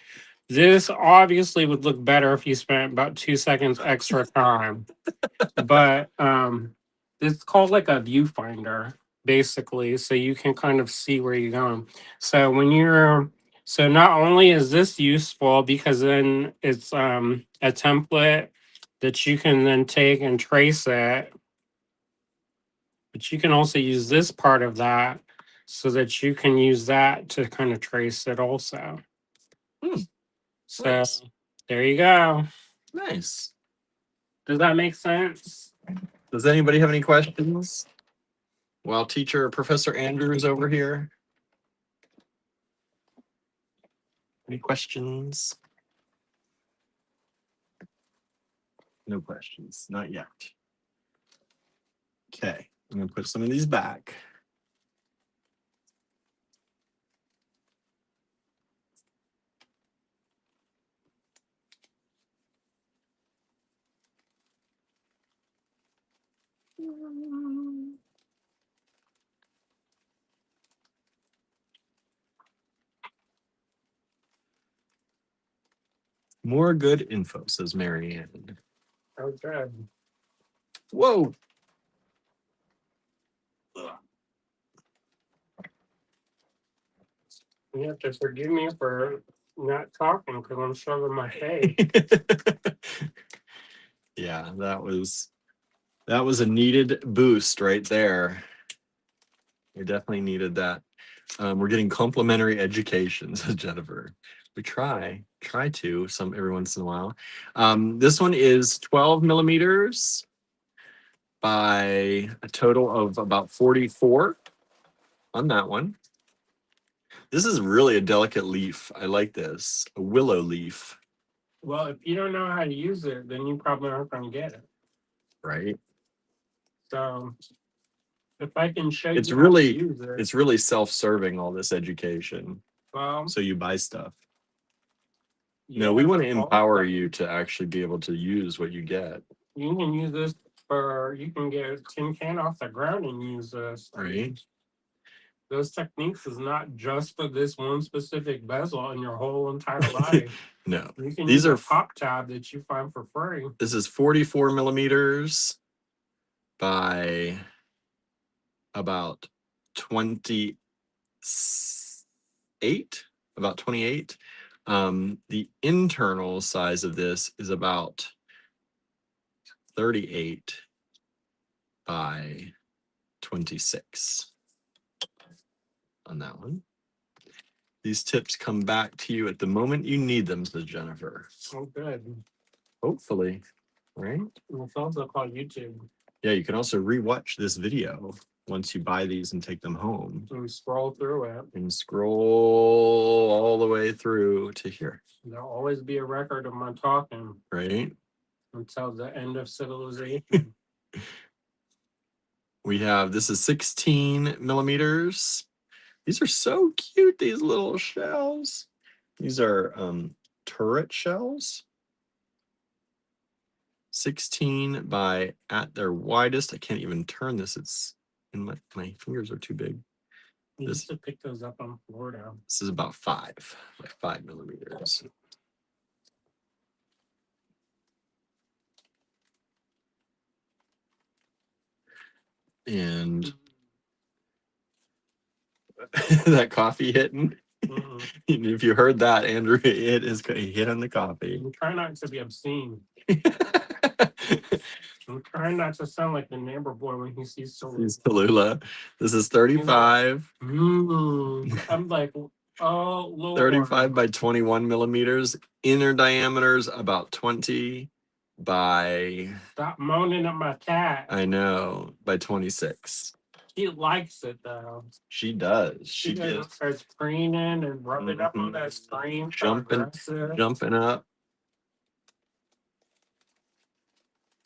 This obviously would look better if you spent about 2 seconds extra time. But it's called like a viewfinder, basically. So you can kind of see where you're going. So when you're so not only is this useful because then it's a template that you can then take and trace it, but you can also use this part of that so that you can use that to kind of trace it also. So nice. There you go. Nice. Does that make sense? Does anybody have any questions? while teacher Professor Andrew is over here. Any questions? No questions, not yet. Okay, I'm gonna put some of these back. More good info, says Marianne. Oh, good. Whoa. You have to forgive me for not talking because I'm shoving my face. Yeah, that was a needed boost right there. We definitely needed that. We're getting complimentary education, says Jennifer. We try to every once in a while. This one is 12 millimeters by a total of about 44 on that one. This is really a delicate leaf. I like this, a willow leaf. Well, if you don't know how to use it, then you probably aren't going to get it. Right. So if I can show It's you really how to use it, it's really self-serving, all this education. well, So you buy stuff. yeah, No, we want to all empower stuff. you to actually be able to use what you get. You can use this for, you can get a tin can off the ground and use this. Right. Those techniques is not just for this one specific bezel in your whole entire life. No, You can these use are a pop tab that you find for free. This is 44 millimeters by about 28, about 28. The internal size of this is about 38 by 26 on that one. These tips come back to you at the moment you need them, says Jennifer. Oh, good. Hopefully, right? It's also called YouTube. Yeah, you can also rewatch this video once you buy these and take them home. And scroll through it. And scroll all the way through to here. There'll always be a record of my talking. Right? Until the end of civilization. We have, this is 16 millimeters. These are so cute, these little shells. These are turret shells. 16 by, at their widest, I can't even turn this. It's in my fingers are too big. You used to pick those up on Florida. This is about 5 by 5 millimeters. And that coffee hitting. If you heard that, Andrew, it is he hit on the coffee. I'm trying not to be obscene. I'm trying not to sound like the neighbor boy when he sees Tallulah. This is 35. I'm like, oh Lord. 35 by 21 millimeters. Inner diameters about 20 by. Stop moaning at my cat. I know, by 26. She likes it though. She does. She starts preening and rubbing up on that screen. Jumping up.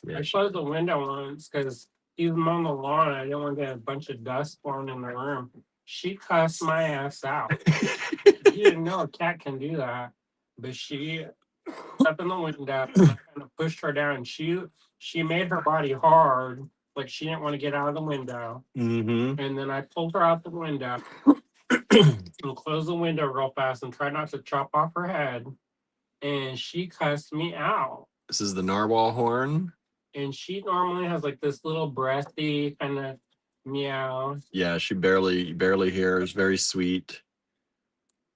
Yeah, I closed the window once because he was mowing the lawn. I didn't want to get a bunch of dust blowing in the room. She cussed my ass out. You didn't know a cat can do that, but she up in the window and I kind of pushed her down. She made her body hard, like she didn't want to get out of the window. And then I pulled her out the window and closed the window real fast and tried not to chop off her head. And she cussed me out. This is the narwhal horn. And she normally has like this little breathy kind of meow. Yeah, she barely hears. Very sweet.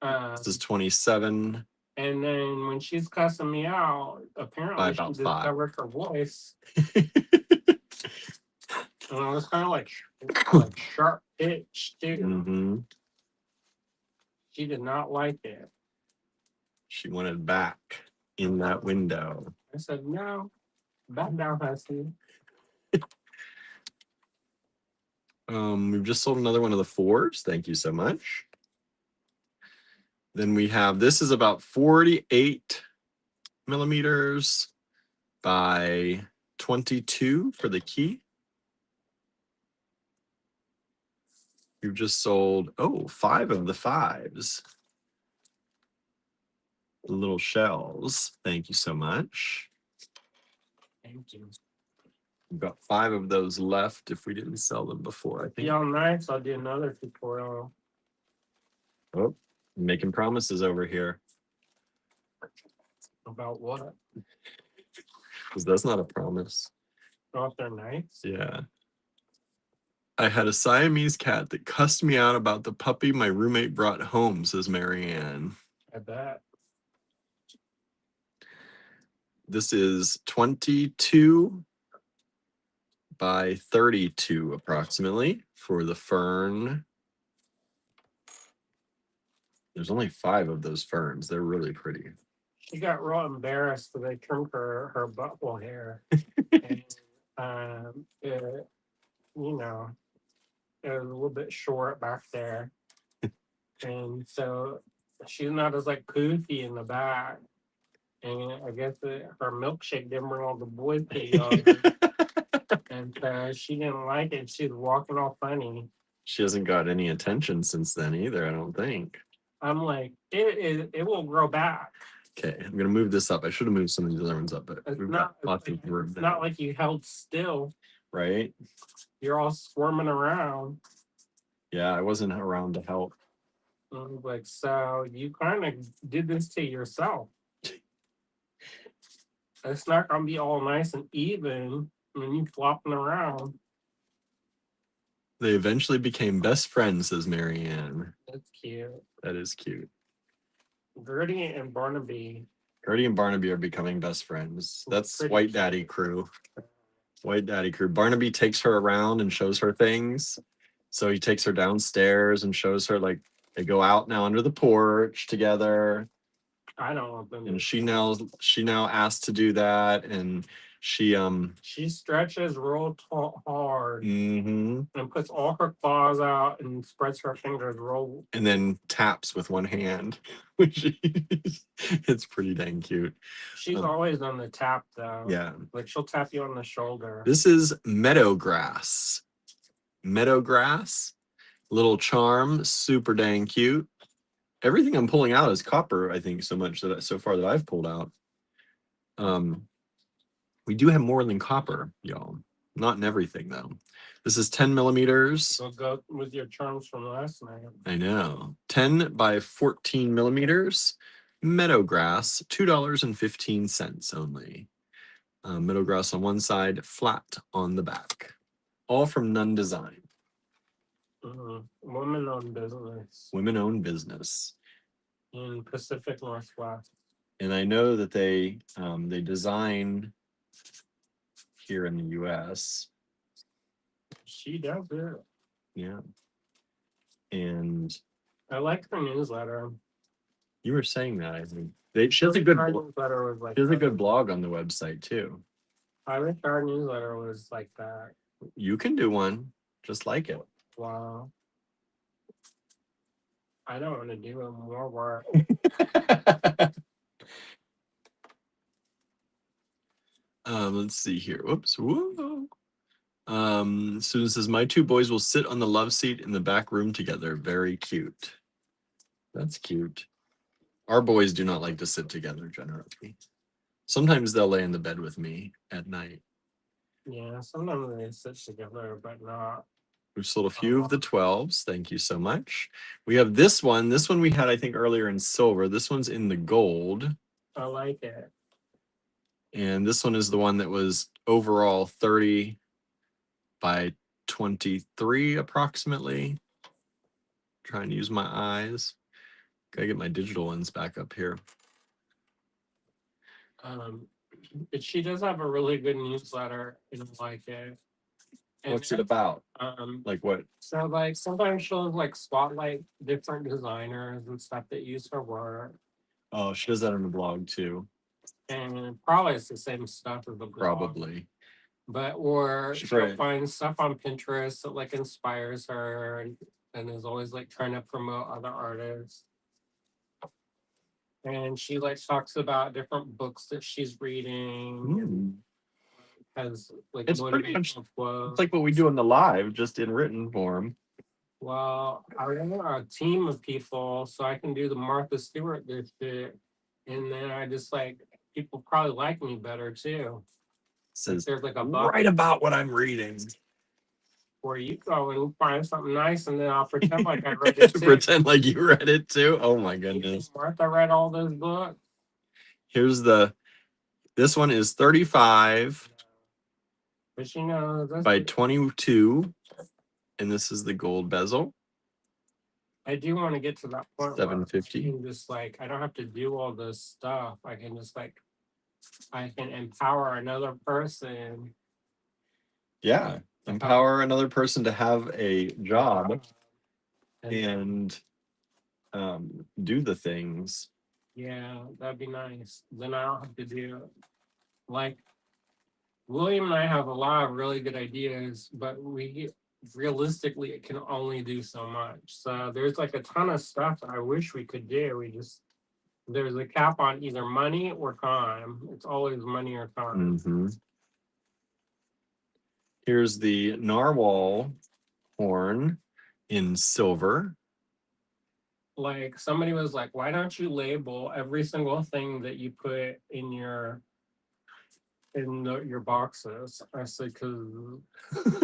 This is 27. And then when she's cussing me out, apparently she discovered her voice. And I was kind of like sharp pitch too. She did not like it. She wanted back in that window. I said, no, back down, Hussy. We've just sold another one of the 4s. Thank you so much. Then we have, this is about 48 millimeters by 22 for the key. You've just sold, 5 of the 5s. The little shells. Thank you so much. Thank you. We've got 5 of those left if we didn't sell them before, I think. Yeah, nice. I'll do another tutorial. Oh, making promises over here. About what? Because that's not a promise. Oh, if they're nice? Yeah. I had a Siamese cat that cussed me out about the puppy my roommate brought home, says Marianne. I bet. This is 22 by 32 approximately for the fern. There's only 5 of those ferns. They're really pretty. She got real embarrassed because they trimmed her butthole hair. And it, you know, it was a little bit short back there. And so she's not as like poofy in the back. And I guess her milkshake didn't bring all the boys to the yard. And she didn't like it. She was walking all funny. She hasn't got any attention since then either, I don't think. I'm like, it will grow back. Okay, I'm gonna move this up. I should have moved some of these other ones up, but It's we've not, got lots of room it's now, not like you held still. right? You're all squirming around. Yeah, I wasn't around to help. Like, so you kind of did this to yourself. It's not gonna be all nice and even when you flopping around. They eventually became best friends, says Marianne. That's cute. That is cute. Gertie and Barnaby. Gertie and Barnaby are becoming best friends. That's Pretty White cute. Daddy crew. White Daddy crew. Barnaby takes her around and shows her things. So he takes her downstairs and shows her, like, they go out now under the porch together. I don't want them. And she now asked to do that, and she She stretches real hard mhm, and puts all her claws out and spreads her fingers real. and then taps with one hand, which it's pretty dang cute. She's always on the tap though. Yeah. Like she'll tap you on the shoulder. This is meadow grass. Meadow grass, little charm, super dang cute. Everything I'm pulling out is copper, I think, so far that I've pulled out. We do have more than copper, y'all. Not in everything though. This is 10 millimeters. So go with your charms from last night. I know. 10 by 14 millimeters. Meadow grass, $2.15 only. Meadow grass on one side, flat on the back. All from Nunn Design. Women-owned business. Women-owned business. In Pacific Northwest. And I know that they design here in the U.S. She does it. Yeah. And I like her newsletter. you were saying that, I think. She has a good newsletter was like she has a good blog on the website too. I wish our newsletter was like that. You can do one just like it. Wow. I don't want to do more work. Let's see here. Whoops. Whoa. Susan says, my 2 boys will sit on the love seat in the back room together. Very cute. That's cute. Our boys do not like to sit together generally. Sometimes they'll lay in the bed with me at night. Yeah, sometimes they sit together, but not. We've sold a few of the 12s. Thank you so much. We have this one. This one we had, I think, earlier in silver. This one's in the gold. I like it. And this one is the one that was overall 30 by 23 approximately. Trying to use my eyes. Gotta get my digital ones back up here. But she does have a really good newsletter, and I like it. And what's it about? Like what? So like sometimes she'll like spotlight different designers and stuff that use her work. Oh, she does that on the blog too. And probably it's the same stuff as the blog. Probably. But or she'll Right. find stuff on Pinterest that like inspires her and is always like trying to promote other artists. And she like talks about different books that she's reading and has like It's pretty much motivational it's like what we quotes. do in the live, just in written form. Well, I run a team of people, so I can do the Martha Stewart this shit, and then I just like people probably like me better too. Like Says there's like a bucket right about what I'm reading. where you go and find something nice, and then I'll pretend like I read it too. Pretend like you read it too. Oh my You think goodness. Martha read all those books. Here's this one is 35 But you know, by 22, and this is the gold bezel, I do want to get to that point where I 750. can just like I don't have to do all this stuff. I can just like I can empower another person. Yeah, empower another person to have a job And do the things. yeah, that'd be nice. Then I don't have to do like William and I have a lot of really good ideas, but we realistically it can only do so much. So there's like a ton of stuff I wish we could do. We just there's a cap on either money or time. It's always money or time. Here's the narwhal horn in silver. Like somebody was like, why don't you label every single thing that you put in your your boxes? I said, because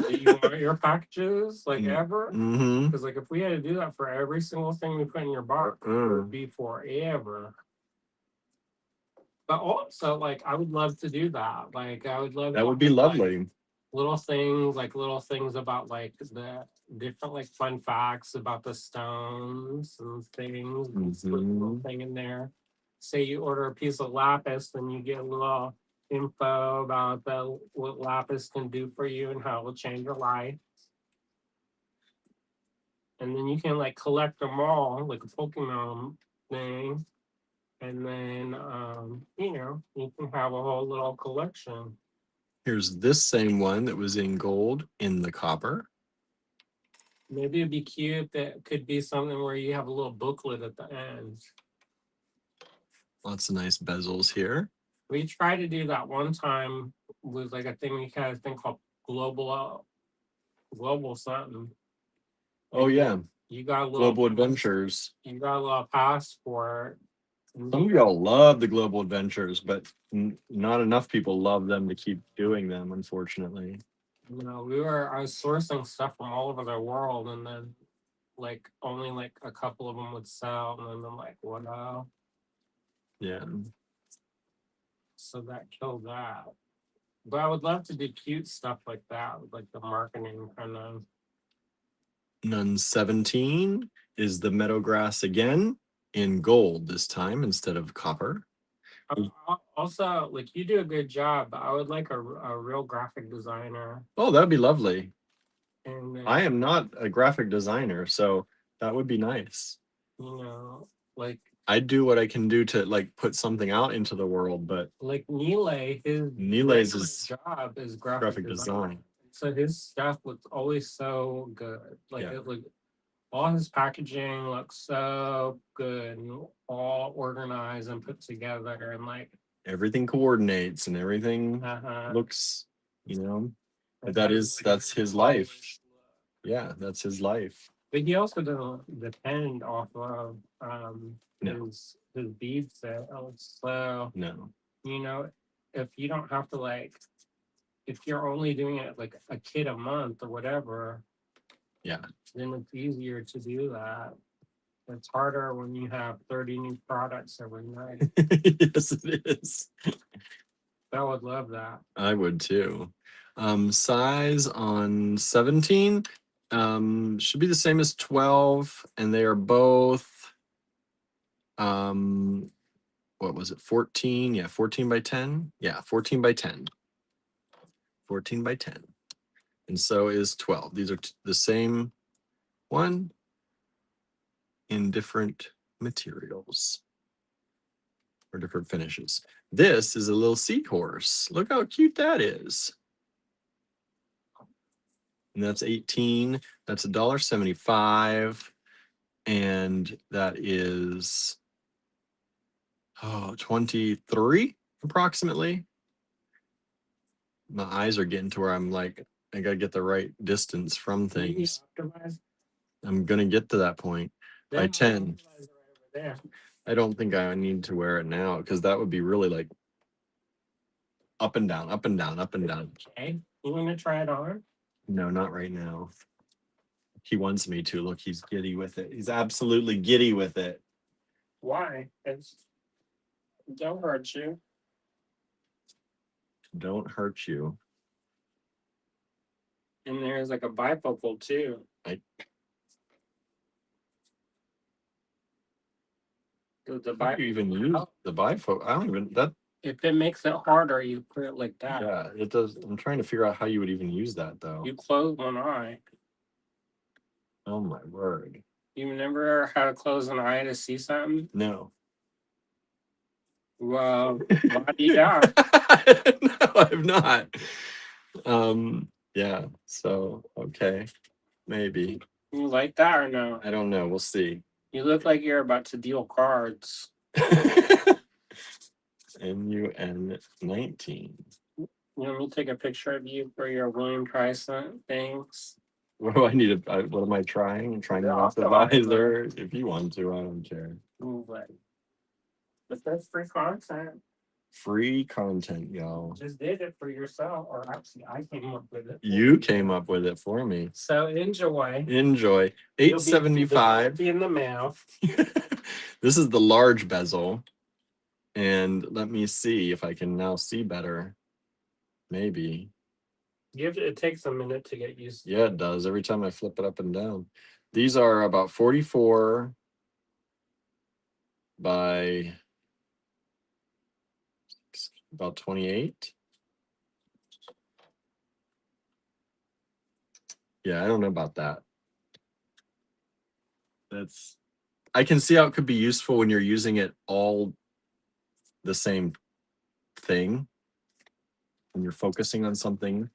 do you want your packages like ever? Because like if we had to do that for every single thing we put in your box, it would be forever. But also, like I would love to do that. Like I would love That to would be have, like, lovely. little things about like the different like fun facts about the stones and things. Put a little thing in there. Say you order a piece of lapis, then you get a little info about what lapis can do for you and how it will change your life. And then you can like collect them all like a Pokemon thing. And then you know, you can have a whole little collection. Here's this same one that was in gold in the copper. Maybe it'd be cute that could be something where you have a little booklet at the end. Lots of nice bezels here. We tried to do that one time with like a thing we had a thing called global something. Oh yeah, You got a little global adventures. You got a little passport. Some of y'all love the global adventures, but not enough people love them to keep doing them, unfortunately. You know, I was sourcing stuff from all over the world, and then like only like a couple of them would sell, and then I'm like, wow. Yeah. So that killed that. But I would love to do cute stuff like that, with like the marketing kind of. Nunn 17 is the meadow grass again in gold this time instead of copper. Also, like you do a good job, but I would like a real graphic designer. Oh, that'd be lovely. And then, I am not a graphic designer, so that would be nice. you know, like I do what I can do to like put something out into the world, but like Nilay's is job is graphic design. So his stuff looks always so good. Like it like all his packaging looks so good and all organized and put together and like everything coordinates and everything looks, but that's his life. Yeah, that's his life. But he also doesn't depend off of his bead sales. So no, you know, if you don't have to like if you're only doing it like a kit a month or whatever, then it's easier to do that. It's harder when you have 30 new products every night. Yes, it is. I would love that. I would too. Size on 17 should be the same as 12, and they are both what was it, 14? Yeah, 14 by 10. Yeah, 14 by 10. 14 by 10. And so is 12. These are the same one in different materials or different finishes. This is a little seahorse. Look how cute that is. and that's 18. That's $1.75, and that is 23 approximately. My eyes are getting to where I'm like, I gotta get the right distance from things. Optimize. I'm gonna get to that point by Then 10. optimize it right over there. I don't think I need to wear it now because that would be really like up and down, up and down, up and down. Okay, you want to try it on? No, not right now. He wants me to. Look, he's giddy with it. He's absolutely giddy with it. Why? It's don't hurt you. Don't hurt you. And there's like a bifocal too. I The How do you even use the bifocal? I don't even that. If it makes it harder, you put it like that. Yeah, it does. I'm trying to figure out how you would even use that though. You close one eye. Oh my word. You remember how to close an eye to see something? No. Well, yeah. No, I've not. Yeah. So okay, maybe. You like that or no? I don't know. We'll see. You look like you're about to deal cards. NUN 19. You want me to take a picture of you for your William Price things? What do I need to? What am I trying? I'm trying to Yeah, off the optimize visor. If you want to, I don't care. But that's free content. Free content, y'all. Just did it for yourself, or actually, I came up with it. You came up with it for me. So enjoy. Enjoy. $8.75. Be in the mail. This is the large bezel. And let me see if I can now see better. Maybe. It takes a minute to get used to. Yeah, it does. Every time I flip it up and down. These are about 44 by about 28. Yeah, I don't know about that. I can see how it could be useful when you're using it all the same thing when you're focusing on something,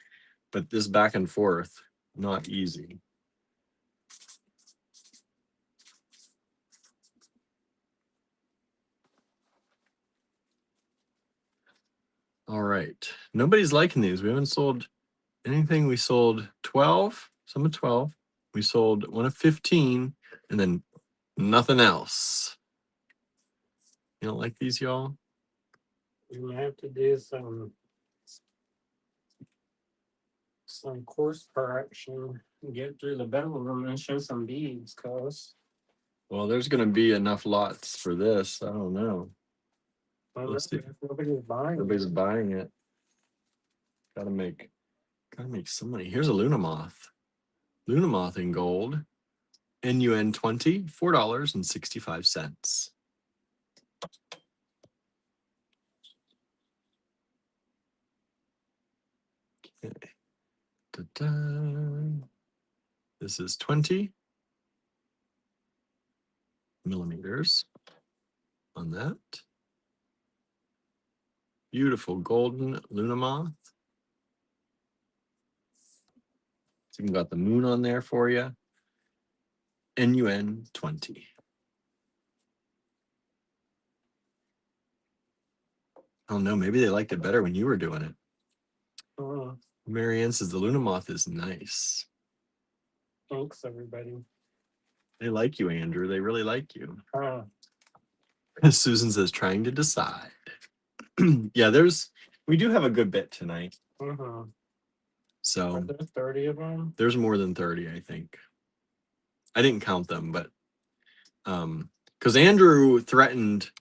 but this back and forth, not easy. All right. Nobody's liking these. We haven't sold anything. We sold 12, some of 12. We sold one of 15, and then nothing else. You don't like these, y'all? You might have to do some course correction, get through the bedroom and show some beads, cause Well, there's going to be enough lots for this. I don't know. Let's see. nobody's buying. Everybody's buying it. Gotta make some money. Here's a Luna Moth. Luna Moth in gold. NUN 20, $4.65. Okay. Ta-da. This is 20 millimeters on that. Beautiful golden Luna Moth. It's even got the moon on there for you. NUN 20. I don't know. Maybe they liked it better when you were doing it. Marianne says the Luna Moth is nice. Thanks, everybody. They like you, Andrew. They really like you. Susan says trying to decide. Yeah, we do have a good bit tonight. So are there 30 of them? There's more than 30, I think. I didn't count them, but because Andrew threatened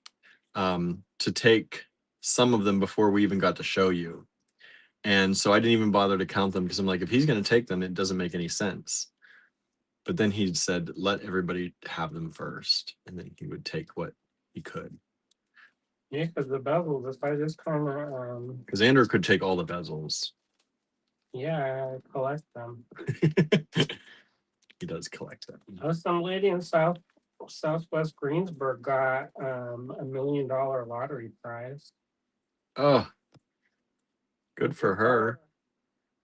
to take some of them before we even got to show you. And so I didn't even bother to count them because I'm like, if he's going to take them, it doesn't make any sense. But then he said, let everybody have them first. And then he would take what he could. Yeah, because the bezels, if I just kind of because Andrew could take all the bezels. Yeah, I collect them. He does collect them. Oh, some lady in Southwest Greensburg got $1 million lottery prize. Oh, good for her.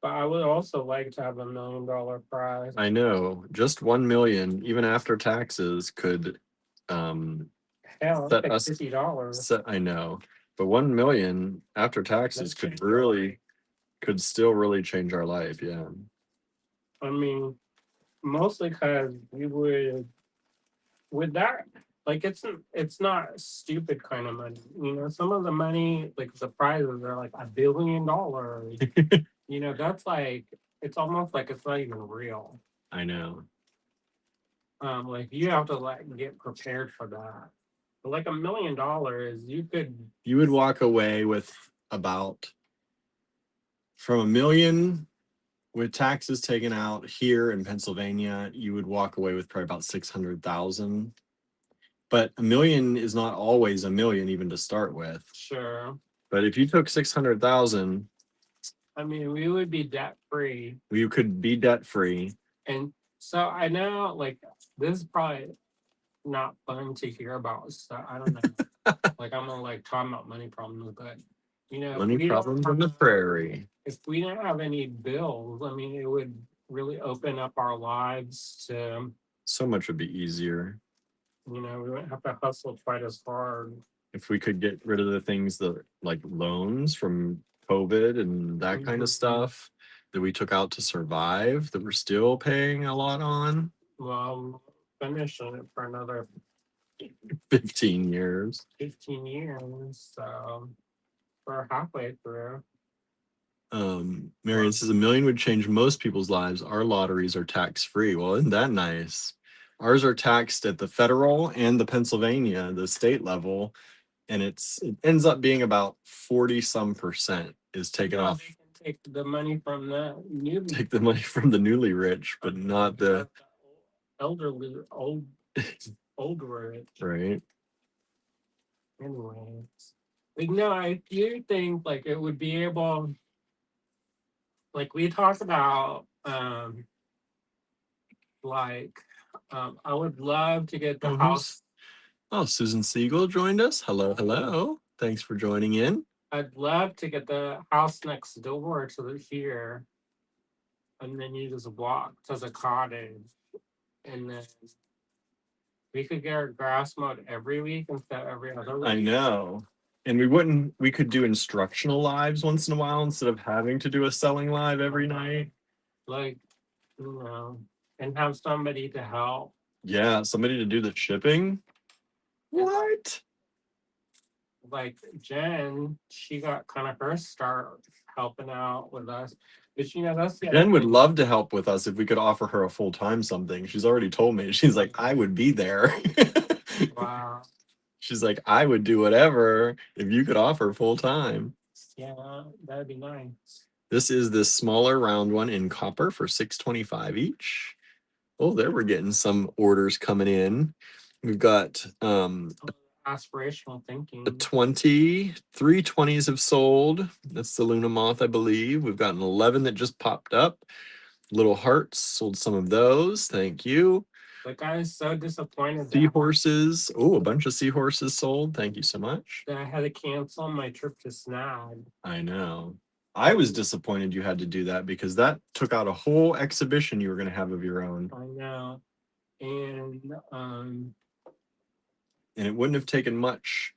But I would also like to have $1 million prize. I know. Just 1 million, even after taxes, could Hell, it's set like us $50. set I know. But 1 million after taxes That's change could your life. really could still really change our life. Yeah. I mean, mostly because we would with that, like it's not stupid kind of money. You know, some of the money, like the prizes are like $1 billion. You know, that's like it's almost like it's not even real. I know. Like you have to like get prepared for that. But like $1 million, You would walk away with about from 1 million with taxes taken out here in Pennsylvania, you would walk away with probably about 600,000. But 1 million is not always 1 million even to start with. sure. But if you took 600,000, I mean, we would be debt free. you could be debt free. And so I know like this is probably not fun to hear about. So I don't know. Like I'm gonna like talk about money problems, but you know, if Money we don't problems on the have prairie. if we didn't have any bills, I mean, it would really open up our lives to, So much would be easier you know, we wouldn't have to hustle quite as hard. if we could get rid of the things that like loans from COVID and that kind of Mhm. stuff that we took out to survive that we're still paying a lot on. Well, finishing it for another 15 years. 15 years, so we're halfway through. Marion says 1 million would change most people's lives. Our lotteries are tax free. Well, isn't that nice? Ours are taxed at the federal and the Pennsylvania, the state level, and it ends up being about 40 some percent is taken Well, off. they can take the money from the newly Take the money from the newly rich, but not the elderly, old rich. right. Anyways, like no, I do think like it would be able, like we talked about, like I would love to get the Oh, house. Susan Siegel joined us. Hello, hello. Thanks for joining in. I'd love to get the house next door to the here, and then you just walk to the cottage, and then we could get our grass mowed every week instead of every other week. I know. And we could do instructional lives once in a while instead of having to do a selling live every night. Like, and have somebody to help. Yeah, somebody to do the shipping. What? Like Jen, she got kind of her start helping out with us. But you know, that's the Jen would love to help with us if we could offer her a full-time something. She's already told me. She's like, I would be there. wow. She's like, I would do whatever if you could offer full-time. Yeah, that'd be nice. This is this smaller round one in copper for $6.25 each. Oh, there we're getting some orders coming in. We've got Aspirational thinking. a 20, 3 20s have sold. That's the Luna Moth, I believe. We've got an 11 that just popped up. Little Hearts sold some of those. Thank you. Like I was so disappointed Seahorses. Oh, a bunch of seahorses sold. Thank you so much. that I had to cancel my trip to Snag. I know. I was disappointed you had to do that because that took out a whole exhibition you were going to have of your own. I know. And it wouldn't have taken much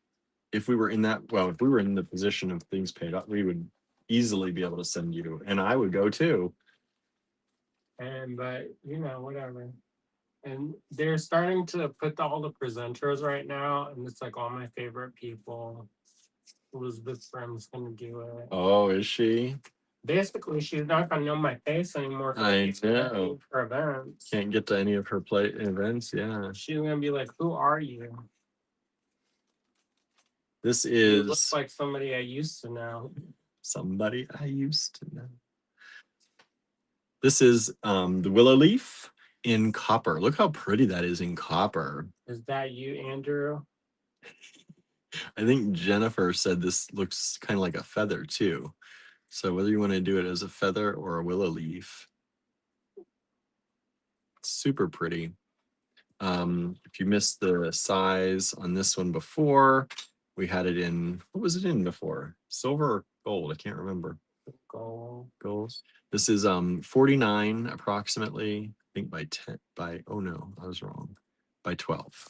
if we were in that, well, if we were in the position of things paid up, we would easily be able to send you, and I would go too. but you know, whatever. And they're starting to put all the presenters right now, and it's like all my favorite people. Elizabeth Brim's gonna do it. Oh, is she? Basically, she's not gonna know my face anymore. I know. For events. Can't get to any of her play events. Yeah. She's gonna be like, "Who are you?" This You look is like somebody I used to know. somebody I used to know. This is the willow leaf in copper. Look how pretty that is in copper. Is that you, Andrew? I think Jennifer said this looks kind of like a feather too. So whether you want to do it as a feather or a willow leaf, super pretty. If you missed the size on this one before, we had it in, what was it in before? Silver or gold? I can't remember. Gold. Gold. muscles. This is 49 approximately, I think by 10 by oh no, I was wrong. By 12.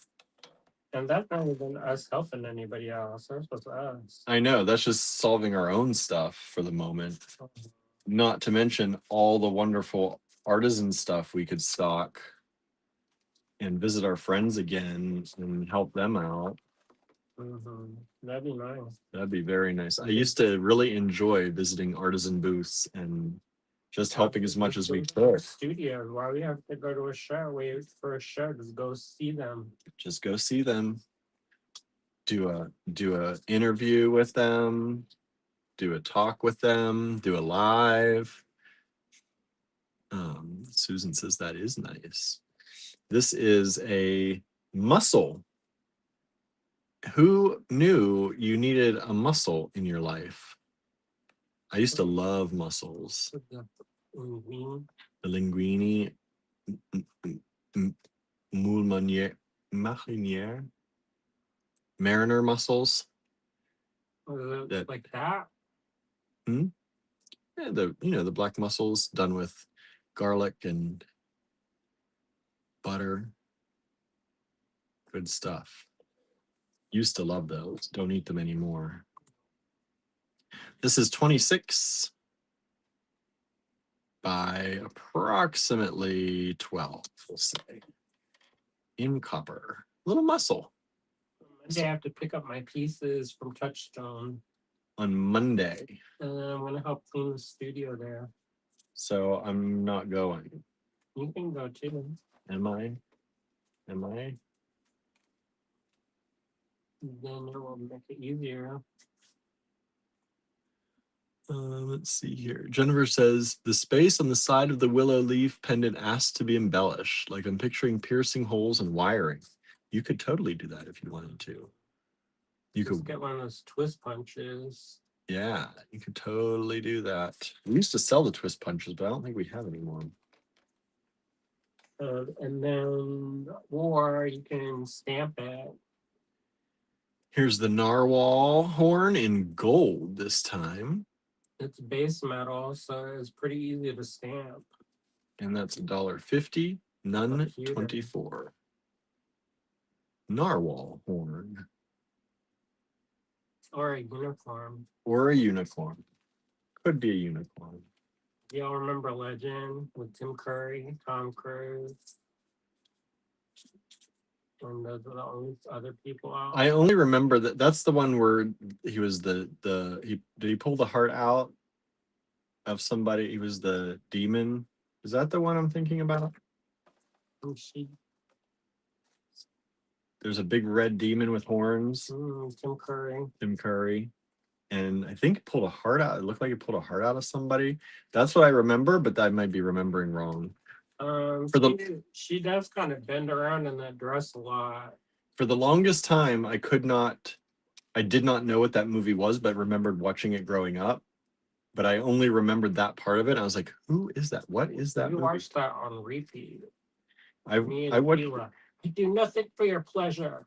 And that's not even us helping anybody else. That's just us. I know, that's just solving our own stuff for the moment. Not to mention all the wonderful artisan stuff we could stock and visit our friends again and help them out. That'd be nice. That'd be very nice. I used to really enjoy visiting artisan booths and just helping as much as we could. Studios, why we have to go to a show? Wait for a show, just go see them. Just go see them. Do a interview with them, do a talk with them, do a live. Susan says that is nice. This is a mussel. Who knew you needed a mussel in your life? I used to love mussels. The linguine. The linguine, moule marinière, mariner mussels. That, like that? Yeah, the black mussels done with garlic and butter. Good stuff. Used to love those. Don't eat them anymore. This is 26 by approximately 12, we'll say. In copper. Little mussel. Monday I have to pick up my pieces from Touchstone. On Monday. And then I'm gonna help clean the studio there. So I'm not going. You can go too. Am I? Am I? Then it will make it easier. Let's see here. Jennifer says the space on the side of the willow leaf pendant asks to be embellished. Like I'm picturing piercing holes and wiring. You could totally do that if you wanted to. You Just could get one of those twist punches. Yeah, you could totally do that. We used to sell the twist punches, but I don't think we have anymore. And then, or you can stamp it. Here's the narwhal horn in gold this time. It's base metal, so it's pretty easy to stamp. And that's $1.50, Nunn 24. Narwhal horn. Or a unicorn. Or a unicorn. Could be a unicorn. Y'all remember Legend with Tim Curry, Tom Cruise? And those are the only other people out. I only remember that's the one where he was did he pull the heart out of somebody? He was the demon. Is that the one I'm thinking about? There's a big red demon with horns. Tim Curry. Tim Curry. And I think it pulled a heart out. It looked like it pulled a heart out of somebody. That's what I remember, but I might be remembering wrong. She does kind of bend around in that dress a lot. For the longest time, I did not know what that movie was, but remembered watching it growing up. But I only remembered that part of it. I was like, who is that? What is that You movie? watched that on repeat. I watched. I do nothing for your pleasure.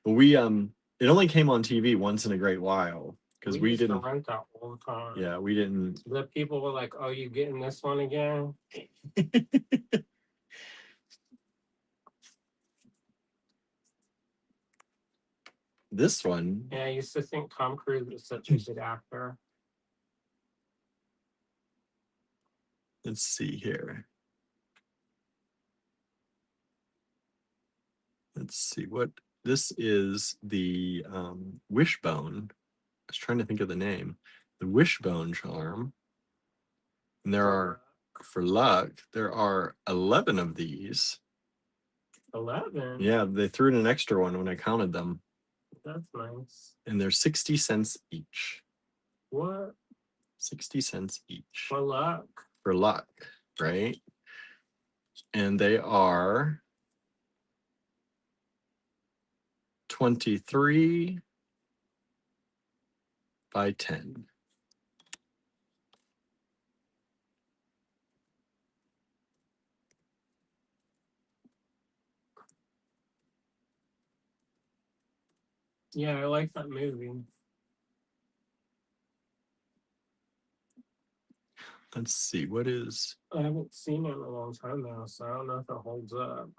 Well, it only came on TV once in a great while because we didn't rent that all the time. Yeah, we didn't. The people were like, "Oh, you getting this one again?" This one. Yeah, I used to think Tom Cruise was such a good actor. Let's see here. Let's see what this is. The wishbone. I was trying to think of the name. The wishbone charm. And there are, for luck, there are 11 of these. 11? Yeah, they threw in an extra one when I counted them. That's nice. And they're 60 cents each. What? 60 cents each. For luck. For luck, right? And they are 23 by 10. Yeah, I like that movie. Let's see, what is I haven't seen it in a long time now, so I don't know if it holds up.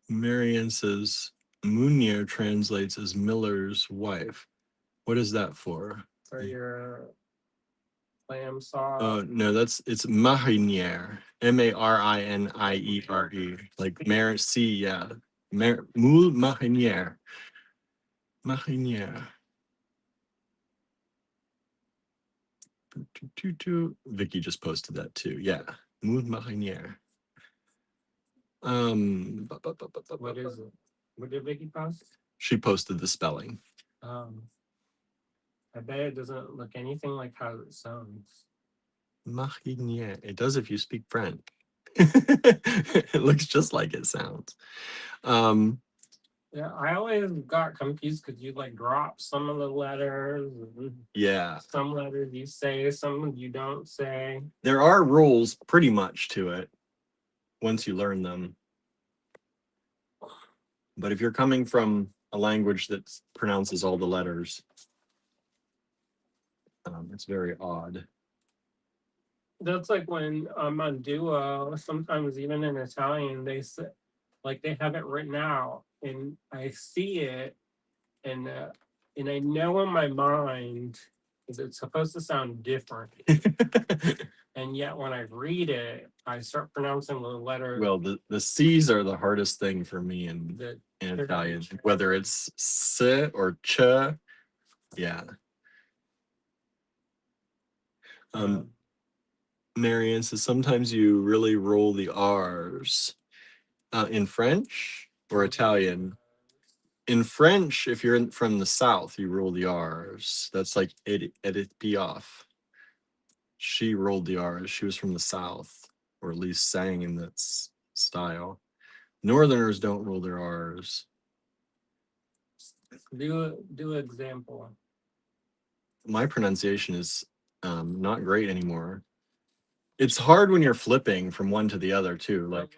Marianne says Munir translates as Miller's wife. What is that for? For your lamb sauce. No, it's mariniere. Mariniere. Like merci, yeah. Moule mariniere. Mariniere. Vicky just posted that too. Yeah. Moule mariniere. What is it? What did Vicky post? She posted the spelling. I bet it doesn't look anything like how it sounds. Mariniere. It does if you speak French. It looks just like it sounds. Yeah, I always got confused because you like drop some of the letters. Yeah. Some letters you say, some you don't say. There are rules pretty much to it once you learn them. But if you're coming from a language that pronounces all the letters, it's very odd. That's like when I'm on Duo, sometimes even in Italian, they say, like they have it written out and I see it and I know in my mind it's supposed to sound different. And yet when I read it, I start pronouncing the letters. Well, the C's are the hardest thing for me in in Italian, whether it's S or Ch. Yeah. Marianne says sometimes you really roll the R's. In French or Italian? In French, if you're from the South, you roll the R's. That's like Edith Piaf. She rolled the R's. She was from the South, or at least sang in that style. Northerners don't roll their R's. Do an example. My pronunciation is not great anymore. It's hard when you're flipping from one to the other too. Like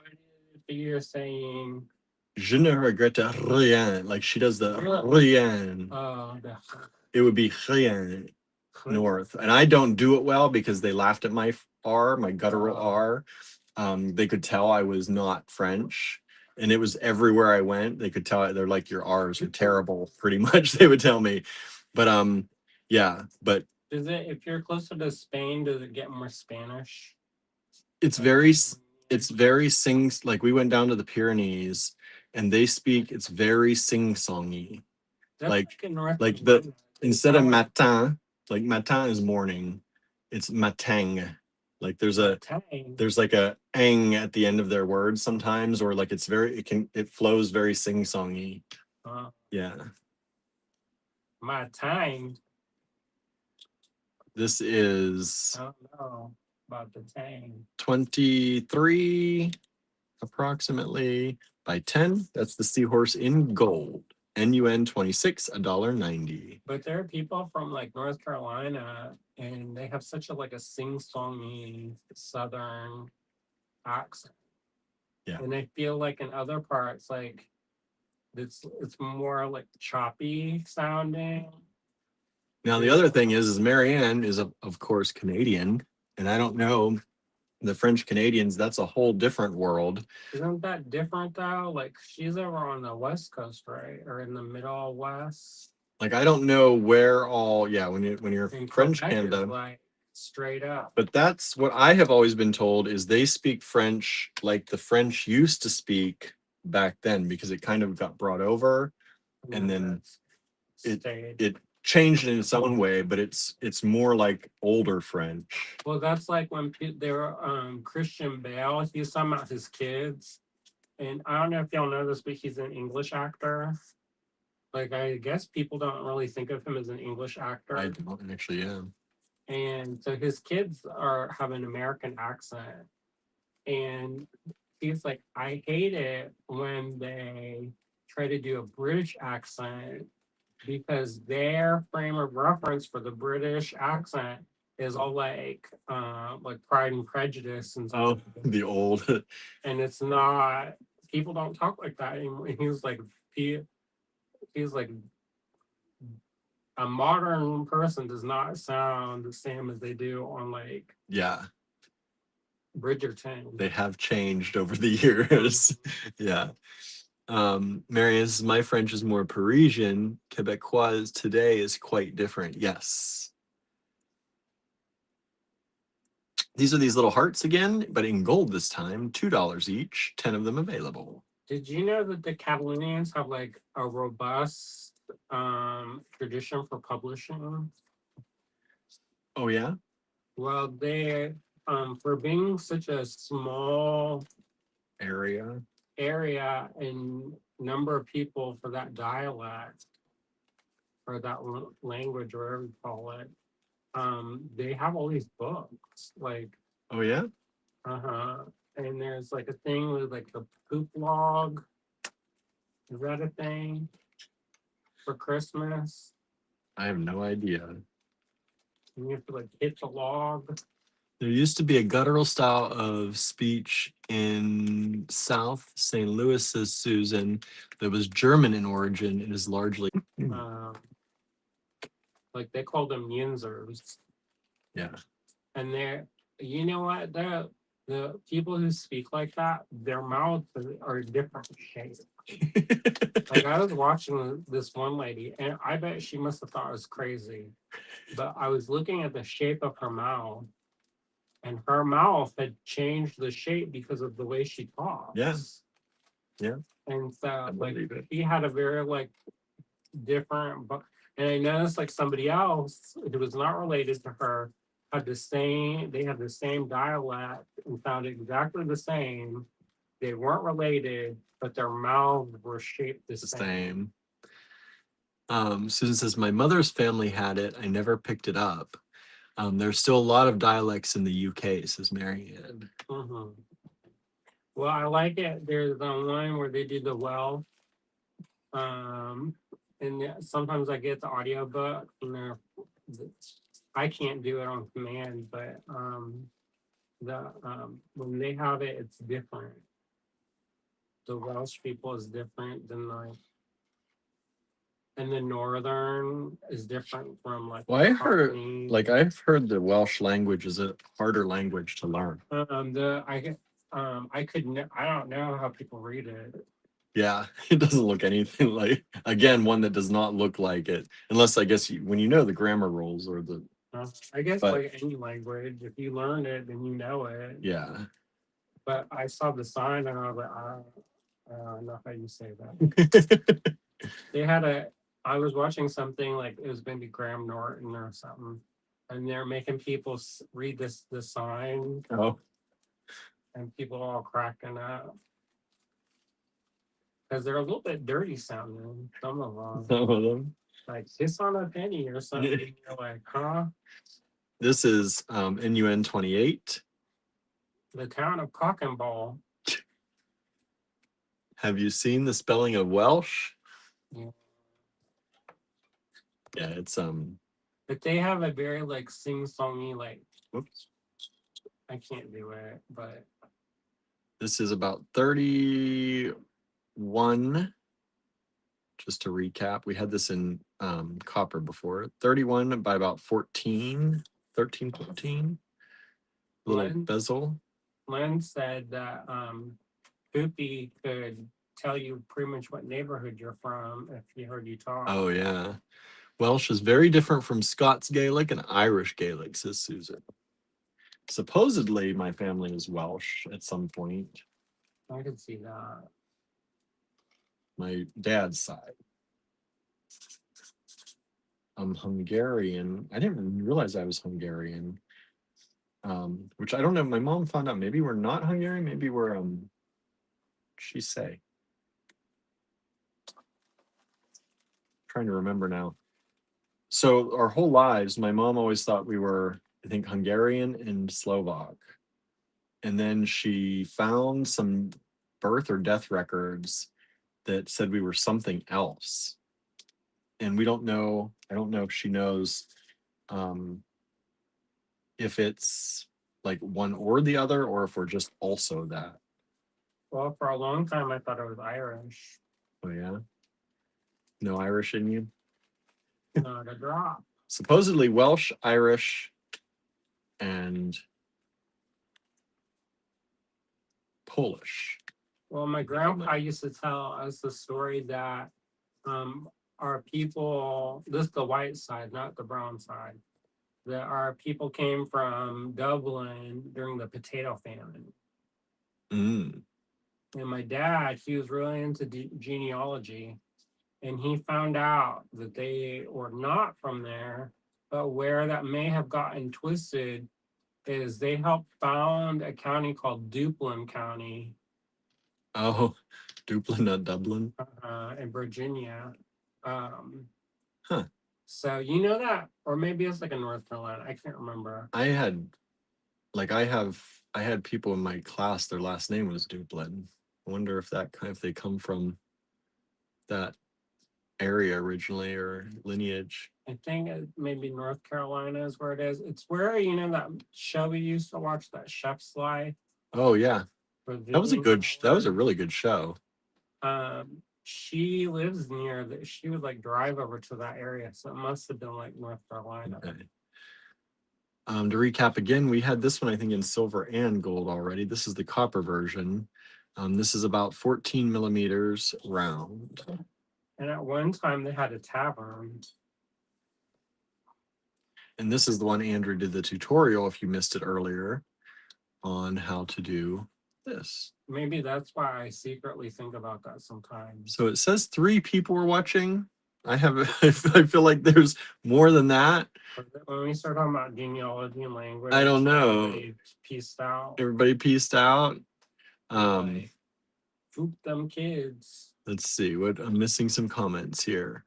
you're saying, je ne regrette rien. Like she does the rien. It would be rien north, and I don't do it well because they laughed at my R, my guttural R. They could tell I was not French, and it was everywhere I went. They could tell. They're like, your R's are terrible, pretty much. They would tell me, but yeah. But is it, if you're closer to Spain, does it get more Spanish? It's very sing, like we went down to the Pyrenees and they speak, it's very sing-songy. Like the instead of matin, like matin is morning, it's matang. Like there's like a ang at the end of their words sometimes, or like it flows very sing-songy. Yeah. My time. This is I don't know about the tang. 23 approximately by 10. That's the seahorse in gold. NUN 26, $1.90. But there are people from like North Carolina and they have such a like a sing-songy southern accent. Yeah. And I feel like in other parts, like it's more like choppy sounding. Now the other thing is Marianne is of course Canadian, and I don't know the French Canadians. That's a whole different world. Isn't that different though? Like she's over on the West Coast, right, or in the Middle West? Like I don't know where all. Yeah, when you're in French Canada, like straight up. But that's what I have always been told is they speak French like the French used to speak back then, because it kind of got brought over, and then it changed in its own way, but it's more like older French. Well, that's like when they were Christian Bale. He's talking about his kids, and I don't know if y'all know this, but he's an English actor. Like I guess people don't really think of him as an English actor. I don't actually, yeah. And so his kids have an American accent, and he's like, I hate it when they try to do a British accent, because their frame of reference for the British accent is all like Pride and Prejudice and stuff. Oh, the old. And it's not. People don't talk like that anymore. He's like a modern person does not sound the same as they do on like Yeah, Bridgerton. they have changed over the years. Yeah. Marius, my French is more Parisian. Quebecois today is quite different. Yes. These are these little hearts again, but in gold this time, $2 each, 10 of them available. Did you know that the Catalonians have like a robust tradition for publishing? Oh, yeah? Well, they for being such a small Area. area and number of people for that dialect or that language or whatever you call it, they have all these books like Oh, yeah? uh-huh. And there's like a thing with like the poop log. Is that a thing for Christmas? I have no idea. And you have to like hit the log. There used to be a guttural style of speech in South St. Louis, says Susan, that was German in origin. It is largely. Um, like they call them yinzers. Yeah. And they're, you know what, the people who speak like that, their mouths are different shapes. Like I was watching this one lady, and I bet she must have thought I was crazy, but I was looking at the shape of her mouth, and her mouth had changed the shape because of the way she talks. Yeah. Yeah. And so, like, believe it. he had a very like different, but and I noticed like somebody else who was not related to her had the same. They had the same dialect and sounded exactly the same. They weren't related, but their mouths were shaped the The same. same. Susan says, my mother's family had it. I never picked it up. There's still a lot of dialects in the UK, says Marianne. Mhm. Well, I like it. There's the one where they do the well. And sometimes I get the audiobook, you know, I can't do it on command, but the when they have it, it's different. The Welsh people is different than like, and the Northern is different from like. Well, I heard, Cockney. like, I've heard the Welsh language is a harder language to learn. I couldn't. I don't know how people read it. Yeah, it doesn't look anything like, again, one that does not look like it, unless I guess when you know the grammar rules or the, I guess but like any language, if you learn it, then you know it. yeah. But I saw the sign and I was like, I don't know how you say that. They had I was watching something like it was maybe Graham Norton or something, and they're making people read the sign, Oh, and people all cracking up because they're a little bit dirty sounding. Some of them, some of them. like kiss on a penny or something. You're like, huh? This is NUN 28. The town of Cock and Ball. Have you seen the spelling of Welsh? Yeah. Yeah, it's But they have a very like sing-songy, like whoops. I can't do it, but This is about 31. Just to recap, we had this in copper before. 31 by about 14, 13, 14. Little bezel. Len said that Poopy could tell you pretty much what neighborhood you're from if he heard you talk. Oh, yeah. Welsh is very different from Scots Gaelic and Irish Gaelic, says Susan. Supposedly, my family is Welsh at some point. I could see that. My dad's side. I'm Hungarian. I didn't realize I was Hungarian. Which I don't know. My mom found out maybe we're not Hungarian. Maybe we're she say? Trying to remember now. So our whole lives, my mom always thought we were, I think, Hungarian and Slovak. And then she found some birth or death records that said we were something else. And we don't know, I don't know if she knows if it's like one or the other, or if we're just also that. Well, for a long time, I thought I was Irish. Oh, yeah? No Irish in you? Not a drop. Supposedly Welsh, Irish, and Polish. Well, my grandpa used to tell us the story that our people, this is the white side, not the brown side, that our people came from Dublin during the potato famine. Mm. And my dad, he was really into genealogy, and he found out that they were not from there, but where that may have gotten twisted is they helped found a county called Duplin County Oh, Dublin, not Dublin. in Virginia. Um, Huh. so you know that, or maybe it's like in North Carolina. I can't remember. I had I had people in my class, their last name was Dublin. I wonder if they come from that area originally or lineage. I think maybe North Carolina is where it is. It's where you know that show we used to watch, that Chef's Life. Oh yeah. For That was a Vivian good that was a Howard. really good show. She lives near that. She would like drive over to that area, so it must have been like North Carolina. Okay. To recap again, we had this one, I think, in silver and gold already. This is the copper version. This is about 14 millimeters round. And at one time they had a tavern. And this is the one Andrew did the tutorial, if you missed it earlier, on how to do this. Maybe that's why I secretly think about that sometimes. So it says 3 people were watching. I feel like there's more than that. When we start talking about genealogy and language, I don't know. Everybody pieced out. Everybody pieced out. Like, Foop them kids. Let's see what I'm missing some comments here.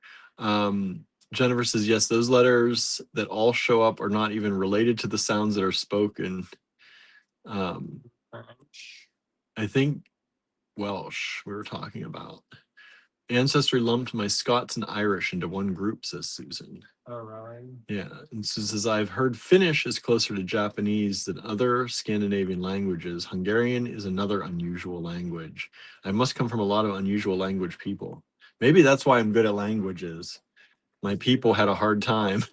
Jennifer says, yes, those letters that all show up are not even related to the sounds that are spoken. French. I think Welsh we were talking about. Ancestry lumped my Scots and Irish into one group, says Susan. Oh, really? Yeah. And Susan says, I've heard Finnish is closer to Japanese than other Scandinavian languages. Hungarian is another unusual language. I must come from a lot of unusual language people. Maybe that's why I'm good at languages. My people had a hard time.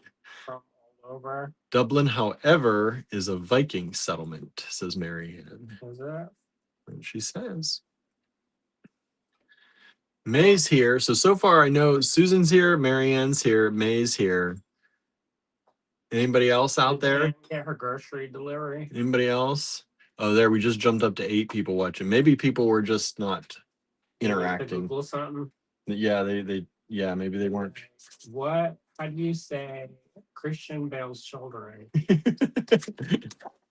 From all over. Dublin, however, is a Viking settlement, says Marianne. Is it? And she says. May's here. So far I know Susan's here, Marianne's here, May's here. Anybody else out there? Get her grocery delivery. Anybody else? Oh, there we just jumped up to 8 people watching. Maybe people were just not interacting. Google something. Yeah, yeah, maybe they weren't. What? How do you say Christian Bale's children?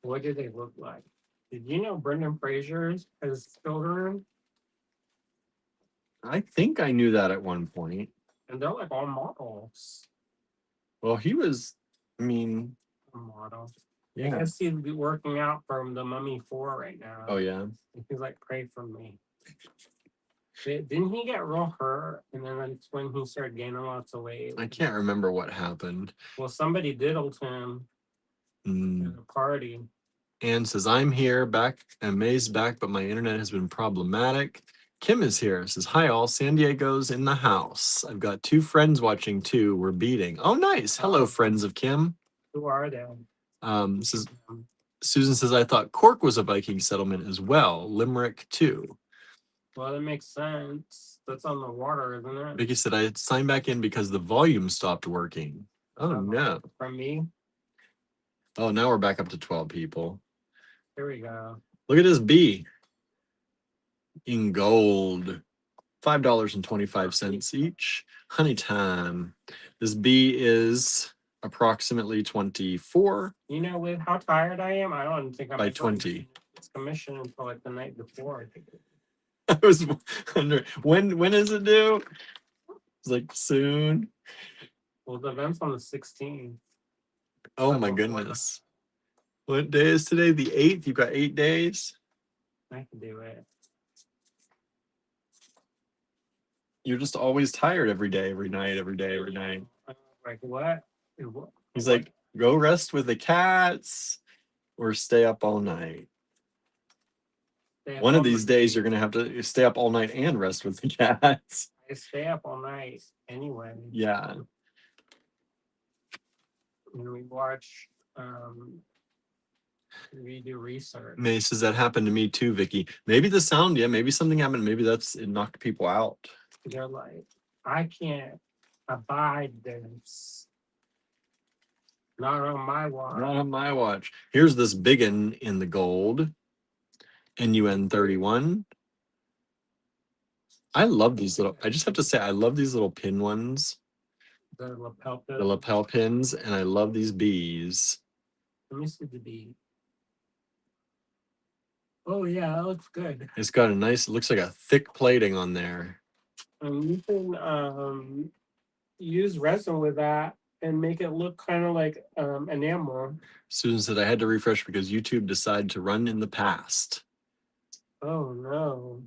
What do they look like? Did you know Brendan Fraser's has children? I think I knew that at one point. And they're like all models. Well, he was, I mean, A model. yeah. I guess he'd be working out from the Mummy 4 right now. Oh, yeah. He's like, pray for me. Didn't he get real hurt? And then that's when he started gaining lots of weight. I can't remember what happened. Well, somebody diddled him at a party. Anne says, I'm here, back, and May's back, but my internet has been problematic. Kim is here. Says, hi all, San Diego's in the house. I've got 2 friends watching too. We're beating. Oh, nice. Hello, friends of Kim. Who are they? Susan says, I thought Cork was a Viking settlement as well. Limerick too. Well, that makes sense. That's on the water, isn't it? Vicky said, I signed back in because the volume stopped working. Oh, no. From me? Oh, now we're back up to 12 people. Here we go. Look at this bee. In gold. $5.25 each. Honey time. This bee is approximately 24. You know, with how tired I am, I don't think I'm by 20. It's commissioned until like the night before. I think. I was wondering when is it due? It's like soon. Well, the event's on the 16th. Oh my goodness. What day is today? The 8th? You've got 8 days? I can do it. You're just always tired every day, every night, every day, every night. Like what? He's like, go rest with the cats or stay up all night. One of these days, you're going to have to stay up all night and rest with the cats. I stay up all night anyway. Yeah. and we watch. We do research. May says that happened to me too, Vicky. Maybe the sound, yeah, maybe something happened. Maybe it knocked people out. They're like, I can't abide this. Not on my watch. Not on my watch. Here's this biggin in the gold. NUN 31. I love these little, I just have to say, I love these little pin ones. The lapel pin. The lapel pins, and I love these bees. Let me see the bee. Oh yeah, that looks good. It's got a nice, it looks like a thick plating on there. And you can use resin with that and make it look kind of like enamel. Susan said I had to refresh because YouTube decided to run in the past. Oh no.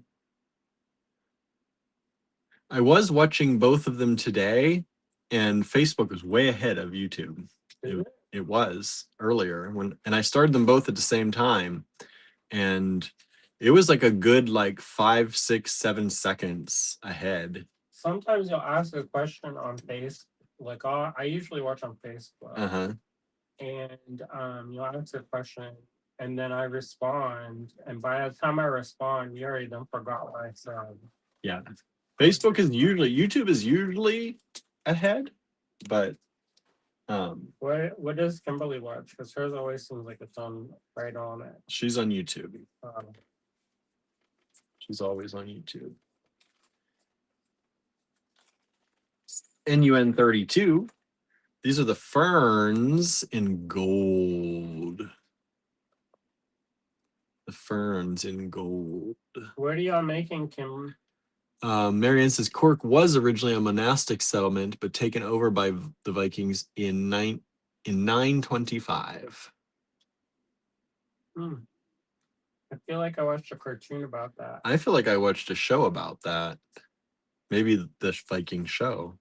I was watching both of them today, and Facebook was way ahead of YouTube. It was earlier and I started them both at the same time, and it was like a good 5, 6, 7 seconds ahead. Sometimes you'll ask a question on Facebook. Like I usually watch on Facebook. And you'll ask a question, and then I respond, and by the time I respond, you already done forgot what I said. Yeah, YouTube is usually ahead, but what does Kimberly watch? Because hers always seems like it's on right on it. She's on YouTube. She's always on YouTube. NUN 32. These are the ferns in gold. The ferns in gold. What are y'all making, Kim? Marianne says Cork was originally a monastic settlement, but taken over by the Vikings in 925. I feel like I watched a cartoon about that. I feel like I watched a show about that. Maybe the Viking show.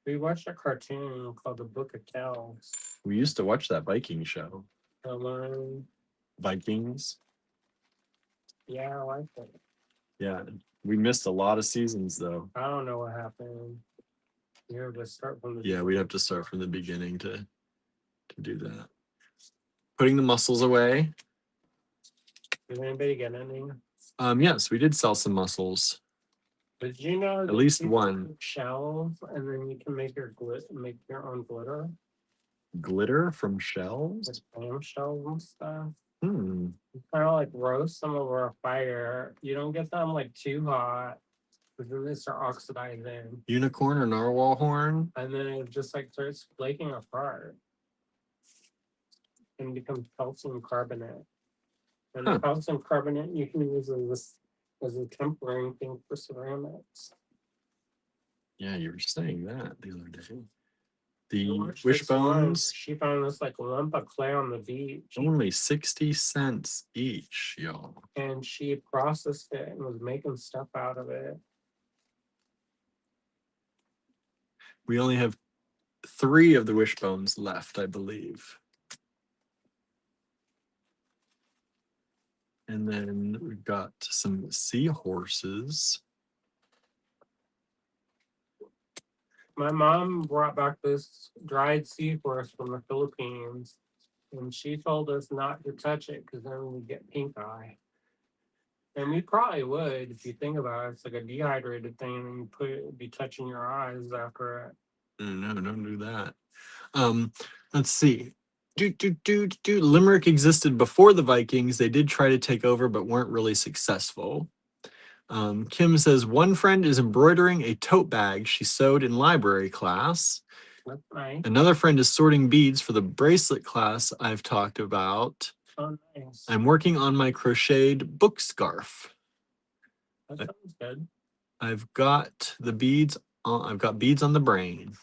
We watched a cartoon called The Book of Kells. We used to watch that Viking show. Alone. Vikings. Yeah, I like it. Yeah, we missed a lot of seasons though. I don't know what happened. We have to start from the beginning. We'd have to start from the beginning to do that. Putting the mussels away. Did anybody get any? Yes, we did sell some mussels. Did you know at least one shells, and then you can make make your own glitter? Glitter from shells? With clam shells and stuff. You kind of like roast them over a fire. You don't get them like too hot, but then they start oxidizing. Unicorn or narwhal horn? And then it just like starts flaking apart and becomes calcium carbonate. And the calcium carbonate you can use as a tempering thing for ceramics. Yeah, you were saying that the other day. The wishbones. She found this like lump of clay on the beach. Only 60 cents each, y'all. And she processed it and was making stuff out of it. We only have 3 of the wishbones left, I believe. And then we've got some seahorses. My mom brought back this dried seahorse from the Philippines, and she told us not to touch it because then we get pink eye. And we probably would if you think about it. It's like a dehydrated thing, and you be touching your eyes after it. No, don't do that. Let's see. Limerick existed before the Vikings. They did try to take over, but weren't really successful. Kim says, one friend is embroidering a tote bag she sewed in library class. That's nice. Another friend is sorting beads for the bracelet class I've talked about. Oh, nice. I'm working on my crocheted book scarf. That sounds good. I've got beads on the brain.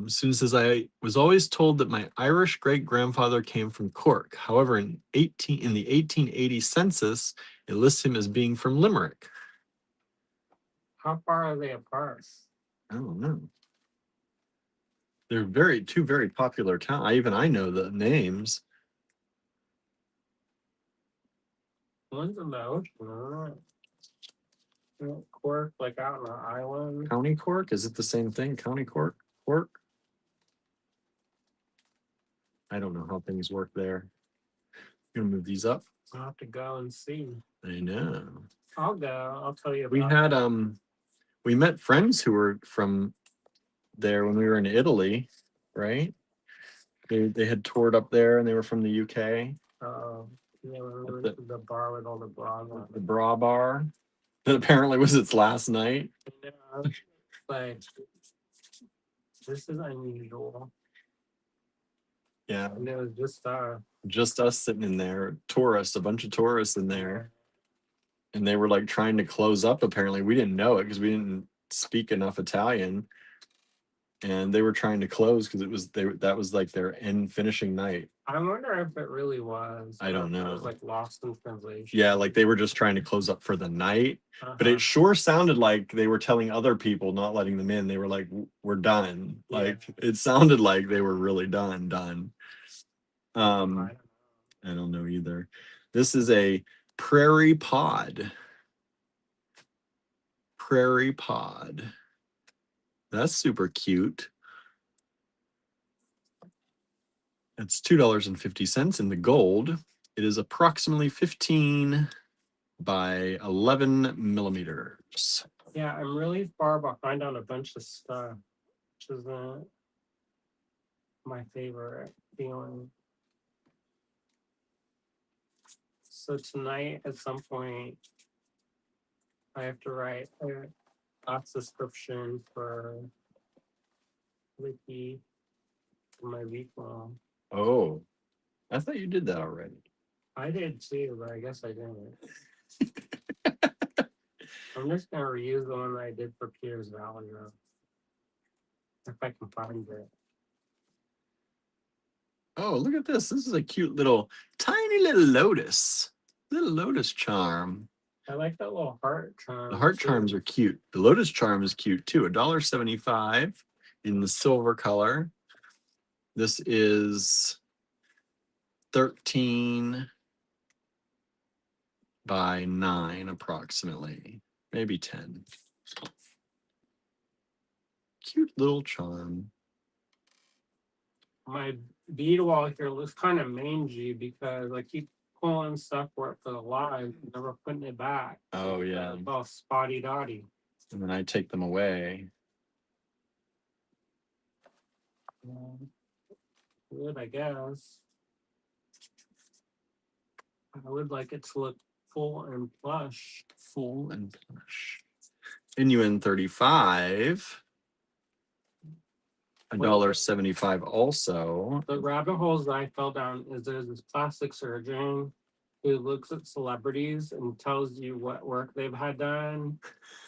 Susan says, I was always told that my Irish great-grandfather came from Cork. However, in the 1880 census, it lists him as being from Limerick. How far are they apart? I don't know. They're two very popular towns. I know the names. One's in the ocean, Cork, like out on an island. County Cork? Is it the same thing? County Cork? Cork? I don't know how things work there. Gonna move these up. I'll have to go and see. I know. I'll go. I'll tell you We about had it. we met friends who were from there when we were in Italy, right? They had toured up there and they were from the UK. Yeah, we At went to the bar with all the bras on. the bra bar. That apparently was its last night. Yeah, like this is unusual. Yeah. And it was Just us sitting in there, tourists, a bunch of tourists in there. And they were like trying to close up. Apparently, we didn't know it because we didn't speak enough Italian. And they were trying to close because it was that was like their end finishing night. I wonder if it really was. I don't or if it know. was like lost in translation. Yeah, like they were just trying to close up for the night. But Uh-huh. it sure sounded like they were telling other people, not letting them in. They were like, "We're done." Yeah. Like it sounded like they were really done. I don't know either. This is a prairie pod. Prairie pod. That's super cute. It's $2.50 in the gold. It is approximately 15 by 11 millimeters. Yeah, I'm really far behind on a bunch of stuff, which isn't my favorite feeling. So tonight, at some point, I have to write a class description for Wiki for my week long. Oh, I thought you did that already. I did too, but I guess I didn't. I'm just gonna reuse the one that I did for Piers Valley Road. If I can find it. Oh, look at this. This is a cute little, tiny little lotus. Little lotus charm. I like that little heart charm. The heart charms are cute. The lotus charm is cute too. $1.75 in the silver color. This is 13 by 9 approximately. Maybe 10. Cute little charm. My bead wall here looks kind of mangy because I keep pulling stuff for the live, never putting it back. Oh yeah. It's all spotty dotty. And then I take them away. Good, I guess. I would like it to look full and plush. Full and plush. Inuin 35. $1.75 also. The rabbit holes that I fell down is there's this plastic surgeon who looks at celebrities and tells you what work they've had done.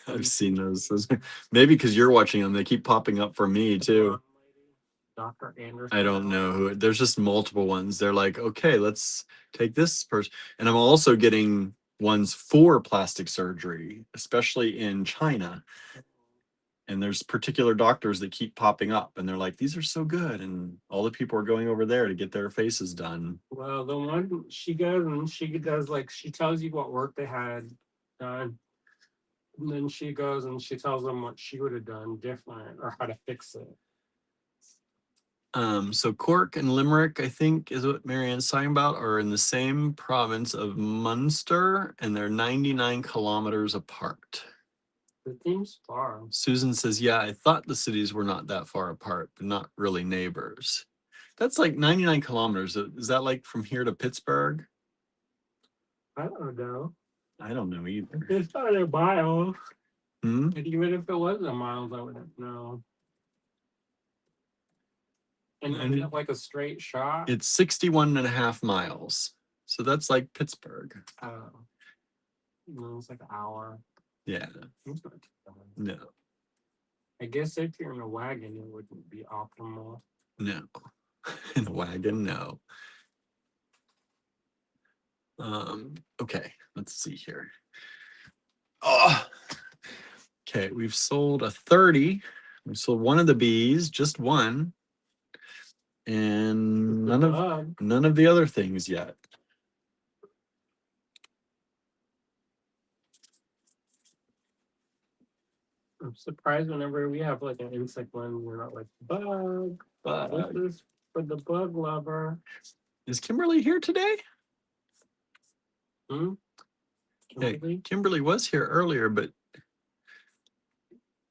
I've seen those. Maybe because you're watching them, they keep popping up for me too. Dr. Anderson. I don't know who. There's just multiple ones. They're like, okay, let's take this person. And I'm also getting ones for plastic surgery, especially in China. And there's particular doctors that keep popping up and they're like, these are so good. And all the people are going over there to get their faces done. Well, the one she goes and she does like, she tells you what work they had done. And then she goes and she tells them what she would have done different or how to fix it. So Cork and Limerick, I think, is what Marianne's talking about, are in the same province of Munster, and they're 99 kilometers apart. It seems far. Susan says, yeah, I thought the cities were not that far apart, but not really neighbors. That's like 99 kilometers. Is that like from here to Pittsburgh? I don't know. I don't know either. It's not a mile. Hmm? And even if it was a miles, I wouldn't know. And I get like a straight shot. It's 61.5 miles. So that's like Pittsburgh. Oh. It's like an hour. Yeah. No. I guess if you're in a wagon, it wouldn't be optimal. No. In a wagon, no. Okay, let's see here. Oh, okay, we've sold a 30. We sold one of the bees, just one. And none of the other things yet. I'm surprised whenever we have like an insect one, we're not like bug. But What's this for the bug lover. Is Kimberly here today? Hmm? Yeah, Kimberly? Kimberly was here earlier, but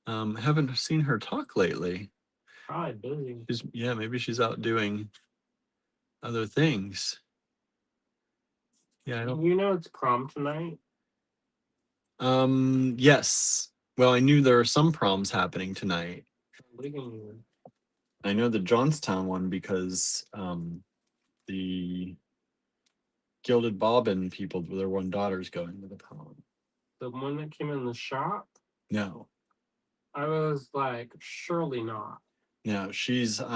haven't seen her talk lately. Probably busy. Maybe she's out doing other things. Yeah, I don't. You know it's prom tonight. Yes. Well, I knew there were some proms happening tonight. What are you gonna do? I know the Johnstown one because the Gilded Bobbin people, their one daughter's going to the prom. The one that came in the shop? No, I was like, surely not. no, she's their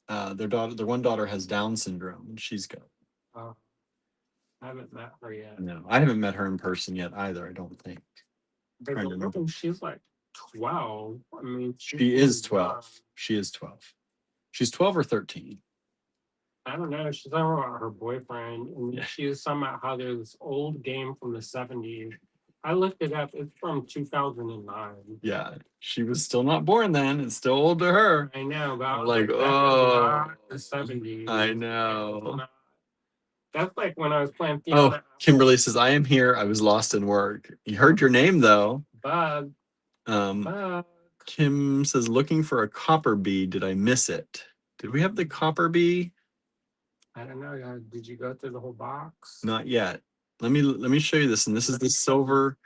one daughter has Down syndrome, and she's going. Uh, I haven't met her yet. No, I haven't met her in person yet either. I don't think. But Trying to remember. she's like 12. I mean, She is 12. She is 12. She's 12 or 13. I don't know. She's talking about her boyfriend, and Yeah. she was talking about how there's this old game from the 70s. I looked it up. It's from 2009. Yeah, she was still not born then. It's still old to her. I know, but I I'm was like, that is oh, not the 70s. I know. That's like when I was playing Oh, piano. Kimberly says, I am here. I was lost in work. You heard your name though. Bug. Bug. Kim says, looking for a copper bee. Did I miss it? Did we have the copper bee? I don't know. Did you go through the whole box? Not yet. Let me show you this. And this is the silver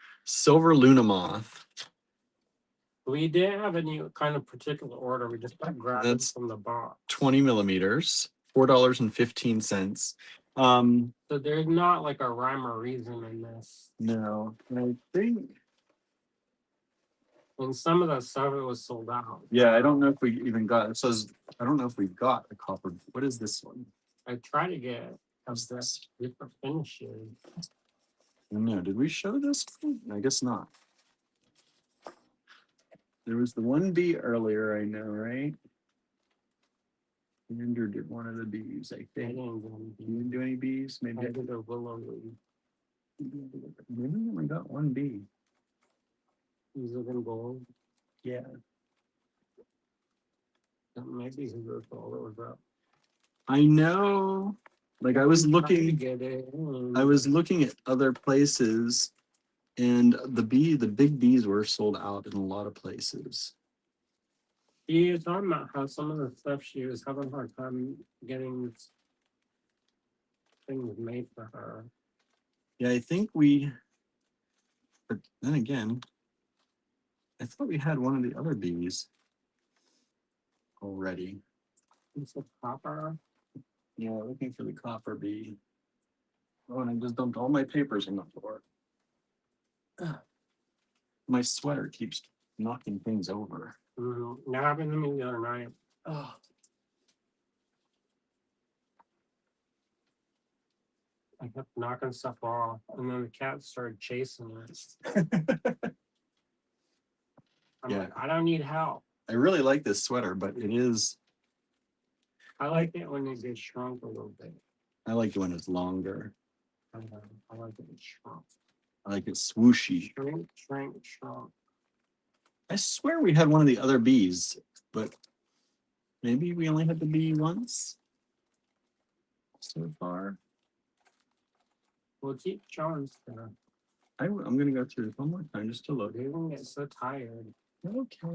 Luna moth. We didn't have any kind of particular order. We just grabbed it from the box. 20 millimeters, $4.15. So there's not like a rhyme or reason in this. No, I think. And some of the stuff it was sold out. Yeah, I don't know if we even got it. Says I don't know if we got a copper. What is this one? I try to get How's this? different finishes. No, did we show this one? I guess not. There was the 1B earlier, I know, right? Andrew did one of the B's, I think. You didn't do any B's? Maybe I did a willow. Maybe we only got 1B. Is it in gold? Yeah. Maybe he wrote all those up. I know. Like I was looking at other places, and the big B's were sold out in a lot of places. She was talking about how some of the stuff she was having a hard time getting things made for her. Yeah, I think but then again, I thought we had one of the other B's already. It's a copper. Yeah, looking for the copper bee. Oh, and I just dumped all my papers on the floor. Ugh. My sweater keeps knocking things over. That happened to me the other night. Oh. I kept knocking stuff off, and then the cat started chasing it. I'm like, I don't need help. I really like this sweater, but it is. I like it when it gets shrunk a little bit. I like it when it's longer. I like it shrunk. I like it swooshy. Shrunk. I swear we had one of the other bees, but maybe we only had the bee once so far. We'll keep showing stuff. I'm gonna go through this one more time just to look. You're gonna get so tired. Okay.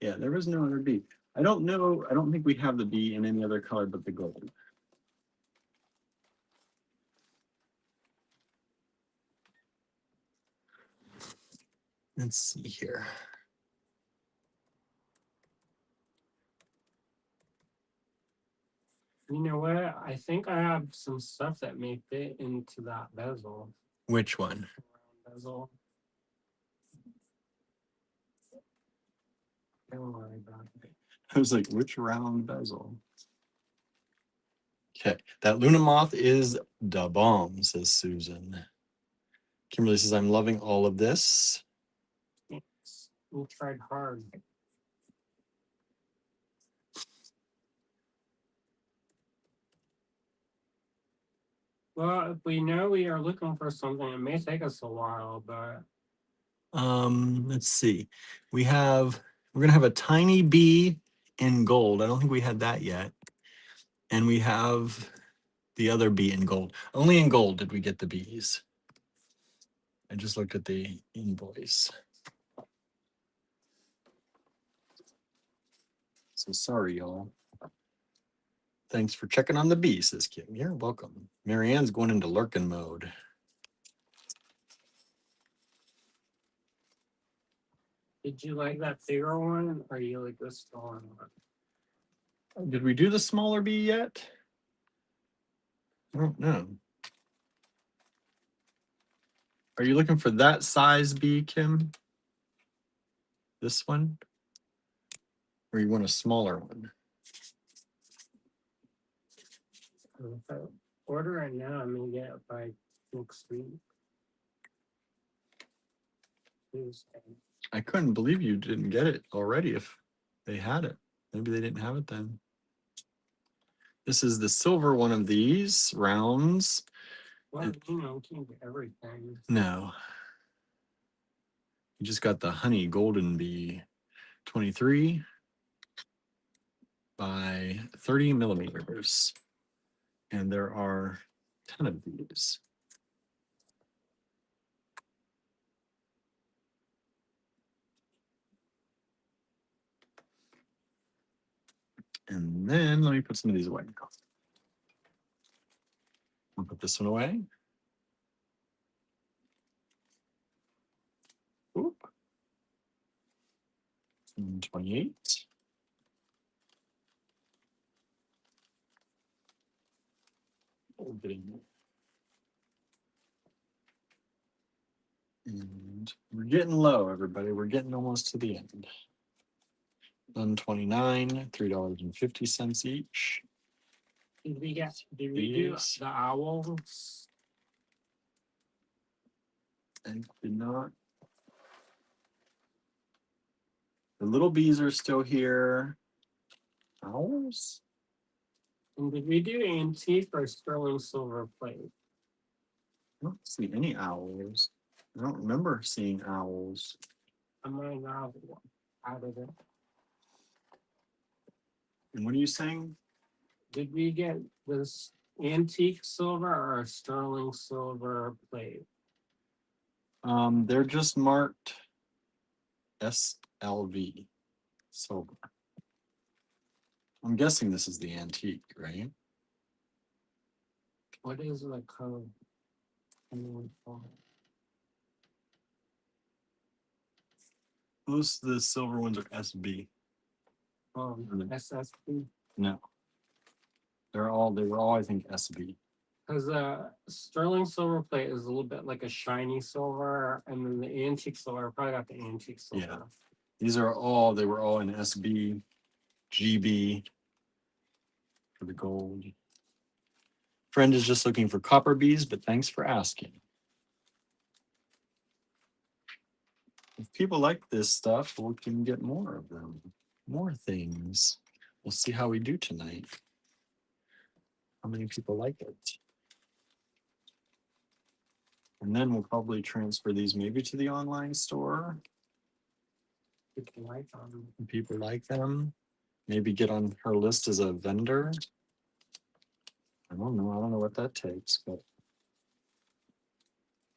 Yeah, there was no other bee. I don't know. I don't think we have the bee in any other color but the gold. Let's see here. You know what? I think I have some stuff that may fit into that bezel. Which one? Bezel. Don't worry about it. I was like, which round bezel? Okay, that Luna moth is da bomb, says Susan. Kimberly says, I'm loving all of this. Thanks. We tried hard. Well, if we know we are looking for something, it may take us a while, but Let's see. We're gonna have a tiny bee in gold. I don't think we had that yet. And we have the other bee in gold. Only in gold did we get the bees. I just looked at the invoice. So sorry, y'all. Thanks for checking on the bee, says Kim. You're welcome. Marianne's going into lurking mode. Did you like that bigger one, or you like the smaller one? Did we do the smaller bee yet? I don't know. Are you looking for that size bee, Kim? This one? Or you want a smaller one? If I order it now, I'm gonna get it by next week. Tuesday. I couldn't believe you didn't get it already if they had it. Maybe they didn't have it then. This is the silver one of these rounds. Well, can't get everything. No. You just got the honey golden bee 23 by 30 millimeters. And there are 10 of these. And then let me put some of these away. I'll put this one away. Oop. 28. And we're getting low, everybody. We're getting almost to the end. Nunn 29, $3.50 each. Did we do the owls? I did not. The little bees are still here. Owls? And did we do antique or sterling silver plate? I don't see any owls. I don't remember seeing owls. I might not have added it. And what are you saying? Did we get this antique silver or a sterling silver plate? They're just marked SLV, silver. I'm guessing this is the antique, right? What is the code? Most of the silver ones are SB. SSP. No. They were all, I think, SB. Because sterling silver plate is a little bit like a shiny silver, and then the antique silver, I probably got the antique silver. Yeah. They were all in SB, GB for the gold. Friend is just looking for copper bees, but thanks for asking. If people like this stuff, we can get more of them, more things. We'll see how we do tonight. How many people like it? And then we'll probably transfer these maybe to the online store. People like them. People like them. Maybe get on her list as a vendor. I don't know. I don't know what that takes, but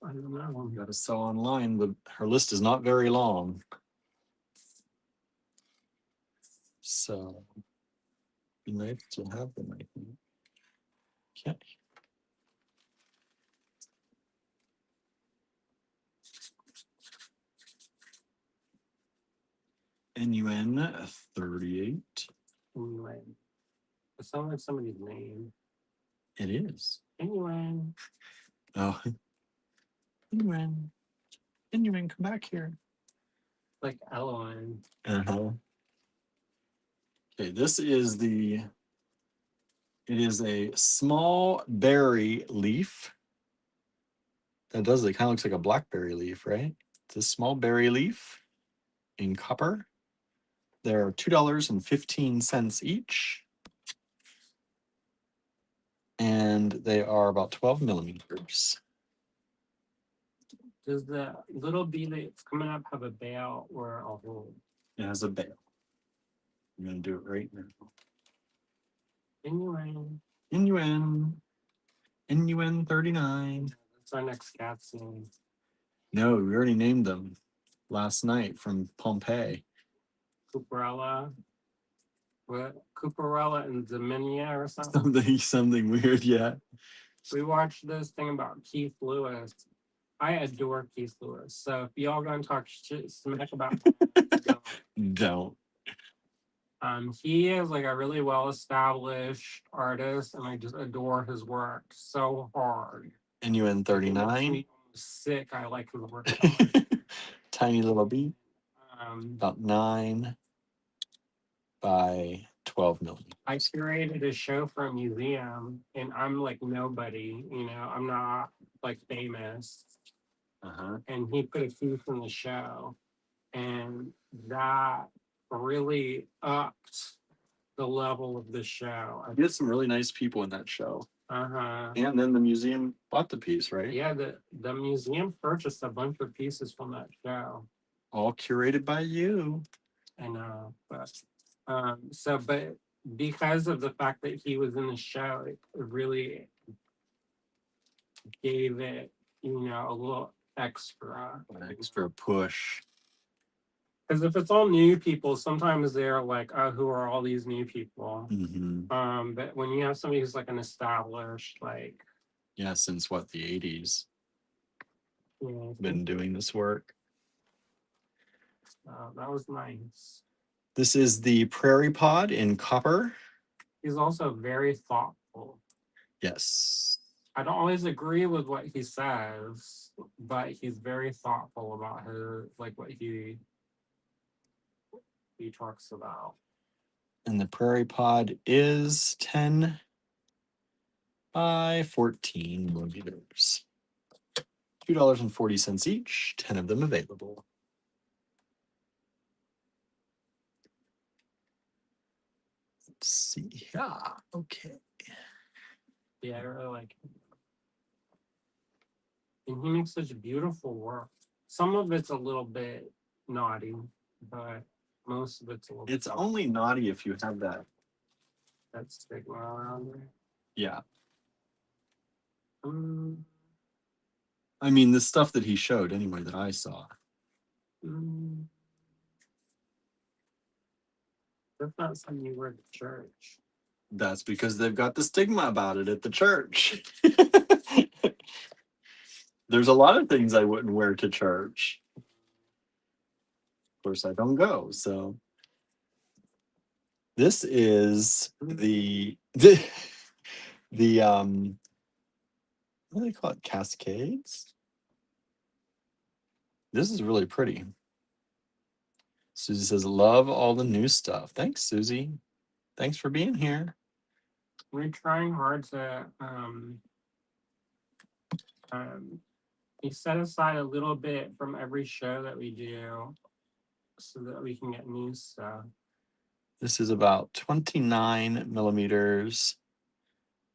I don't know. you got to sell online, but her list is not very long. So be nice to have them, I think. Okay. NUN 38. Anyway, it sounds like somebody's name. It is. Anyway. Oh. NUN, come back here. Like Eloine. Uh-huh. Okay, it is a small berry leaf. That does, it kind of looks like a blackberry leaf, right? It's a small berry leaf in copper. They're $2.15 each. And they are about 12 millimeters. Does the little bee that's coming up have a bail or a hole? It has a bail. I'm gonna do it right now. Anyway, Inuen 39. that's our next cat scene. No, we already named them last night from Pompeii. Cooperella. What? Cooperella and Zaminia or something? Something weird, yeah. We watched this thing about Keith Lewis. I adore Keith Lewis. So if y'all gonna talk shit smack about him, Don't. he is like a really well established artist, and I just adore his work so hard. Inuen Like, it makes 39. me sick. I like his work. Tiny little bee. Um, About 9 by 12 millimeters. I curated a show for a museum, and I'm like nobody, I'm not like famous. Uh-huh. And he put a piece in the show, and that really upped the level of the show. You had some really nice people in that show. Uh-huh. And then the museum bought the piece, right? Yeah, the museum purchased a bunch of pieces from that show. All curated by you. I know, but but because of the fact that he was in the show, it really gave it, a little extra. An extra push. Because if it's all new people, sometimes they're like, "Oh, who are all these new people?" Mm-hmm. But when you have somebody who's like an established, like, Yeah, since what, the 80s? you Been doing this work. that was nice. This is the Prairie Pod in copper. He's also very thoughtful. Yes. I don't always agree with what he says, but he's very thoughtful about what he talks about. And the Prairie Pod is 10 by 14 millimeters. $2.40 each, 10 of them available. Let's see. Ah, okay. Yeah, I really like him. And he makes such beautiful work. Some of it's a little bit naughty, but most of it's a little It's bit only naughty if you have that. that stigma around there. Yeah. Mm, I mean, the stuff that he showed anyway that I saw. mm. That's not something you wear to church. That's because they've got the stigma about it at the church. There's a lot of things I wouldn't wear to church. Of course, I don't go. So this is the what do they call it? Cascades. This is really pretty. Susie says, "Love all the new stuff." Thanks, Susie. Thanks for being here. We're trying hard to we set aside a little bit from every show that we do so that we can get new stuff. This is about 29 millimeters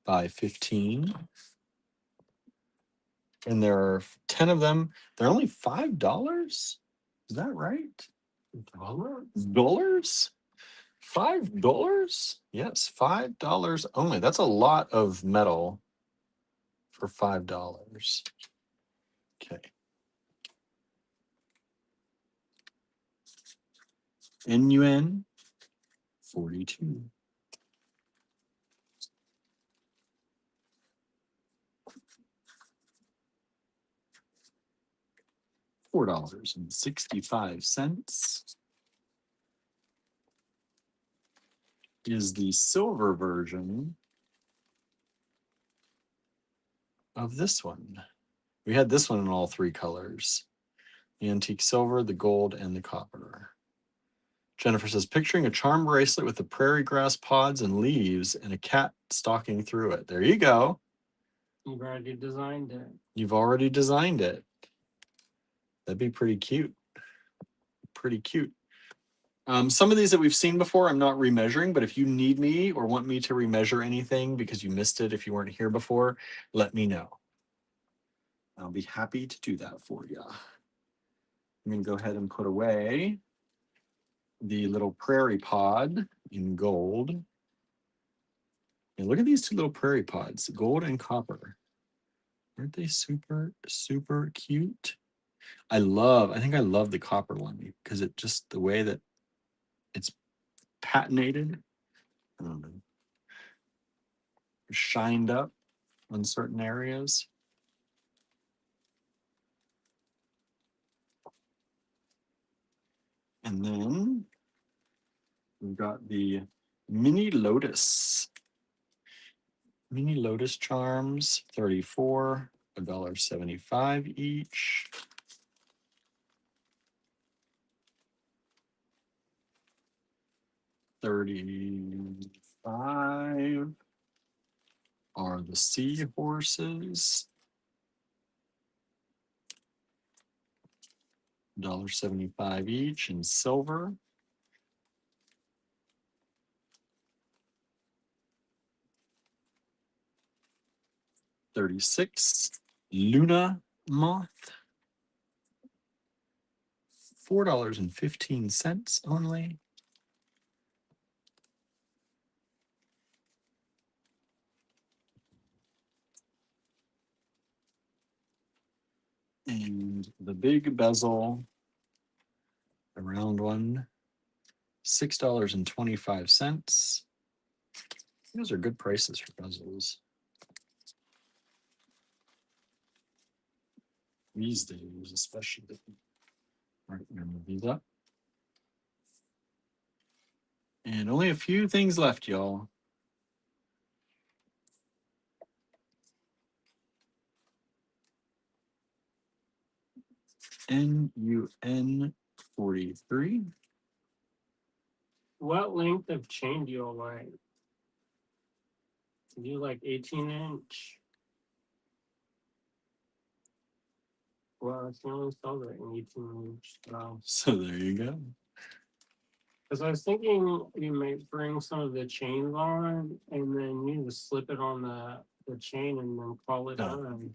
by 15. And there are 10 of them. They're only $5. Is that right? Dollars? $5? Yes, $5 only. That's a lot of metal for $5. Okay. NUN 42. $4.65 is the silver version of this one. We had this one in all three colors: the antique silver, the gold, and the copper. Jennifer says, picturing a charm bracelet with the prairie grass pods and leaves and a cat stalking through it. There you go. You've already designed it. You've already designed it. That'd be pretty cute. Pretty cute. Some of these that we've seen before, I'm not remeasuring, but if you need me or want me to remeasure anything because you missed it if you weren't here before, let me know. I'll be happy to do that for you. I'm going to go ahead and put away the little prairie pod in gold. And look at these two little prairie pods, gold and copper. Aren't they super, super cute? I think I love the copper one because it just the way that it's patinated, shined up in certain areas. And then we've got the mini lotus. Mini lotus charms, 34, $1.75 each. $35 are the seahorses. $1.75 each in silver. $36 Luna moth. $4.15 only. And the big bezel, the round one, $6.25. Those are good prices for bezels these days, especially. All right, I'm gonna move these up. And only a few things left, y'all. NUN 43. What length of chain do you like? Do you like 18-inch? Well, it's the only sell that in 18-inch. So there you go. Because I was thinking you might bring some of the chains on, and then you just slip it on the chain, and then call it on.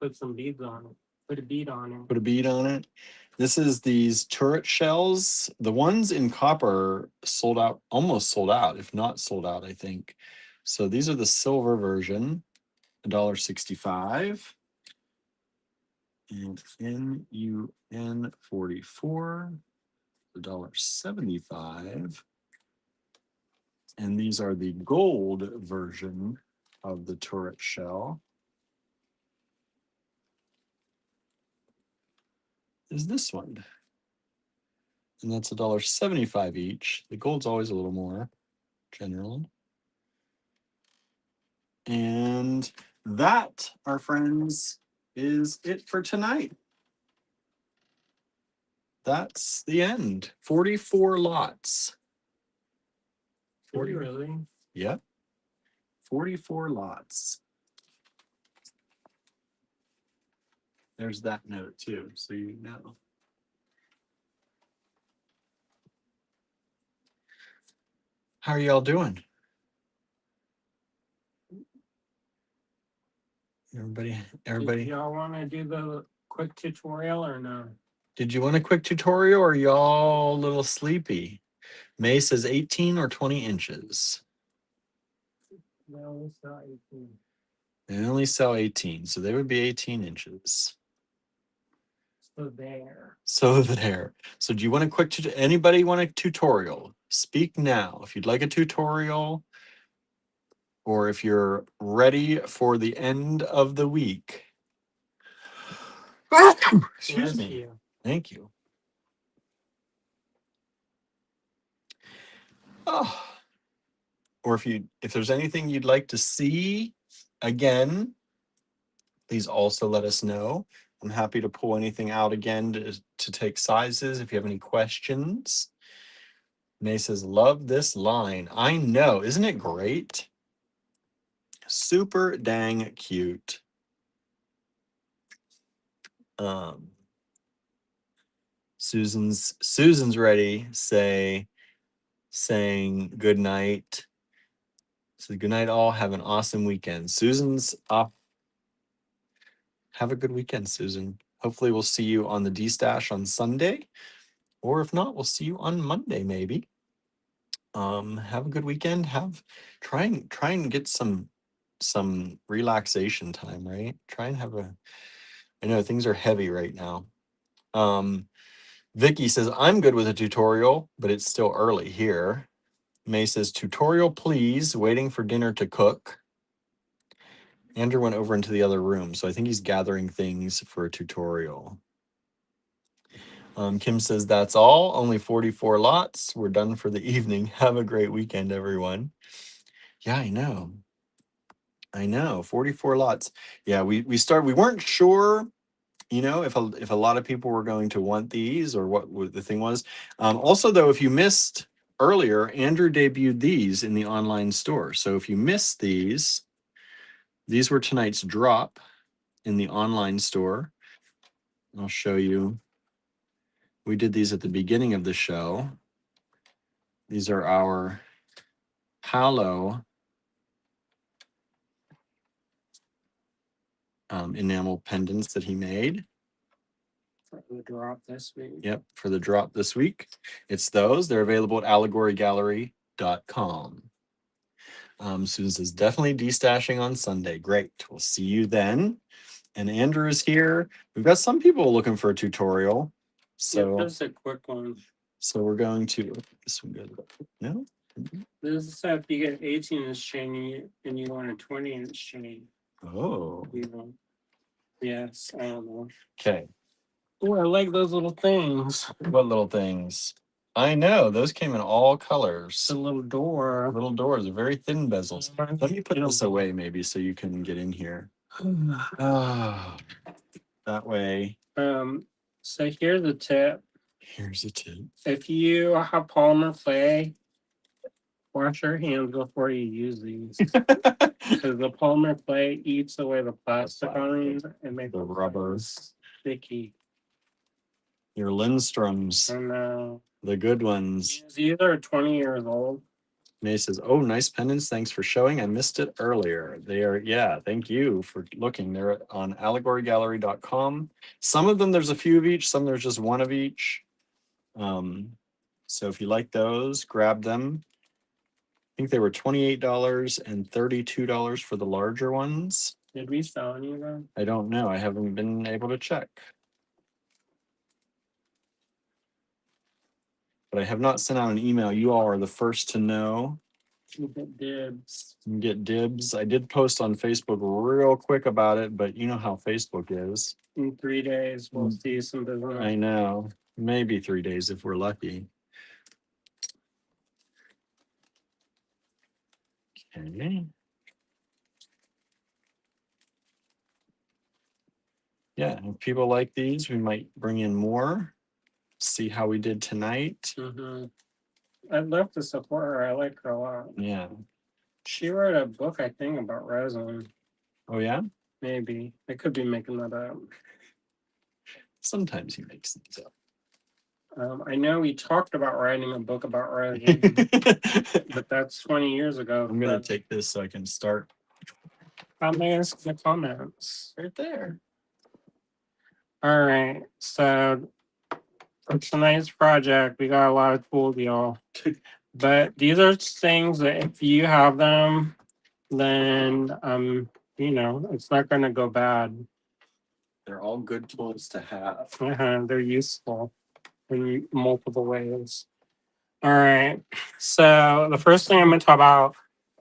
Put some beads on it. Put a bead on it. Put a bead on it. This is these turret shells. The ones in copper sold out, almost sold out, if not sold out, I think. So these are the silver version, $1.65. And NUN 44, $1.75. And these are the gold version of the turret shell. Is this one. And that's $1.75 each. The gold's always a little more, generally. And that, our friends, is it for tonight. That's the end. 44 lots. 40 really? Yep. 44 lots. There's that note too, so you know. How are y'all doing? Everybody. Did y'all want to do the quick tutorial or no? Did you want a quick tutorial or are y'all a little sleepy? May says 18 or 20 inches. No, we saw 18. They only sell 18, so they would be 18 inches. So there. So there. So do you want a quick anybody want a tutorial? Speak now. If you'd like a tutorial, or if you're ready for the end of the week. Excuse me. Thank you. Oh. Or if there's anything you'd like to see again, please also let us know. I'm happy to pull anything out again to take sizes if you have any questions. May says, love this line. I know. Isn't it great? Super dang cute. Susan's ready, saying good night. So good night all. Have an awesome weekend. Susan's up. Have a good weekend, Susan. Hopefully we'll see you on the D-Stash on Sunday. Or if not, we'll see you on Monday, maybe. Have a good weekend. Try and get some relaxation time, right? Try and have a I know things are heavy right now. Um, Vicky says, I'm good with a tutorial, but it's still early here. May says, tutorial, please. Waiting for dinner to cook. Andrew went over into the other room, so I think he's gathering things for a tutorial. Kim says, that's all. Only 44 lots. We're done for the evening. Have a great weekend, everyone. Yeah, I know. 44 lots. Yeah, we weren't sure, if a lot of people were going to want these or what the thing was. Also, though, if you missed earlier, Andrew debuted these in the online store. So if you missed these were tonight's drop in the online store. I'll show you. We did these at the beginning of the show. These are our Halo enamel pendants that he made. For the drop this week. Yep, for the drop this week. It's those. They're available at allegorygallery.com. Susan says, definitely destashing on Sunday. Great. We'll see you then. And Andrew is here. We've got some people looking for a tutorial. So yeah, just a quick one. So we're going to this one good. No? This is if you get 18-inch chain and you want a 20-inch chain. Oh. Yes, I don't know. Okay. Oh, I like those little things. What little things? I know. Those came in all colors. The little door. Little doors are very thin bezels. Let me put this away maybe so you can get in here. That way. So here's a tip. Here's a tip. If you have polymer clay, wash your hands before you use these. Because the polymer clay eats away the plastic on these and makes the rubber sticky. Your Lindstroms. I know. The good ones. These are 20 years old. May says, oh, nice pendants. Thanks for showing. I missed it earlier. They are, yeah, thank you for looking. They're on allegorygallery.com. Some of them, there's a few of each. Some there's just one of each. So if you like those, grab them. I think they were $28 and $32 for the larger ones. Did we sell any of them? I don't know. I haven't been able to check. But I have not sent out an email. You all are the first to know. You get dibs. You get dibs. I did post on Facebook real quick about it, but you know how Facebook is. In 3 days, we'll see some business. I know. Maybe 3 days if we're lucky. Okay. Yeah, if people like these, we might bring in more. See how we did tonight. I'd love to support her. I like her a lot. Yeah. She wrote a book, I think, about resin. Oh, yeah? Maybe. I could be making that up. Sometimes he makes things up. I know we talked about writing a book about resin, but that's 20 years ago. I'm going to take this so I can start. Comments in the comments. Right there. All right. So for tonight's project, we got a lot of tools, y'all. But these are things that if you have them, then it's not going to go bad. They're all good tools to have. They're useful in multiple ways. All right. So the first thing I'm going to talk about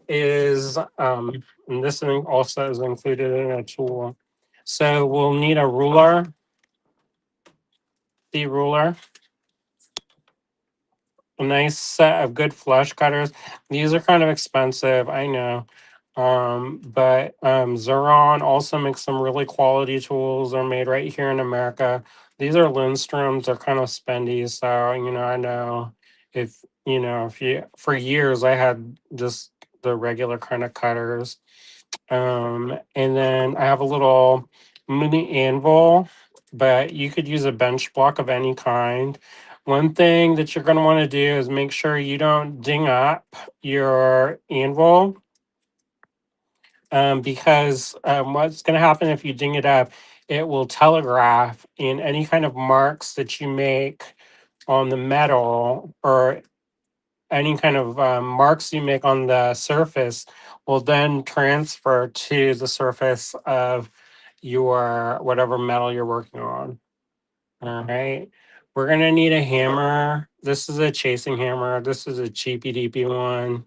is, and this thing also is included in a tool. So we'll need a ruler, the ruler, a nice set of good flush cutters. These are kind of expensive, I know. But Xuron also makes some really quality tools. They're made right here in America. These are Lindstroms. They're kind of spendy. So, I know if you, for years, I had just the regular kind of cutters. And then I have a little mini anvil, but you could use a bench block of any kind. One thing that you're going to want to do is make sure you don't ding up your anvil. Because what's going to happen if you ding it up, it will telegraph in any kind of marks that you make on the metal or any kind of marks you make on the surface will then transfer to the surface of your whatever metal you're working on. All right. We're going to need a hammer. This is a chasing hammer. This is a cheapy deepy one.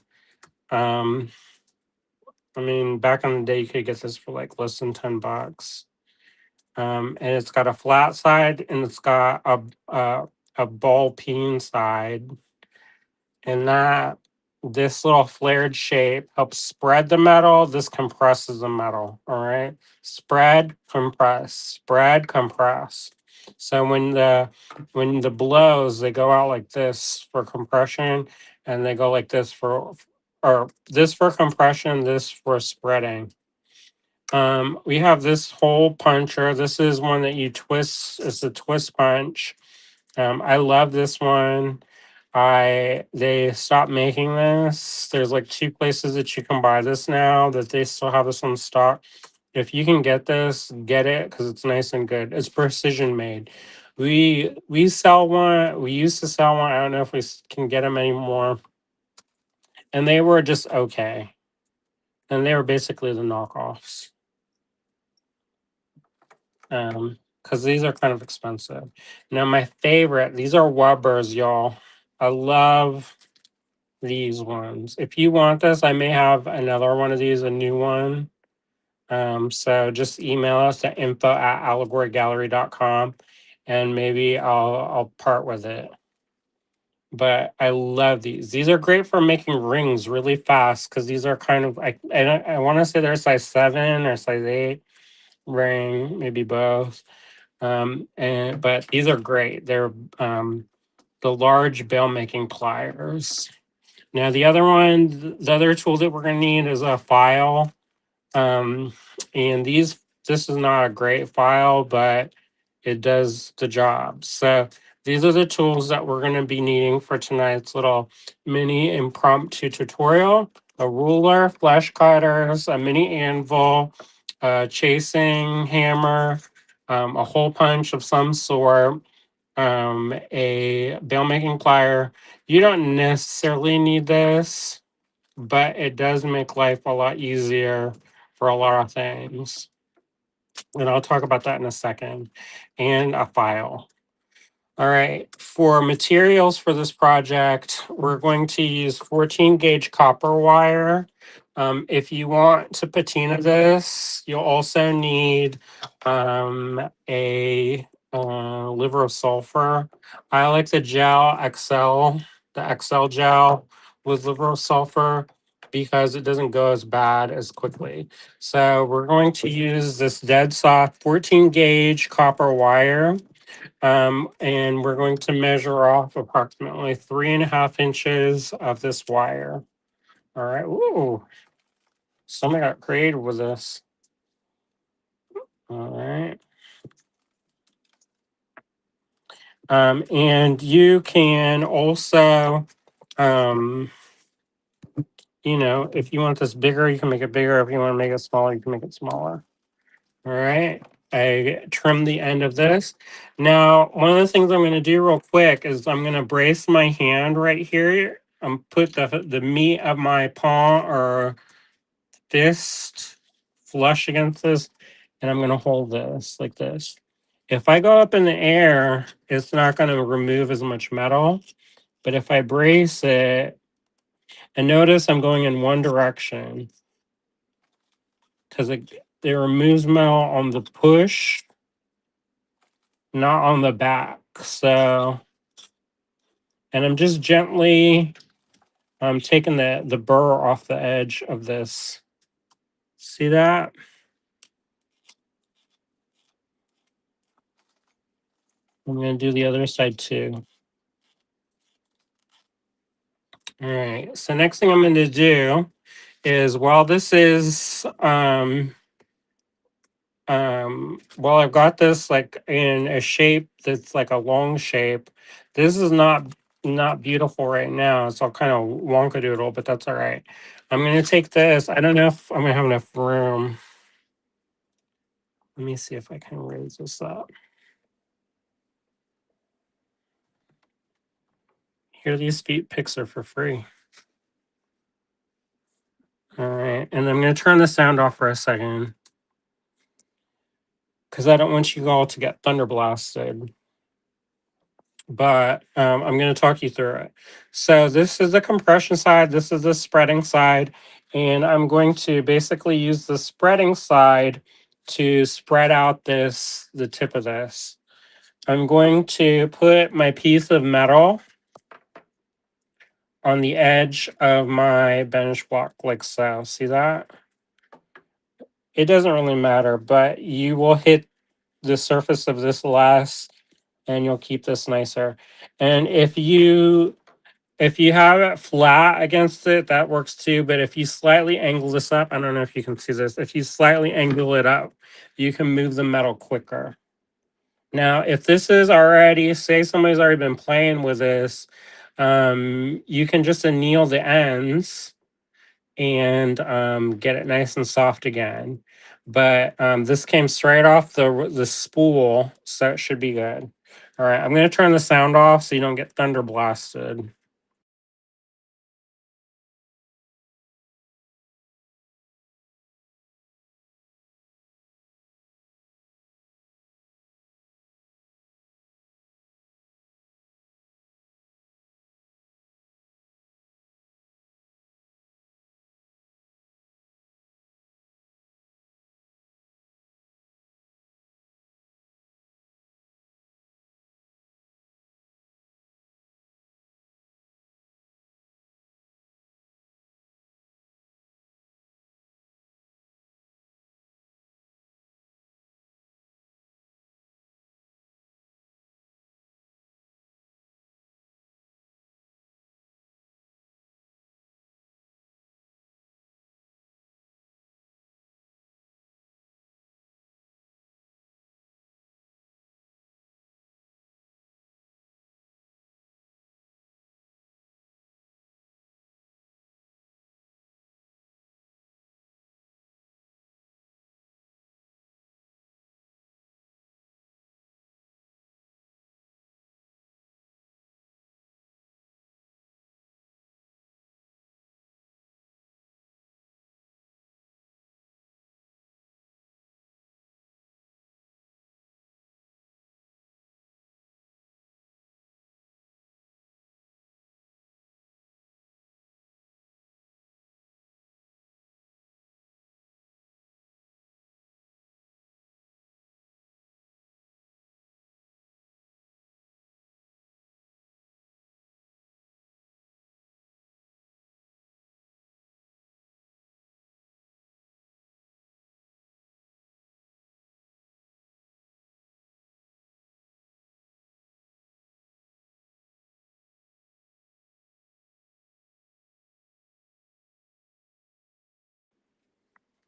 Um, I mean, back in the day, you could get this for like less than $10. And it's got a flat side and it's got a ball peen side. And that this little flared shape helps spread the metal. This compresses the metal. All right. Spread, compress, spread, compress. So when the blows, they go out like this for compression, and they go like this for or this for compression, this for spreading. We have this hole puncher. This is one that you twist. It's a twist punch. I love this one. They stopped making this. There's like two places that you can buy this now that they still have this on stock. If you can get this, get it because it's nice and good. It's precision made. We sell one. We used to sell one. I don't know if can get them anymore. And they were just okay. And they were basically the knockoffs. Because these are kind of expensive. Now my favorite, these are Weber's, y'all. I love these ones. If you want this, I may have another one of these, a new one. So just email us at info@allegorygallery.com and maybe I'll part with it. But I love these. These are great for making rings really fast because these are kind of I want to say they're size 7 or size 8 ring, maybe both. But these are great. They're the large bail making pliers. Now the other one, the other tool that we're going to need is a file. And this is not a great file, but it does the job. So these are the tools that we're going to be needing for tonight's little mini impromptu tutorial. A ruler, flesh cutters, a mini anvil, a chasing hammer, a hole punch of some sort, a bail making plier. You don't necessarily need this, but it does make life a lot easier for a lot of things. And I'll talk about that in a second. And a file. All right, for materials for this project, we're going to use 14 gauge copper wire. If you want to patina this, you'll also need a liver of sulfur. I like the gel XL, the XL gel with liver of sulfur because it doesn't go as bad as quickly. So we're going to use this dead soft 14 gauge copper wire. And we're going to measure off approximately 3.5 inches of this wire. All right. Ooh, somebody got creative with this. All right. And you can also, if you want this bigger, you can make it bigger. If you want to make it smaller, you can make it smaller. All right. I trimmed the end of this. Now, one of the things I'm going to do real quick is I'm going to brace my hand right here. Put the meat of my palm or fist flush against this, and I'm going to hold this like this. If I go up in the air, it's not going to remove as much metal. But if I brace it, and notice I'm going in one direction because it removes metal on the push, not on the back. So, and I'm just gently taking the burr off the edge of this. See that? I'm going to do the other side too. All right. So next thing I'm going to do is while this is well, I've got this like in a shape that's like a long shape. This is not beautiful right now. It's all kind of wonkadoodle, but that's all right. I'm gonna take this. I don't know if I'm gonna have enough room. Let me see if I can raise this up. Here, these feet picks are for free. All right, and I'm going to turn the sound off for a second because I don't want you all to get thunder blasted. But I'm going to talk you through it. So this is the compression side. This is the spreading side. And I'm going to basically use the spreading side to spread out the tip of this. I'm going to put my piece of metal on the edge of my bench block like so. See that? It doesn't really matter, but you will hit the surface of this less and you'll keep this nicer. And if you have it flat against it, that works too. But if you slightly angle this up, I don't know if you can see this. If you slightly angle it up, you can move the metal quicker. Now, if this is already, say somebody's already been playing with this, you can just anneal the ends and get it nice and soft again. But this came straight off the spool, so it should be good. All right, I'm going to turn the sound off so you don't get thunder blasted.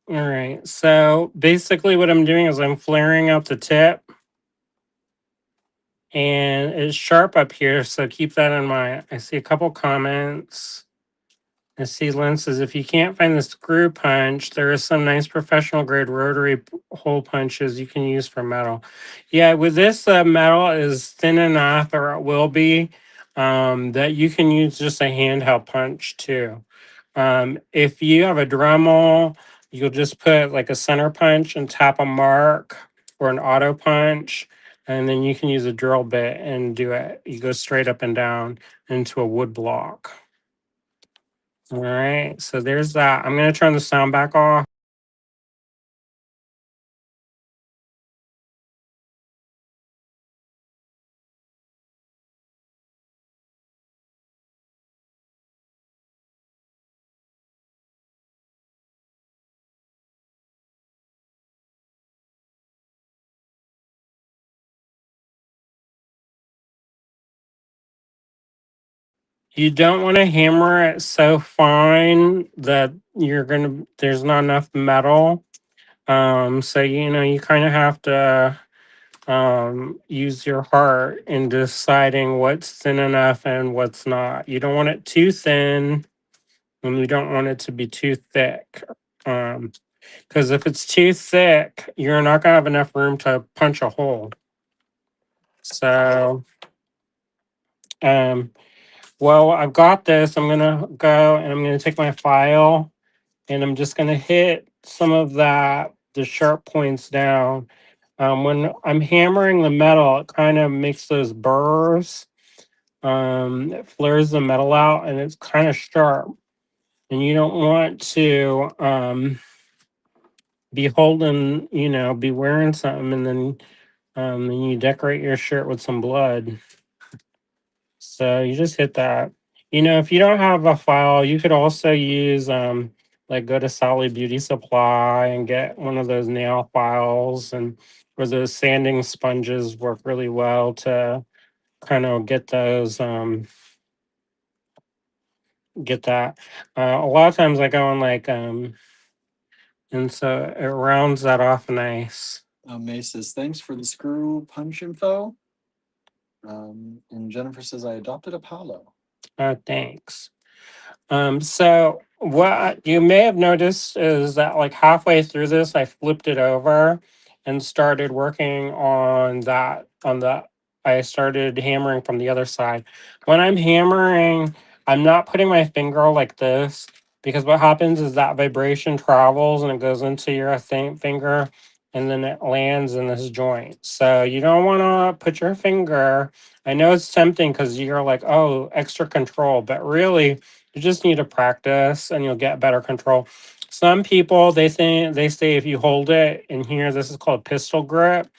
All right. So basically, what I'm doing is I'm flaring out the tip, and it's sharp up here. So keep that in mind. I see a couple comments. I see Lynn says if you can't find the screw punch, there is some nice professional grade rotary hole punches you can use for metal. Yeah, with this metal is thin enough, or it will be, that you can use just a handheld punch too. If you have a Dremel, you'll just put like a center punch and tap a mark or an auto punch, and then you can use a drill bit and do it. You go straight up and down into a wood block. All right, so there's that. I'm going to turn the sound back off. You don't want to hammer it so fine that there's not enough metal. So you kind of have to use your heart in deciding what's thin enough and what's not. You don't want it too thin, and you don't want it to be too thick. Because if it's too thick, you're not gonna have enough room to punch a hole. So, um, Well, I've got this. I'm gonna go and I'm gonna take my file and I'm just gonna hit some of the sharp points down. When I'm hammering the metal, it kind of makes those burrs. It flares the metal out and it's kind of sharp. And you don't want to be holding, be wearing something and then you decorate your shirt with some blood. So you just hit that. If you don't have a file, you could also use like go to Sally Beauty Supply and get one of those nail files and or those sanding sponges work really well to kind of get that. A lot of times I go on like and so it rounds that off nice. May says, thanks for the screw punch info. And Jennifer says, I adopted a Palo. Thanks. So what you may have noticed is that like halfway through this, I flipped it over and started working on I started hammering from the other side. When I'm hammering, I'm not putting my finger like this because what happens is that vibration travels and it goes into your finger and then it lands in this joint. So you don't want to put your finger. I know it's tempting because you're like, oh, extra control, but really you just need to practice and you'll get better control. Some people they say if you hold it in here, this is called pistol grip.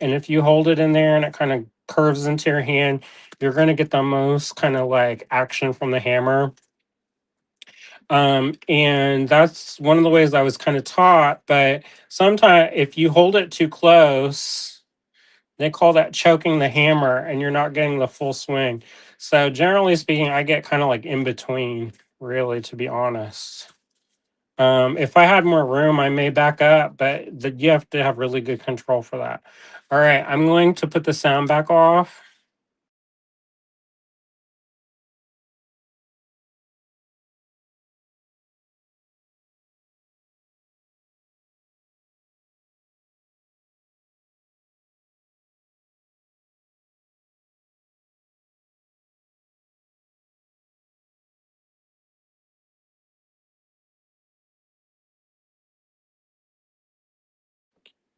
And if you hold it in there and it kind of curves into your hand, you're gonna get the most kind of like action from the hammer. And that's one of the ways I was kind of taught. But sometimes if you hold it too close, they call that choking the hammer and you're not getting the full swing. So generally speaking, I get kind of like in between, really, to be honest. If I had more room, I may back up, but you have to have really good control for that. All right, I'm going to put the sound back off.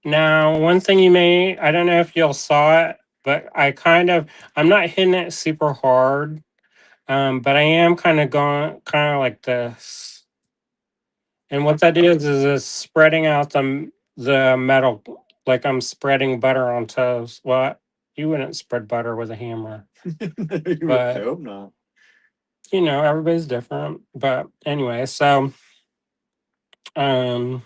Now, one thing I don't know if you'll saw it, but I'm not hitting it super hard, but I am kind of going, kind of like this. And what that is it's spreading out the metal, like I'm spreading butter on toast. Well, you wouldn't spread butter with a hammer, I but hope not. everybody's different. But anyway, um,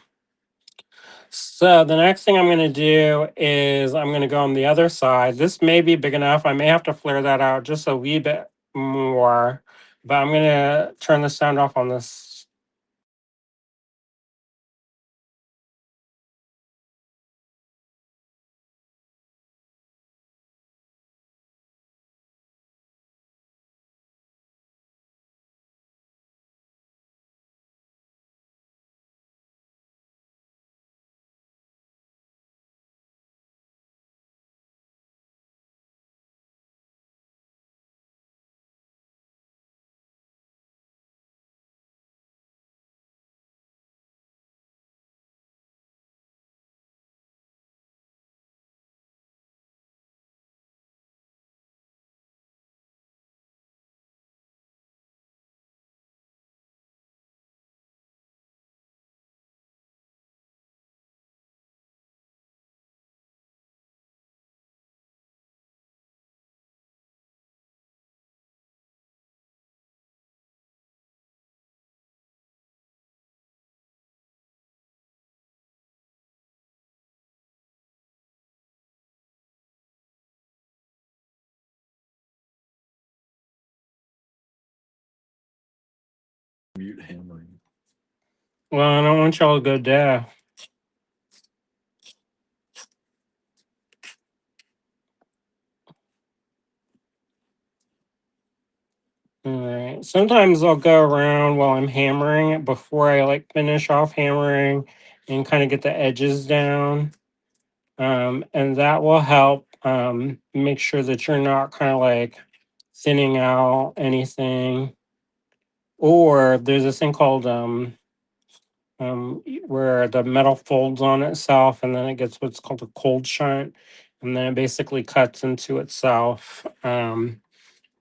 so the next thing I'm going to do is I'm going to go on the other side. This may be big enough. I may have to flare that out just a wee bit more, but I'm going to turn the sound off on this. Mute hammering. Well, I don't want y'all to go deaf. All right. Sometimes I'll go around while I'm hammering it before I like finish off hammering and kind of get the edges down. And that will help make sure that you're not kind of like thinning out anything. Or there's this thing called where the metal folds on itself and then it gets what's called a cold shunt, and then it basically cuts into itself, and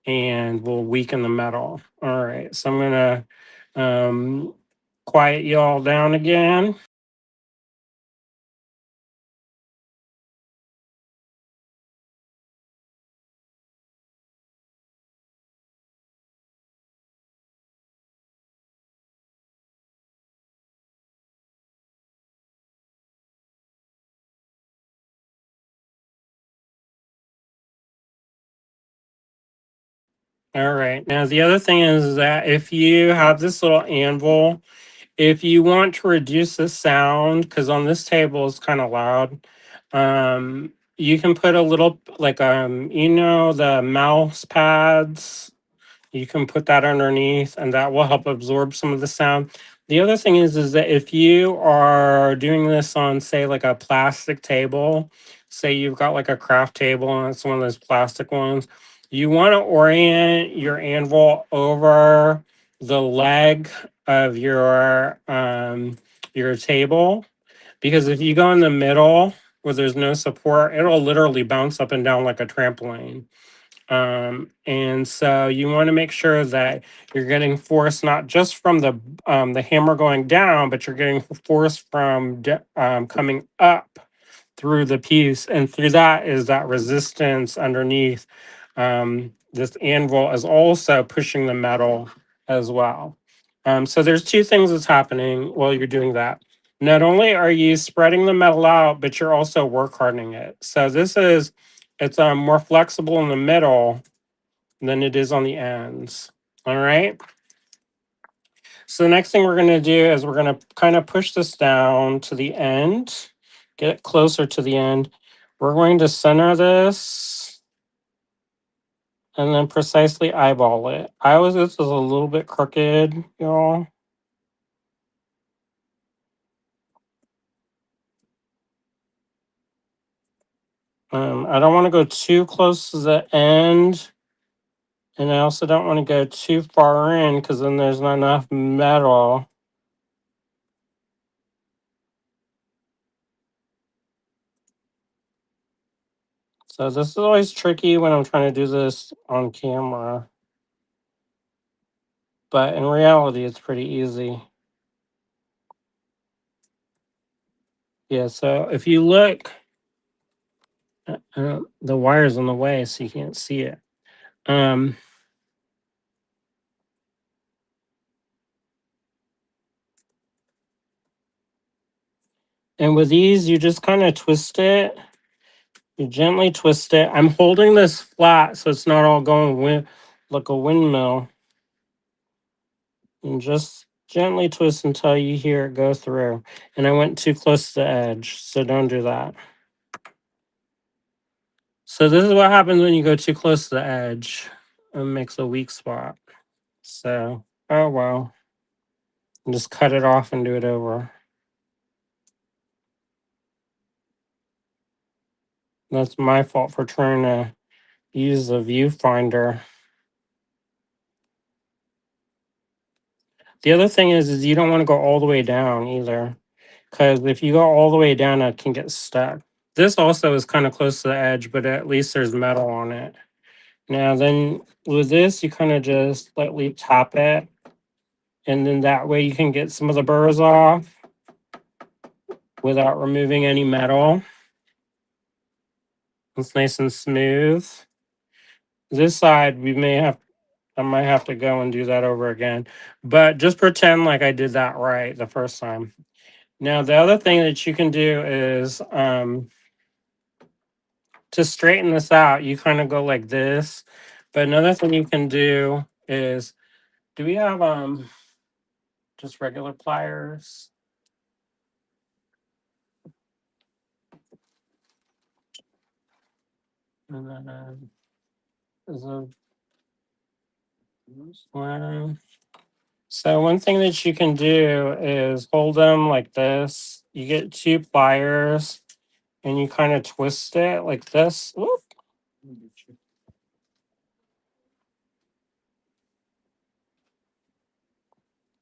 will weaken the metal. All right, so I'm gonna quiet you all down again. All right, now the other thing is that if you have this little anvil, if you want to reduce the sound, because on this table it's kind of loud, you can put a little, like, the mouse pads, you can put that underneath and that will help absorb some of the sound. The other thing is that if you are doing this on, say, like a plastic table, say you've got like a craft table and it's one of those plastic ones, you want to orient your anvil over the leg of your table, because if you go in the middle where there's no support, it'll literally bounce up and down like a trampoline. And so you want to make sure that you're getting force not just from the hammer going down, but you're getting force from coming up through the piece, and through that is that resistance underneath. This anvil is also pushing the metal as well. So there's two things that's happening while you're doing that. Not only are you spreading the metal out, but you're also work hardening it. So it's more flexible in the middle than it is on the ends. All right. So the next thing we're going to do is we're going to kind of push this down to the end, get it closer to the end. We're going to center this and then precisely eyeball it. I always, this is a little bit crooked, y'all. I don't want to go too close to the end, and I also don't want to go too far in because then there's not enough metal. So this is always tricky when I'm trying to do this on camera, but in reality, it's pretty easy. Yeah, so if you look, the wire's in the way, so you can't see it. Um, and with these, you just kind of twist it. You gently twist it. I'm holding this flat so it's not all going like a windmill. And just gently twist until you hear it go through. And I went too close to the edge, so don't do that. So this is what happens when you go too close to the edge. It makes a weak spot. So, oh well. Just cut it off and do it over. That's my fault for trying to use the viewfinder. The other thing is you don't want to go all the way down either, because if you go all the way down, it can get stuck. This also is kind of close to the edge, but at least there's metal on it. Now, then with this, you kind of just lightly tap it, and then that way you can get some of the burrs off without removing any metal. It's nice and smooth. This side, I might have to go and do that over again, but just pretend like I did that right the first time. Now, the other thing that you can do is to straighten this out, you kind of go like this. But another thing you can do is, do we have just regular pliers? And then there's a one. So one thing that you can do is hold them like this. You get two pliers and you kind of twist it like this. Whoop.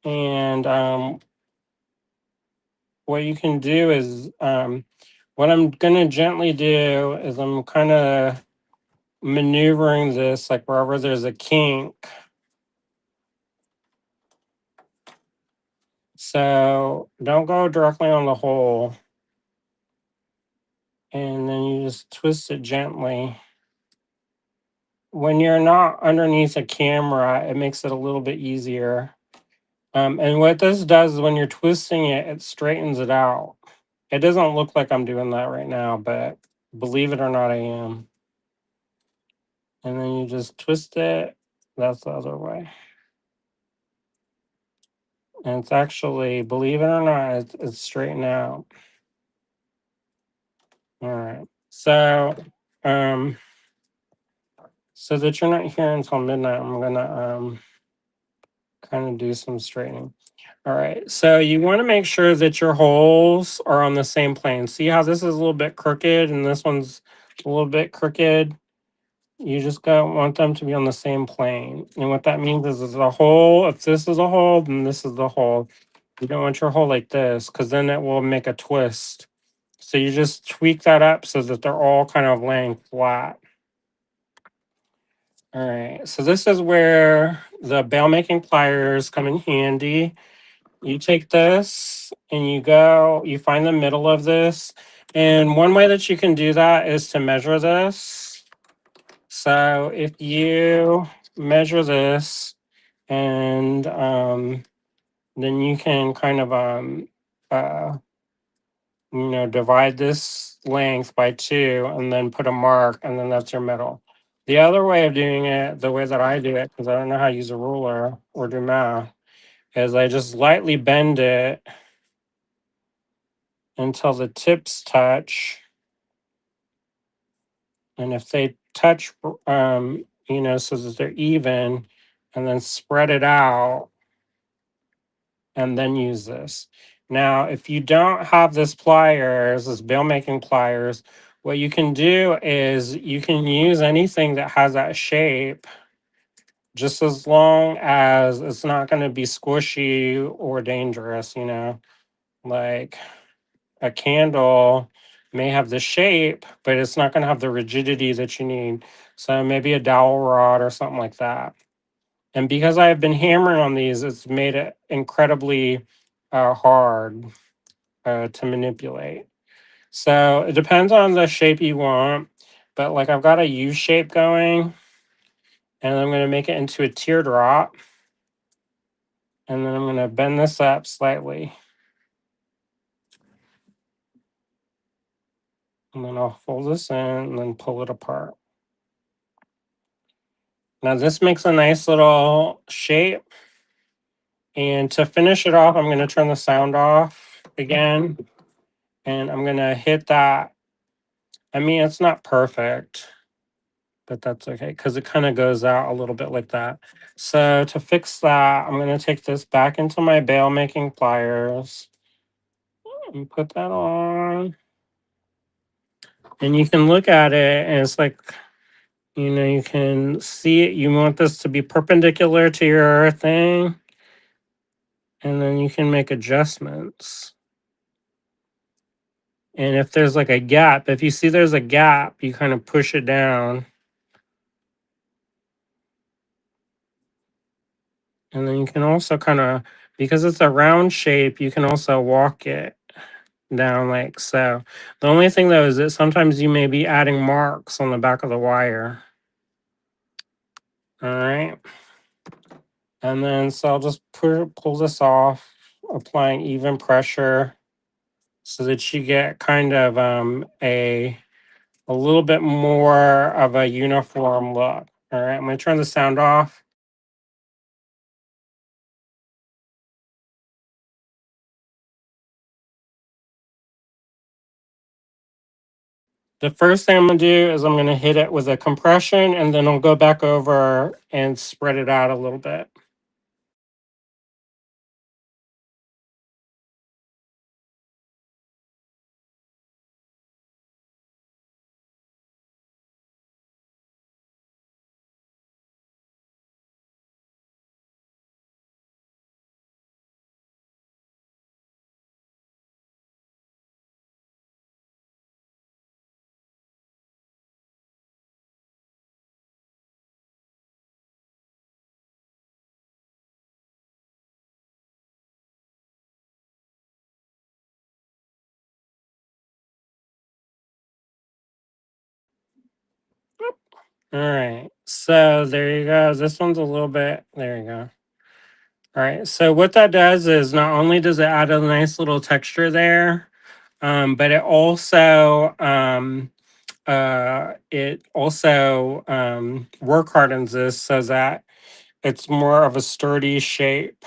And what you can do is, what I'm gonna gently do is I'm kind of maneuvering this like wherever there's a kink. So don't go directly on the hole. And then you just twist it gently. When you're not underneath a camera, it makes it a little bit easier. And what this does is when you're twisting it, it straightens it out. It doesn't look like I'm doing that right now, but believe it or not, I am. And then you just twist it. That's the other way. And it's actually, believe it or not, it's straightened out. All right. Um, so that you're not here until midnight, I'm gonna kind of do some straightening. All right. So you want to make sure that your holes are on the same plane. See how this is a little bit crooked and this one's a little bit crooked? You just want them to be on the same plane. And what that means is a hole. If this is a hole, then this is the hole. You don't want your hole like this because then it will make a twist. So you just tweak that up so that they're all kind of laying flat. All right. So this is where the bail making pliers come in handy. You take this and you find the middle of this. And one way that you can do that is to measure this. So if you measure this and then you can kind of uh, divide this length by 2 and then put a mark and then that's your middle. The other way of doing it, the way that I do it, because I don't know how to use a ruler or do math, is I just lightly bend it until the tips touch. And if they touch, so that they're even, and then spread it out and then use this. Now, if you don't have this bail making pliers, what you can do is you can use anything that has that shape just as long as it's not going to be squishy or dangerous, like a candle may have the shape, but it's not going to have the rigidity that you need. So maybe a dowel rod or something like that. And because I have been hammering on these, it's made it incredibly hard to manipulate. So it depends on the shape you want. But like I've got a U shape going, and I'm going to make it into a teardrop. And then I'm going to bend this up slightly. And then I'll fold this in and then pull it apart. Now this makes a nice little shape. And to finish it off, I'm going to turn the sound off again. And I'm going to hit that. I mean, it's not perfect, but that's okay because it kind of goes out a little bit like that. So to fix that, I'm going to take this back into my bail making pliers and put that on. And you can look at it and it's like, you can see it. You want this to be perpendicular to your thing. And then you can make adjustments. And if there's like a gap, if you see there's a gap, you kind of push it down. And then you can also kind of, because it's a round shape, you can also walk it down like so. The only thing though is that sometimes you may be adding marks on the back of the wire. All right. And then so I'll just pull this off, applying even pressure so that you get kind of a little bit more of a uniform look. All right, I'm going to turn the sound off. The first thing I'm going to do is I'm going to hit it with a compression and then I'll go back over and spread it out a little bit. All right. So there you go. This one's a little bit. There you go. All right. So what that does is not only does it add a nice little texture there, but it also work hardens this so that it's more of a sturdy shape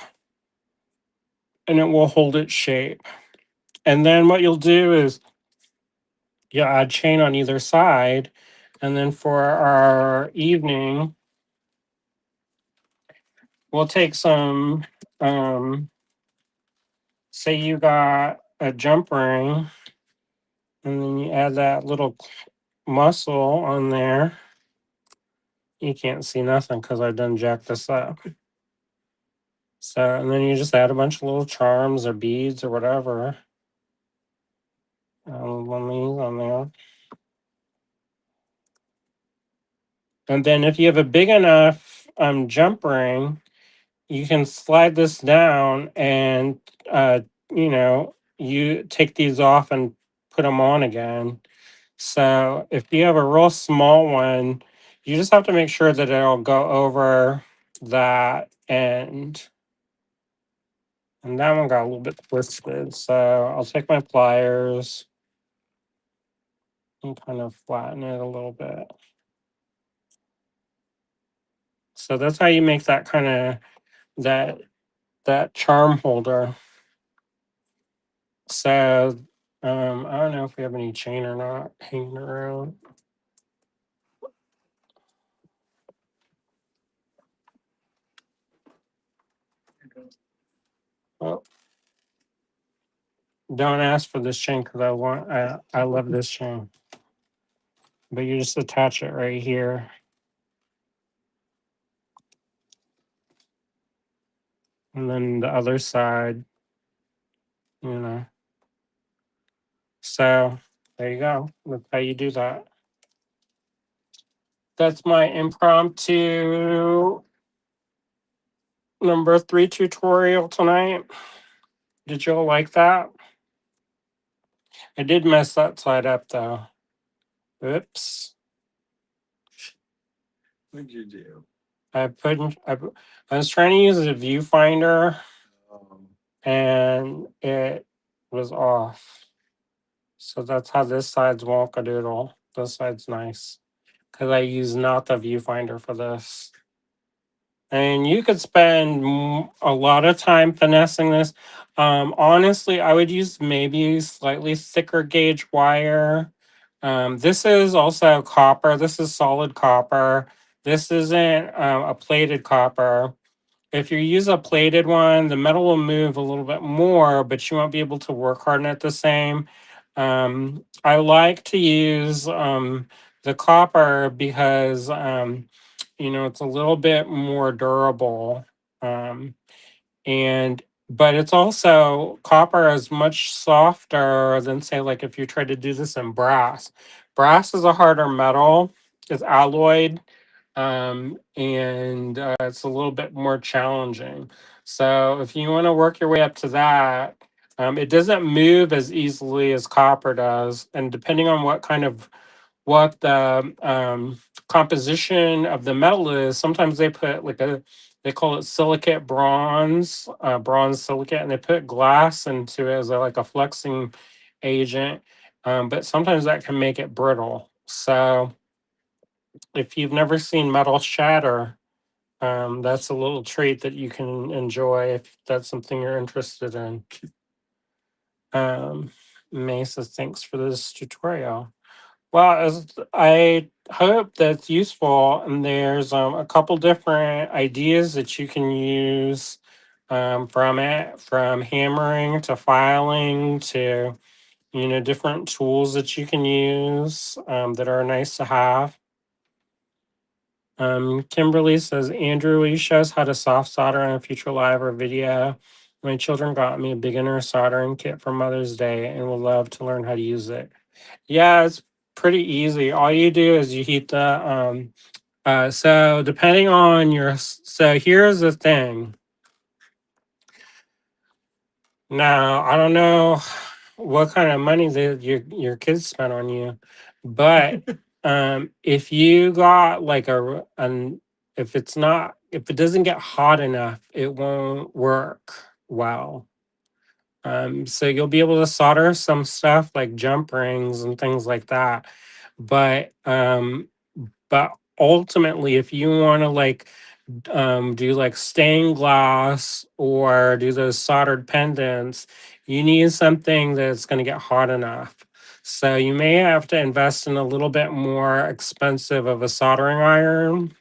and it will hold its shape. And then what you'll do is you'll add chain on either side. And then for our evening, we'll take some, um, say you got a jump ring, and then you add that little muscle on there. You can't see nothing because I done jacked this up. So, and then you just add a bunch of little charms or beads or whatever. One these on there. And then if you have a big enough jump ring, you can slide this down and you take these off and put them on again. So if you have a real small one, you just have to make sure that it'll go over that end. And that one got a little bit twisted. So I'll take my pliers and kind of flatten it a little bit. So that's how you make that kind of that that charm holder. So I don't know if we have any chain or not hanging around. Oh, don't ask for this chain because I love this chain. But you just attach it right here. And then the other side, you know. So there you go. That's how you do that. That's my impromptu number 3 tutorial tonight. Did y'all like that? I did mess that side up though. Oops. What'd you do? I was trying to use a viewfinder Um, and it was off. So that's how this side's wonkadoodle. This side's nice. Because I use not the viewfinder for this. And you could spend a lot of time finessing this. Honestly, I would use maybe slightly thicker gauge wire. This is also copper. This is solid copper. This isn't a plated copper. If you use a plated one, the metal will move a little bit more, but you won't be able to work harden it the same. I like to use the copper because it's a little bit more durable. Um, and but it's also copper is much softer than say like if you try to do this in brass. Brass is a harder metal. It's alloyed and it's a little bit more challenging. So if you want to work your way up to that, it doesn't move as easily as copper does, and depending on what the composition of the metal is, sometimes they put they call it silicate bronze, bronze silicate, and they put glass into it as like a flexing agent. But sometimes that can make it brittle. So if you've never seen metal shatter, that's a little treat that you can enjoy if that's something you're interested in. Mesa, thanks for this tutorial. Well, I hope that's useful, and there's a couple different ideas that you can use from it, from hammering to filing to different tools that you can use that are nice to have. Kimberly says, Andrew, will you show us how to soft solder in a future live or video? My children got me a beginner soldering kit for Mother's Day and will love to learn how to use it. Yeah, it's pretty easy. All you do is you heat the so depending on so here's the thing. Now, I don't know what kind of money that your kids spent on you, but If you got like an if it's not if it doesn't get hot enough, it won't work well. So you'll be able to solder some stuff like jump rings and things like that. But but ultimately, if you want to like do like stained glass or do those soldered pendants, you need something that's going to get hot enough. So you may have to invest in a little bit more expensive of a soldering iron.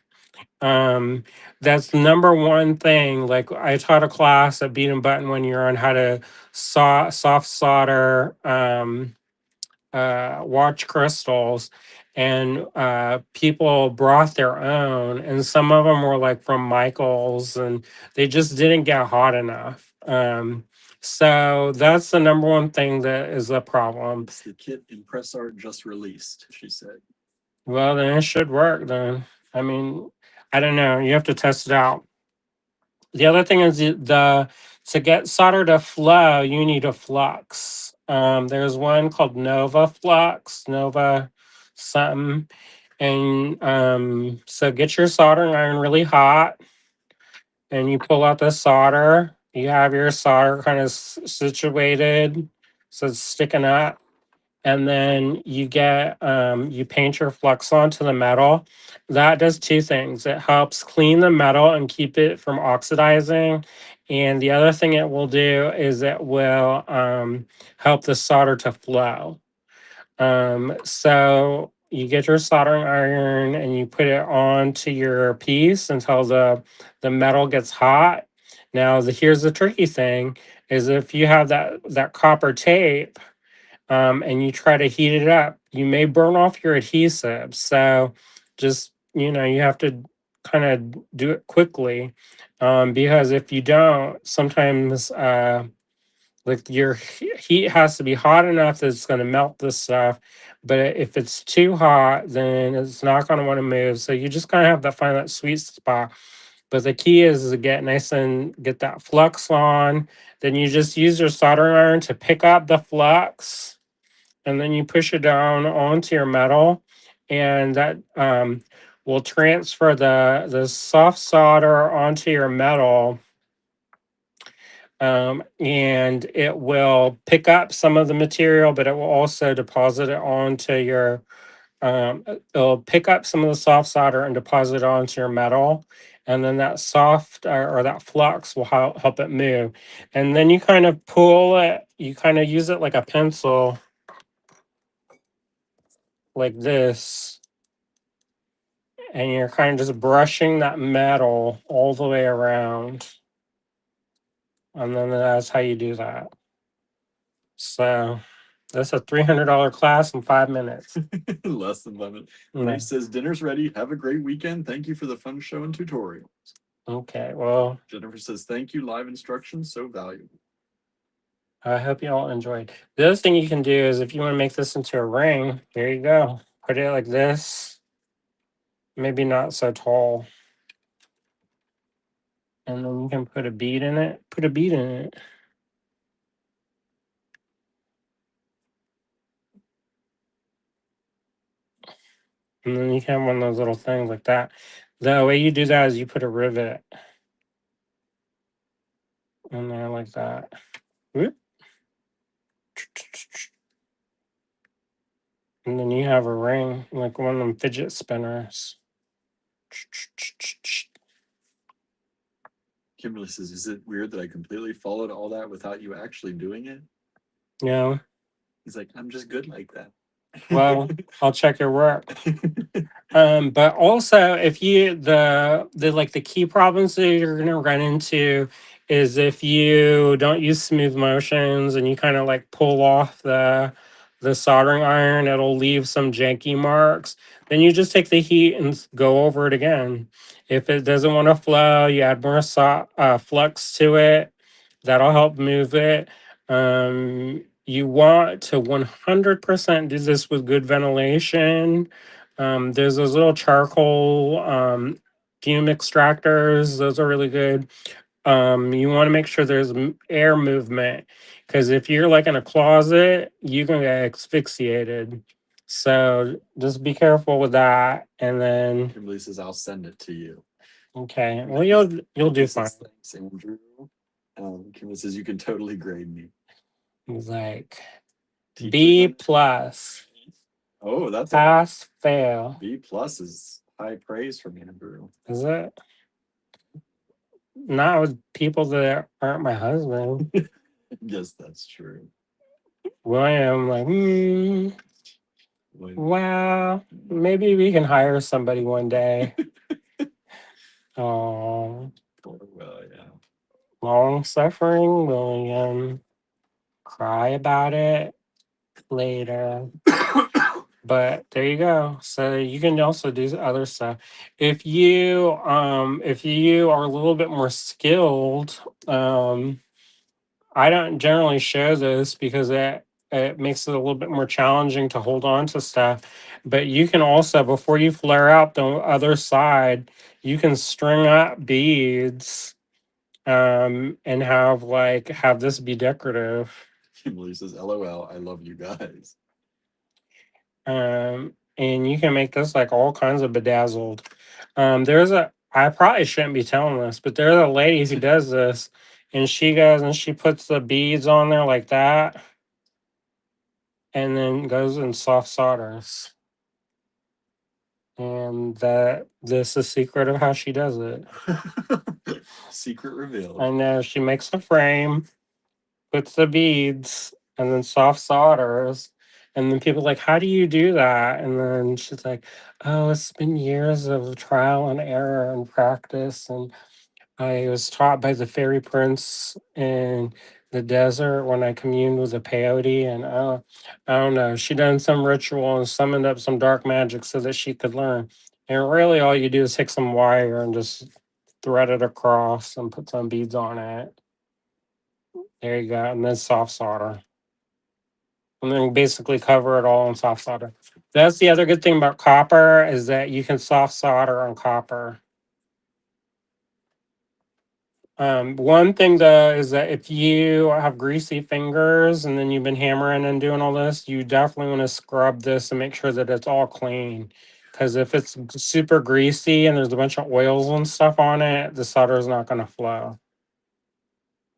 um that's the number one thing. Like I taught a class at Beat and Button one year on how to soft solder watch crystals, and people brought their own, and some of them were like from Michael's, and they just didn't get hot enough. So that's the number one thing that is a problem. It's the kit in press art just released, she said. Well, then it should work then. I mean, I don't know. You have to test it out. The other thing is the to get solder to flow, you need a flux. There's one called Nova Flux, Nova something. And so get your soldering iron really hot, and you pull out the solder. You have your solder kind of situated so it's sticking up, and then you paint your flux onto the metal. That does two things. It helps clean the metal and keep it from oxidizing, and the other thing it will do is it will help the solder to flow. So you get your soldering iron and you put it onto your piece until the metal gets hot. Now here's the tricky thing: is if you have that copper tape, and you try to heat it up, you may burn off your adhesive. So just, you have to kind of do it quickly, because if you don't, sometimes like your heat has to be hot enough that it's going to melt this stuff. But if it's too hot, then it's not going to want to move. So you just kind of have to find that sweet spot. But the key is to get nice and get that flux on. Then you just use your soldering iron to pick up the flux, and then you push it down onto your metal, and that will transfer the soft solder onto your metal, and it will pick up some of the material, but it will also deposit it onto your it'll pick up some of the soft solder and deposit it onto your metal, and then that soft or that flux will help it move. And then you kind of pull it, you kind of use it like a pencil, like this, and you're kind of just brushing that metal all the way around, and then that's how you do that. So that's a $300 class in 5 minutes. Less than 11. No. Marie says, dinner's ready. Have a great weekend. Thank you for the fun show and tutorial. Okay, well, Jennifer says, thank you. Live instructions, so valuable. I hope you all enjoyed. The other thing you can do is if you want to make this into a ring, there you go. Put it like this, maybe not so tall. And then you can put a bead in it. Put a bead in it. And then you can have one of those little things like that. The way you do that is you put a rivet in there like that. Whoop. And then you have a ring, like one of them fidget spinners. Kimberly says, is it weird that I completely followed all that without you actually doing it? Yeah. He's like, I'm just good like that. Well, I'll check your work. But also if you the like the key problems that you're gonna run into is if you don't use smooth motions and you kind of like pull off the soldering iron, it'll leave some janky marks. Then you just take the heat and go over it again. If it doesn't want to flow, you add more flux to it. That'll help move it. You want to 100% do this with good ventilation. There's those little charcoal fume extractors. Those are really good. You want to make sure there's air movement, because if you're like in a closet, you can get asphyxiated. So just be careful with that. And then Kimberly says, "I'll send it to you." okay, well you'll Kimberly do fine. says, "Thanks, Andrew." Kimberly says, "You can totally grade me." He's like Teacher B done. plus, Oh, that's a pass fail. B plus is high praise from Andrew. Is it? Not with people that aren't my husband. Yes, that's true. William, like, When- well, maybe we can hire somebody one day. Oh, well, yeah. long suffering William. Cry about it later. But there you go. So you can also do other stuff. If you are a little bit more skilled, I don't generally show this because it makes it a little bit more challenging to hold on to stuff. But you can also, before you flare out the other side, you can string up beads and have this be decorative. Kimberly says, "LOL, I love you guys." And you can make this like all kinds of bedazzled. I probably shouldn't be telling this, but there's a lady who does this, and she goes and she puts the beads on there like that, and then goes and soft solders. And this is the secret of how she does it. Secret revealed. I know she makes the frame, puts the beads, and then soft solders. And then people are like, how do you do that? And then she's like, oh, it's been years of trial and error and practice. And I was taught by the fairy prince in the desert when I communed with a peyote. And I don't know, she done some ritual and summoned up some dark magic so that she could learn. And really, all you do is take some wire and just thread it across and put some beads on it. There you go. And then soft solder. And then basically cover it all in soft solder. That's the other good thing about copper is that you can soft solder on copper. One thing though is that if you have greasy fingers and then you've been hammering and doing all this, you definitely want to scrub this and make sure that it's all clean. Because if it's super greasy and there's a bunch of oils and stuff on it, the solder is not going to flow.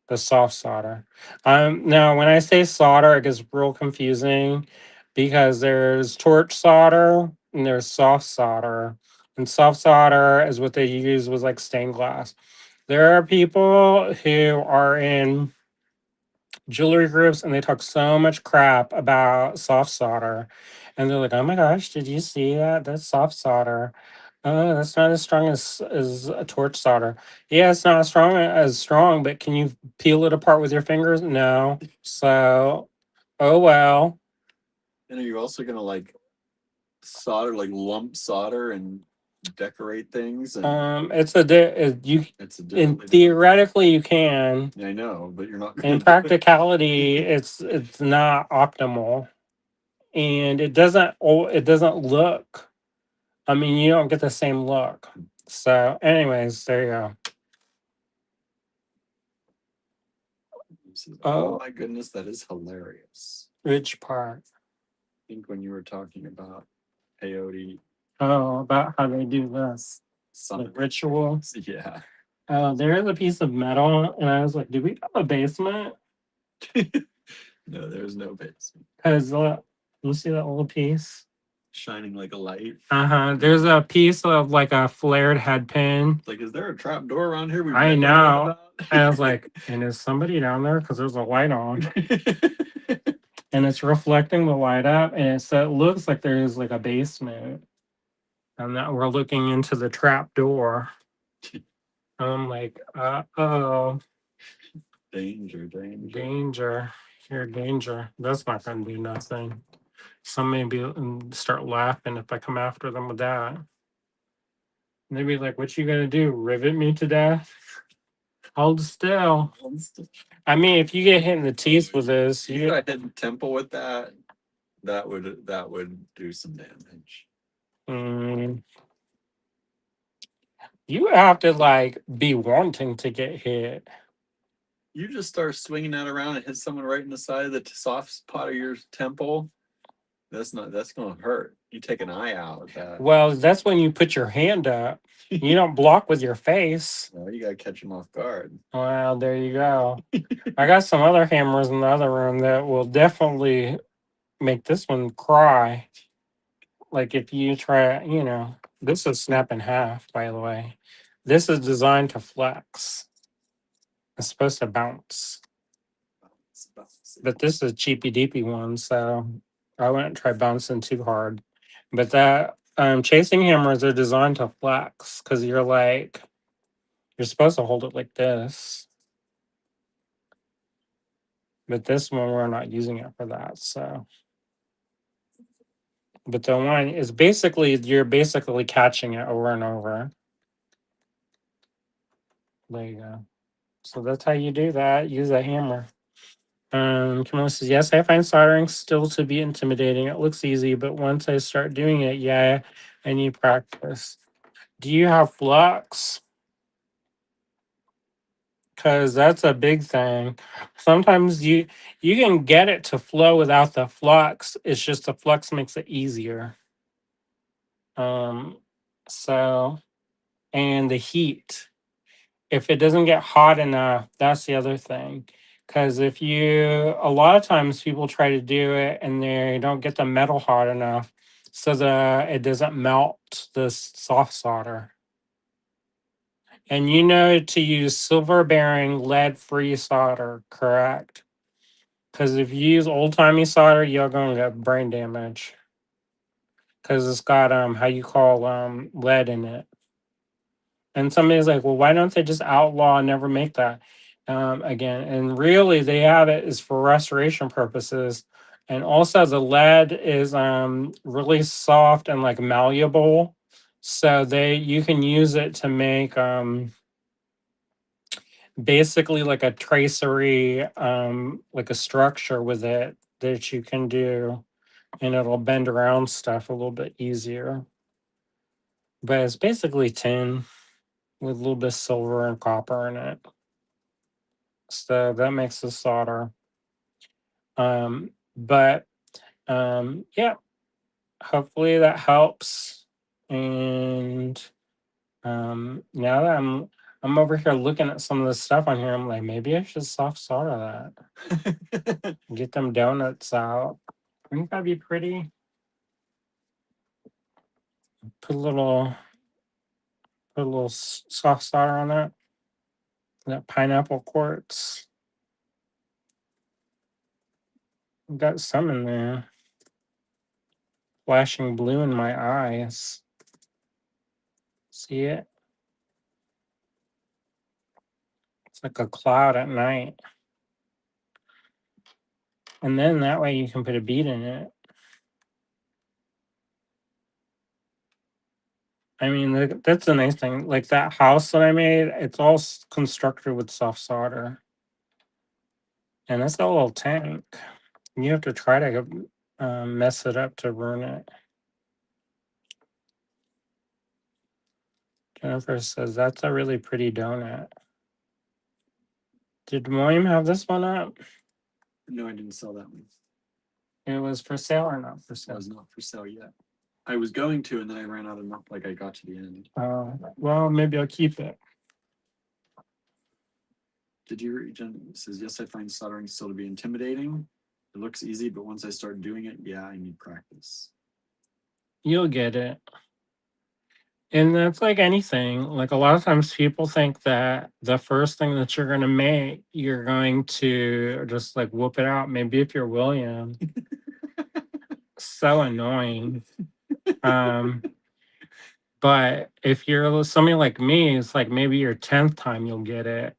The soft solder. Now when I say solder, it gets real confusing because there's torch solder and there's soft solder. And soft solder is what they use with like stained glass. There are people who are in jewelry groups and they talk so much crap about soft solder. And they're like, oh my gosh, did you see that? That's soft solder. Oh, that's not as strong as a torch solder. Yeah, it's not as strong, but can you peel it apart with your fingers? No. So, oh well. And are you also gonna like solder, like lump solder and decorate things? And You it's a and differently done. theoretically you can. I know, but you're not gonna In do it. practicality, it's not optimal. And it doesn't look, I mean, you don't get the same look. So anyways, there you go. He says, "Oh Oh, my goodness, that is hilarious." which part? I think when you were talking about peyote Oh, about how they do this, the summit, ritual. yeah. Oh, there is a piece of metal, and I was like, do we have a basement? No, there's no basement. Because look, you see that little piece? Shining like a light. Uh-huh. There's a piece of like a flared head pin. It's like, is there a trap door around here we've I never known know. about? And I was like, and is somebody down there? Because there's a light on. And it's reflecting the light up, and so it looks like there's like a basement, and that we're looking into the trap door. I'm like, oh, Danger, danger. danger, here, danger. That's not gonna do nothing. Somebody be start laughing if I come after them with that. And they'd be like, "What you gonna do? Rivet me to death? Hold still." I mean, if you get hit in the teeth with this, You got hit in the temple with that, that would do some damage. mm, you have to like be wanting to get hit. You just start swinging that around and hit someone right in the side of the soft spot of your temple. That's gonna hurt. You take an eye out with that. Well, that's when you put your hand up. You don't block with your face. No, you gotta catch them off guard. Well, there you go. I got some other hammers in the other room that will definitely make this one cry. Like if you try, this is snap in half, by the way. This is designed to flex. It's supposed to bounce. But this is a cheapy deepy one, so I wouldn't try bouncing too hard. But that chasing hammers are designed to flex because you're supposed to hold it like this. But this one we're not using it for that. So but the one is basically you're basically catching it over and over. There you go. So that's how you do that. Use a hammer. Camilla says, yes, I find soldering still to be intimidating. It looks easy, but once I start doing it, yeah, I need practice. Do you have flux? Because that's a big thing. Sometimes you can get it to flow without the flux. It's just the flux makes it easier. Um, so and the heat. If it doesn't get hot enough, that's the other thing. Because a lot of times people try to do it and they don't get the metal hot enough so that it doesn't melt the soft solder. And you know to use silver bearing lead free solder, correct? Because if you use old timey solder, you're going to get brain damage. Because it's got how you call lead in it. And somebody's like, well, why don't they just outlaw and never make that again? And really, they have it is for restoration purposes. And also, the lead is really soft and like malleable, so you can use it to make basically like a tracery, like a structure with it that you can do, and it'll bend around stuff a little bit easier. But it's basically tin with a little bit of silver and copper in it. So that makes the solder. But yeah, hopefully that helps. And now that I'm over here looking at some of the stuff on here, I'm like, maybe I should soft solder that. Get them donuts out. Wouldn't that be pretty? Put a little soft solder on that. That pineapple quartz. Got some in there. Flashing blue in my eyes. See it? It's like a cloud at night. And then that way you can put a bead in it. I mean, that's the nice thing. Like that house that I made, it's all constructed with soft solder. And that's a little tank. You have to try to mess it up to ruin it. Jennifer says, that's a really pretty donut. Did William have this one up? No, I didn't sell that one. It was for sale or not for It sale? was not for sale yet. I was going to, and then I ran out of enough. Like I got to the end. Well, maybe I'll keep it. Did you read? Jen says, yes, I find soldering still to be intimidating. It looks easy, but once I start doing it, yeah, I need practice. You'll get it. And that's like anything. Like a lot of times people think that the first thing that you're going to make, you're going to just like whoop it out. Maybe if you're William. So annoying. But if you're somebody like me, it's like maybe your 10th time you'll get it.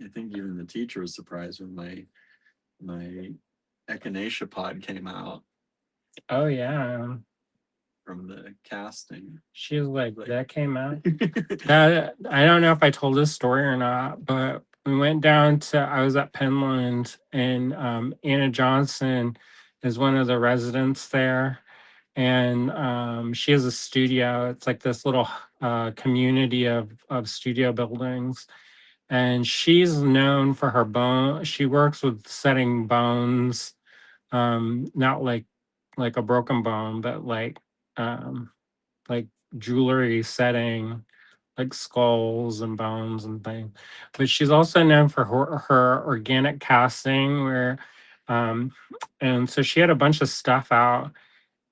I think even the teacher was surprised when my echinacea pod came out Oh yeah. from the casting. She was like, that came out. That I don't know if I told this story or not, but we went down to I was at Penland and Anna Johnson is one of the residents there. And she has a studio. It's like this little community of studio buildings. And she's known for her bone. She works with setting bones, not like like a broken bone, but um like jewelry setting, like skulls and bones and things. But she's also known for her organic casting, where um and so she had a bunch of stuff out.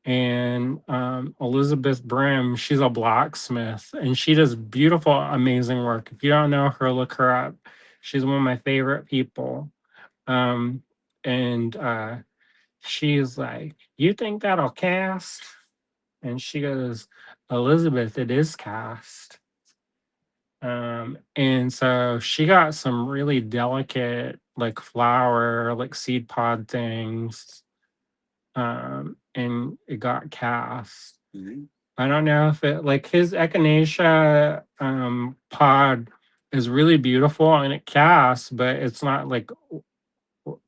And Elizabeth Brim, she's a blacksmith, and she does beautiful, amazing work. If you don't know her, look her up. She's one of my favorite people. Um, and she's like, "You think that'll cast?" And she goes, "Elizabeth, it is cast." And so she got some really delicate, like flower, like seed pod things, and it got cast. I don't know if it like his echinacea pod is really beautiful and it casts, but it's not like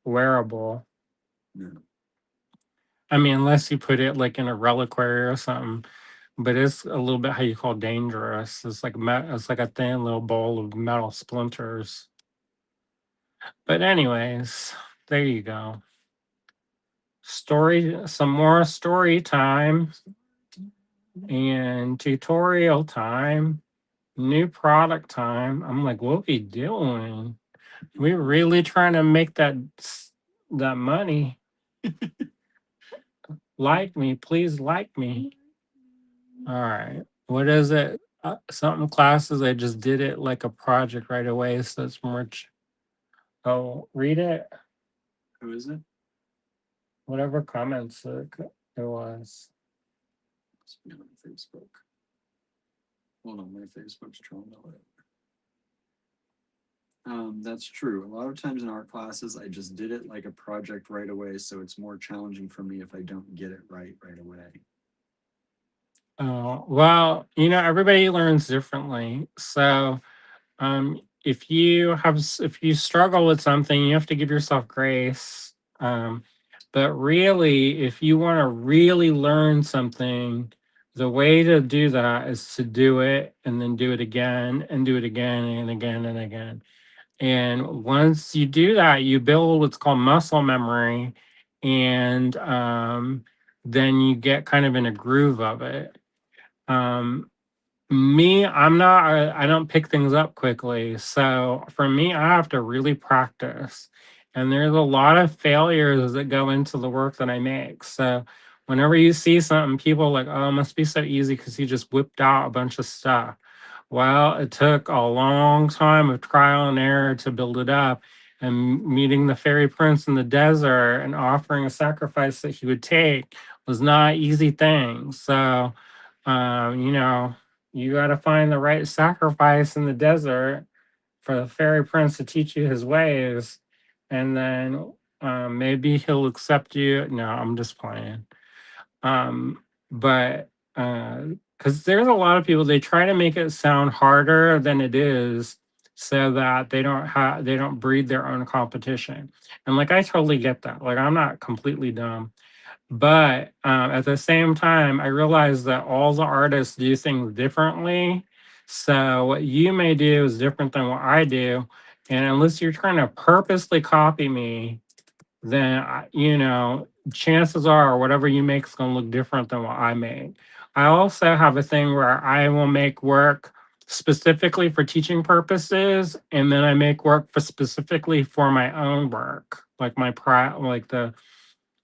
wearable. I mean, unless you put it like in a reliquary or something. But it's a little bit how you call dangerous. It's like it's like a thin little bowl of metal splinters. But anyways, there you go. Some more story time and tutorial time, new product time. I'm like, what we doing? We really trying to make that money. Like me, please like me. All right. What is it? Something classes. I just did it like a project right away, so it's more. Oh, read it. Who is it? Whatever comments it was. Must be on Facebook. Hold on, my Facebook's trying to load. That's true. A lot of times in art classes, I just did it like a project right away, so it's more challenging for me if I don't get it right away. Oh, well, everybody learns differently. So, if you struggle with something, you have to give yourself grace. But really, if you want to really learn something, the way to do that is to do it and then do it again and do it again and again and again. And once you do that, you build what's called muscle memory, and then you get kind of in a groove of it. Um, Me, I don't pick things up quickly. So for me, I have to really practice. And there's a lot of failures that go into the work that I make. So whenever you see something, people are like, oh, it must be so easy because he just whipped out a bunch of stuff. Well, it took a long time of trial and error to build it up. And meeting the fairy prince in the desert and offering a sacrifice that he would take was not an easy thing. So, you know, you got to find the right sacrifice in the desert for the fairy prince to teach you his ways. And then maybe he'll accept you. No, I'm just playing. But because there's a lot of people, they try to make it sound harder than it is so that they don't breed their own competition. And like, I totally get that. Like, I'm not completely dumb. But at the same time, I realize that all the artists do things differently. So what you may do is different than what I do. And unless you're trying to purposely copy me, then chances are whatever you make is going to look different than what I make. I also have a thing where I will make work specifically for teaching purposes, and then I make work for specifically for my own work, like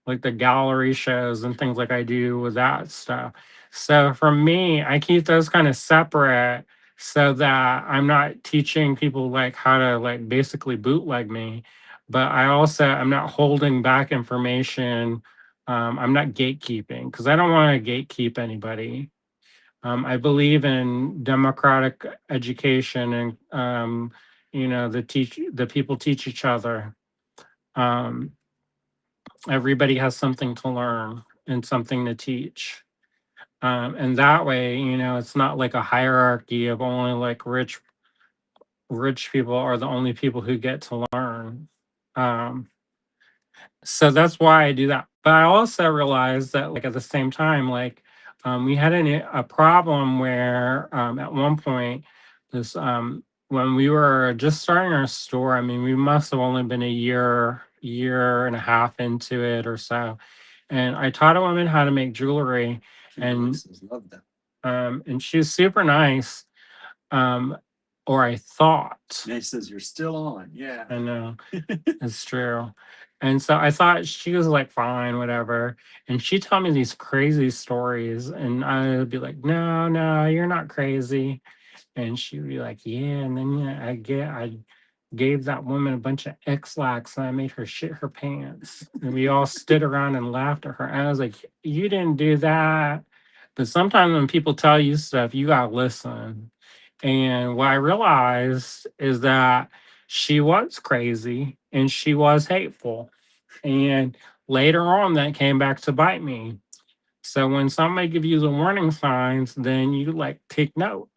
like the gallery shows and things like I do with that stuff. So for me, I keep those kind of separate so that I'm not teaching people like how to like basically bootleg me, but I'm not holding back information. I'm not gatekeeping because I don't want to gatekeep anybody. I believe in democratic education and the people teach each other. Um, Everybody has something to learn and something to teach. And that way, it's not like a hierarchy of only like rich people are the only people who get to learn. Um, so that's why I do that. But I also realized that like at the same time, like we had a problem where at one point this when we were just starting our store, I mean, we must have only been a year and a half into it or so. and I taught a woman how to make jewelry, and Love that. and she was super nice. Um, or I thought. And he says you're still on. Yeah. I know. It's true. And so I thought she was like, fine, whatever. And she told me these crazy stories, and I would be like, no, no, you're not crazy. And she would be like, yeah. And then yeah, I gave that woman a bunch of X-lax and I made her shit her pants. And we all stood around and laughed at her. And I was like, you didn't do that. But sometimes when people tell you stuff, you gotta listen. And what I realized is that she was crazy and she was hateful. And later on, that came back to bite me. So when somebody gives you the warning signs, then you like take note.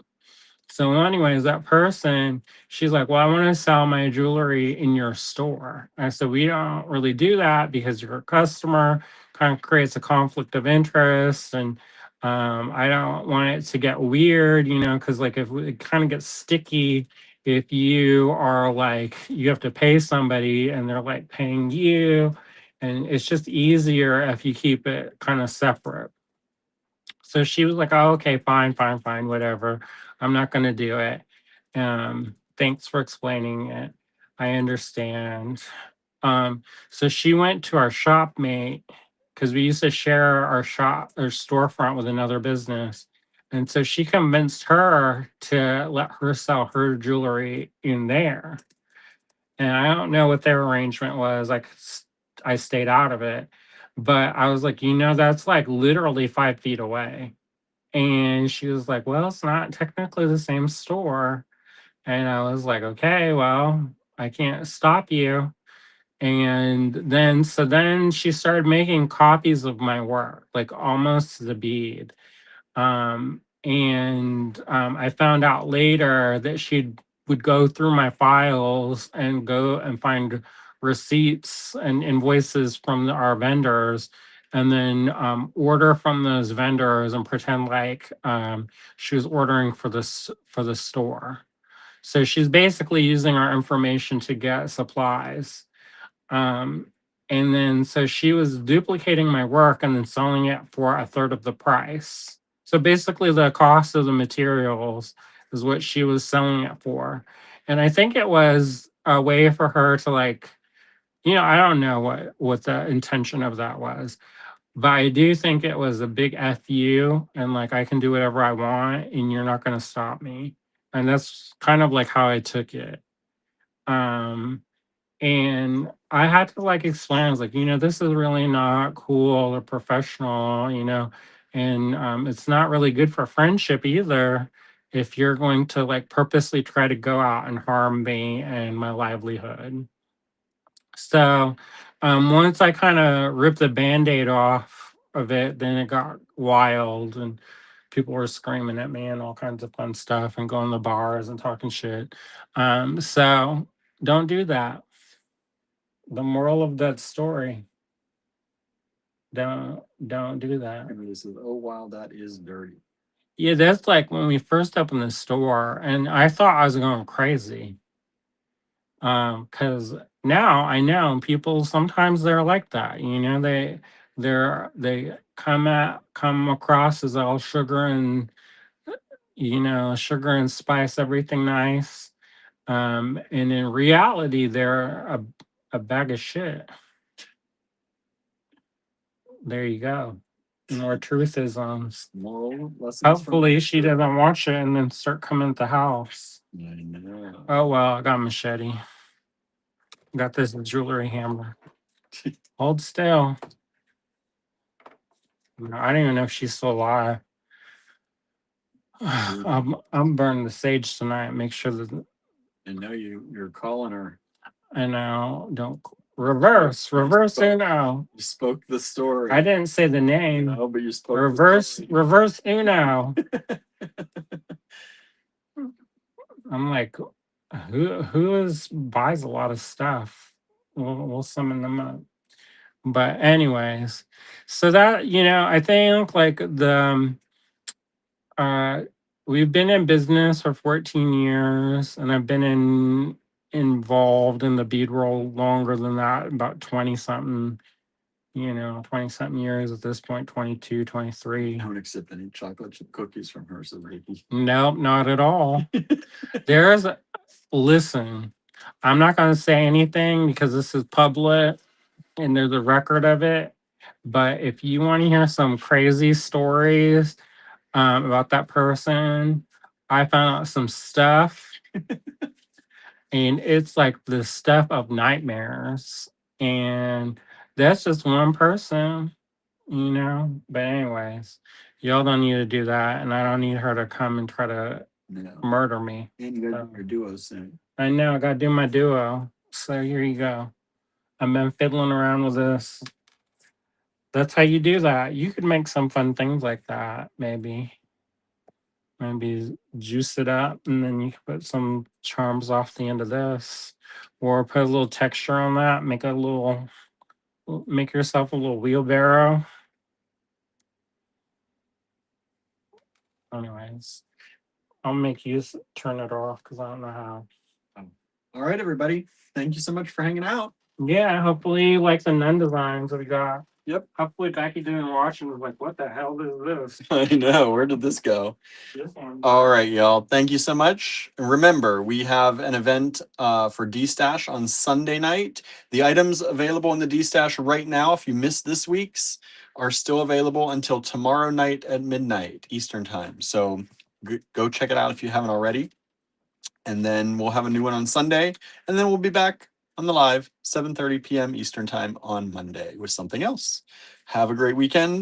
So, anyways, that person, she's like, well, I want to sell my jewelry in your store. I said, we don't really do that because you're a customer, kind of creates a conflict of interest. And I don't want it to get weird, because like if it kind of gets sticky, if you are like, you have to pay somebody and they're like paying you. And it's just easier if you keep it kind of separate. So she was like, "Oh, okay, fine, fine, fine, whatever. I'm not going to do it. Thanks for explaining it. I understand." So she went to our shopmate because we used to share our shop or storefront with another business. And so she convinced her to let her sell her jewelry in there. And I don't know what their arrangement was. I stayed out of it, but I was like, that's like literally 5 feet away. And she was like, well, it's not technically the same store. And I was like, okay, well, I can't stop you. And then she started making copies of my work, like almost to the bead. And I found out later that she would go through my files and go and find receipts and invoices from our vendors, and then order from those vendors and pretend like she was ordering for the store. So she's basically using our information to get supplies. Um, and then so she was duplicating my work and then selling it for a third of the price. So basically, the cost of the materials is what she was selling it for. And I think it was a way for her to like, I don't know what the intention of that was, but I do think it was a big FU and like I can do whatever I want and you're not going to stop me. And that's kind of like how I took it. Um, and I had to like explain, I was like, this is really not cool or professional, and it's not really good for friendship either if you're going to like purposely try to go out and harm me and my livelihood. So once I kind of ripped the band-aid off of it, then it got wild and people were screaming at me and all kinds of fun stuff and going to bars and talking shit. So don't do that. The moral of that story, don't do that. Everybody says, oh wow, that is dirty. Yeah, that's like when we first opened the store and I thought I was going crazy. Because now I know people sometimes they're like that, they come across as all sugar and sugar and spice, everything nice. And in reality they're a bag of shit. There you go. More truth is Moral lessons. hopefully she doesn't watch it and then start coming at the house. I know. Oh well, I got a machete. Got this jewelry hammer. Hold still. No, I don't even know if she's still alive. I'm burning the sage tonight. Make sure that And now you're calling her. I know. Don't reverse Uno. You spoke the story. I didn't say the name. No, but you spoke reverse Uno. I'm like, buys a lot of stuff? We'll summon them up. But anyways, so that I think like uh we've been in business for 14 years, and I've been involved in the bead roll longer than that, about 20 something. you know, 20 something years at this point, 22, 23. I don't accept any chocolate chip cookies from her, so maybe. Nope, not at all. There's, listen, I'm not going to say anything because this is public and there's a record of it. But if you want to hear some crazy stories about that person, I found out some stuff, and it's like the stuff of nightmares. And that's just one person, you know. But anyways, y'all don't need to do that, and I don't need her to come and try to murder me. And you gotta do your duo soon. I know, I gotta do my duo. So here you go. I've been fiddling around with this. That's how you do that. You could make some fun things like that, maybe. Maybe juice it up, and then you can put some charms off the end of this, or put a little texture on that. Make yourself a little wheelbarrow. Anyways, I'll make you turn it off because I don't know how. All right, everybody. Thank you so much for hanging out. Yeah, hopefully you like the Nunn designs that we got. Yep. Hopefully Becky didn't watch and was like, what the hell is this? I know. Where did this go? This one. All right, y'all. Thank you so much. And remember, we have an event for D-Stash on Sunday night. The items available in the D-Stash right now, if you missed this week's, are still available until tomorrow night at midnight Eastern time. So go check it out if you haven't already. And then we'll have a new one on Sunday. And then we'll be back on the live 7:30 p.m. Eastern time on Monday with something else. Have a great weekend.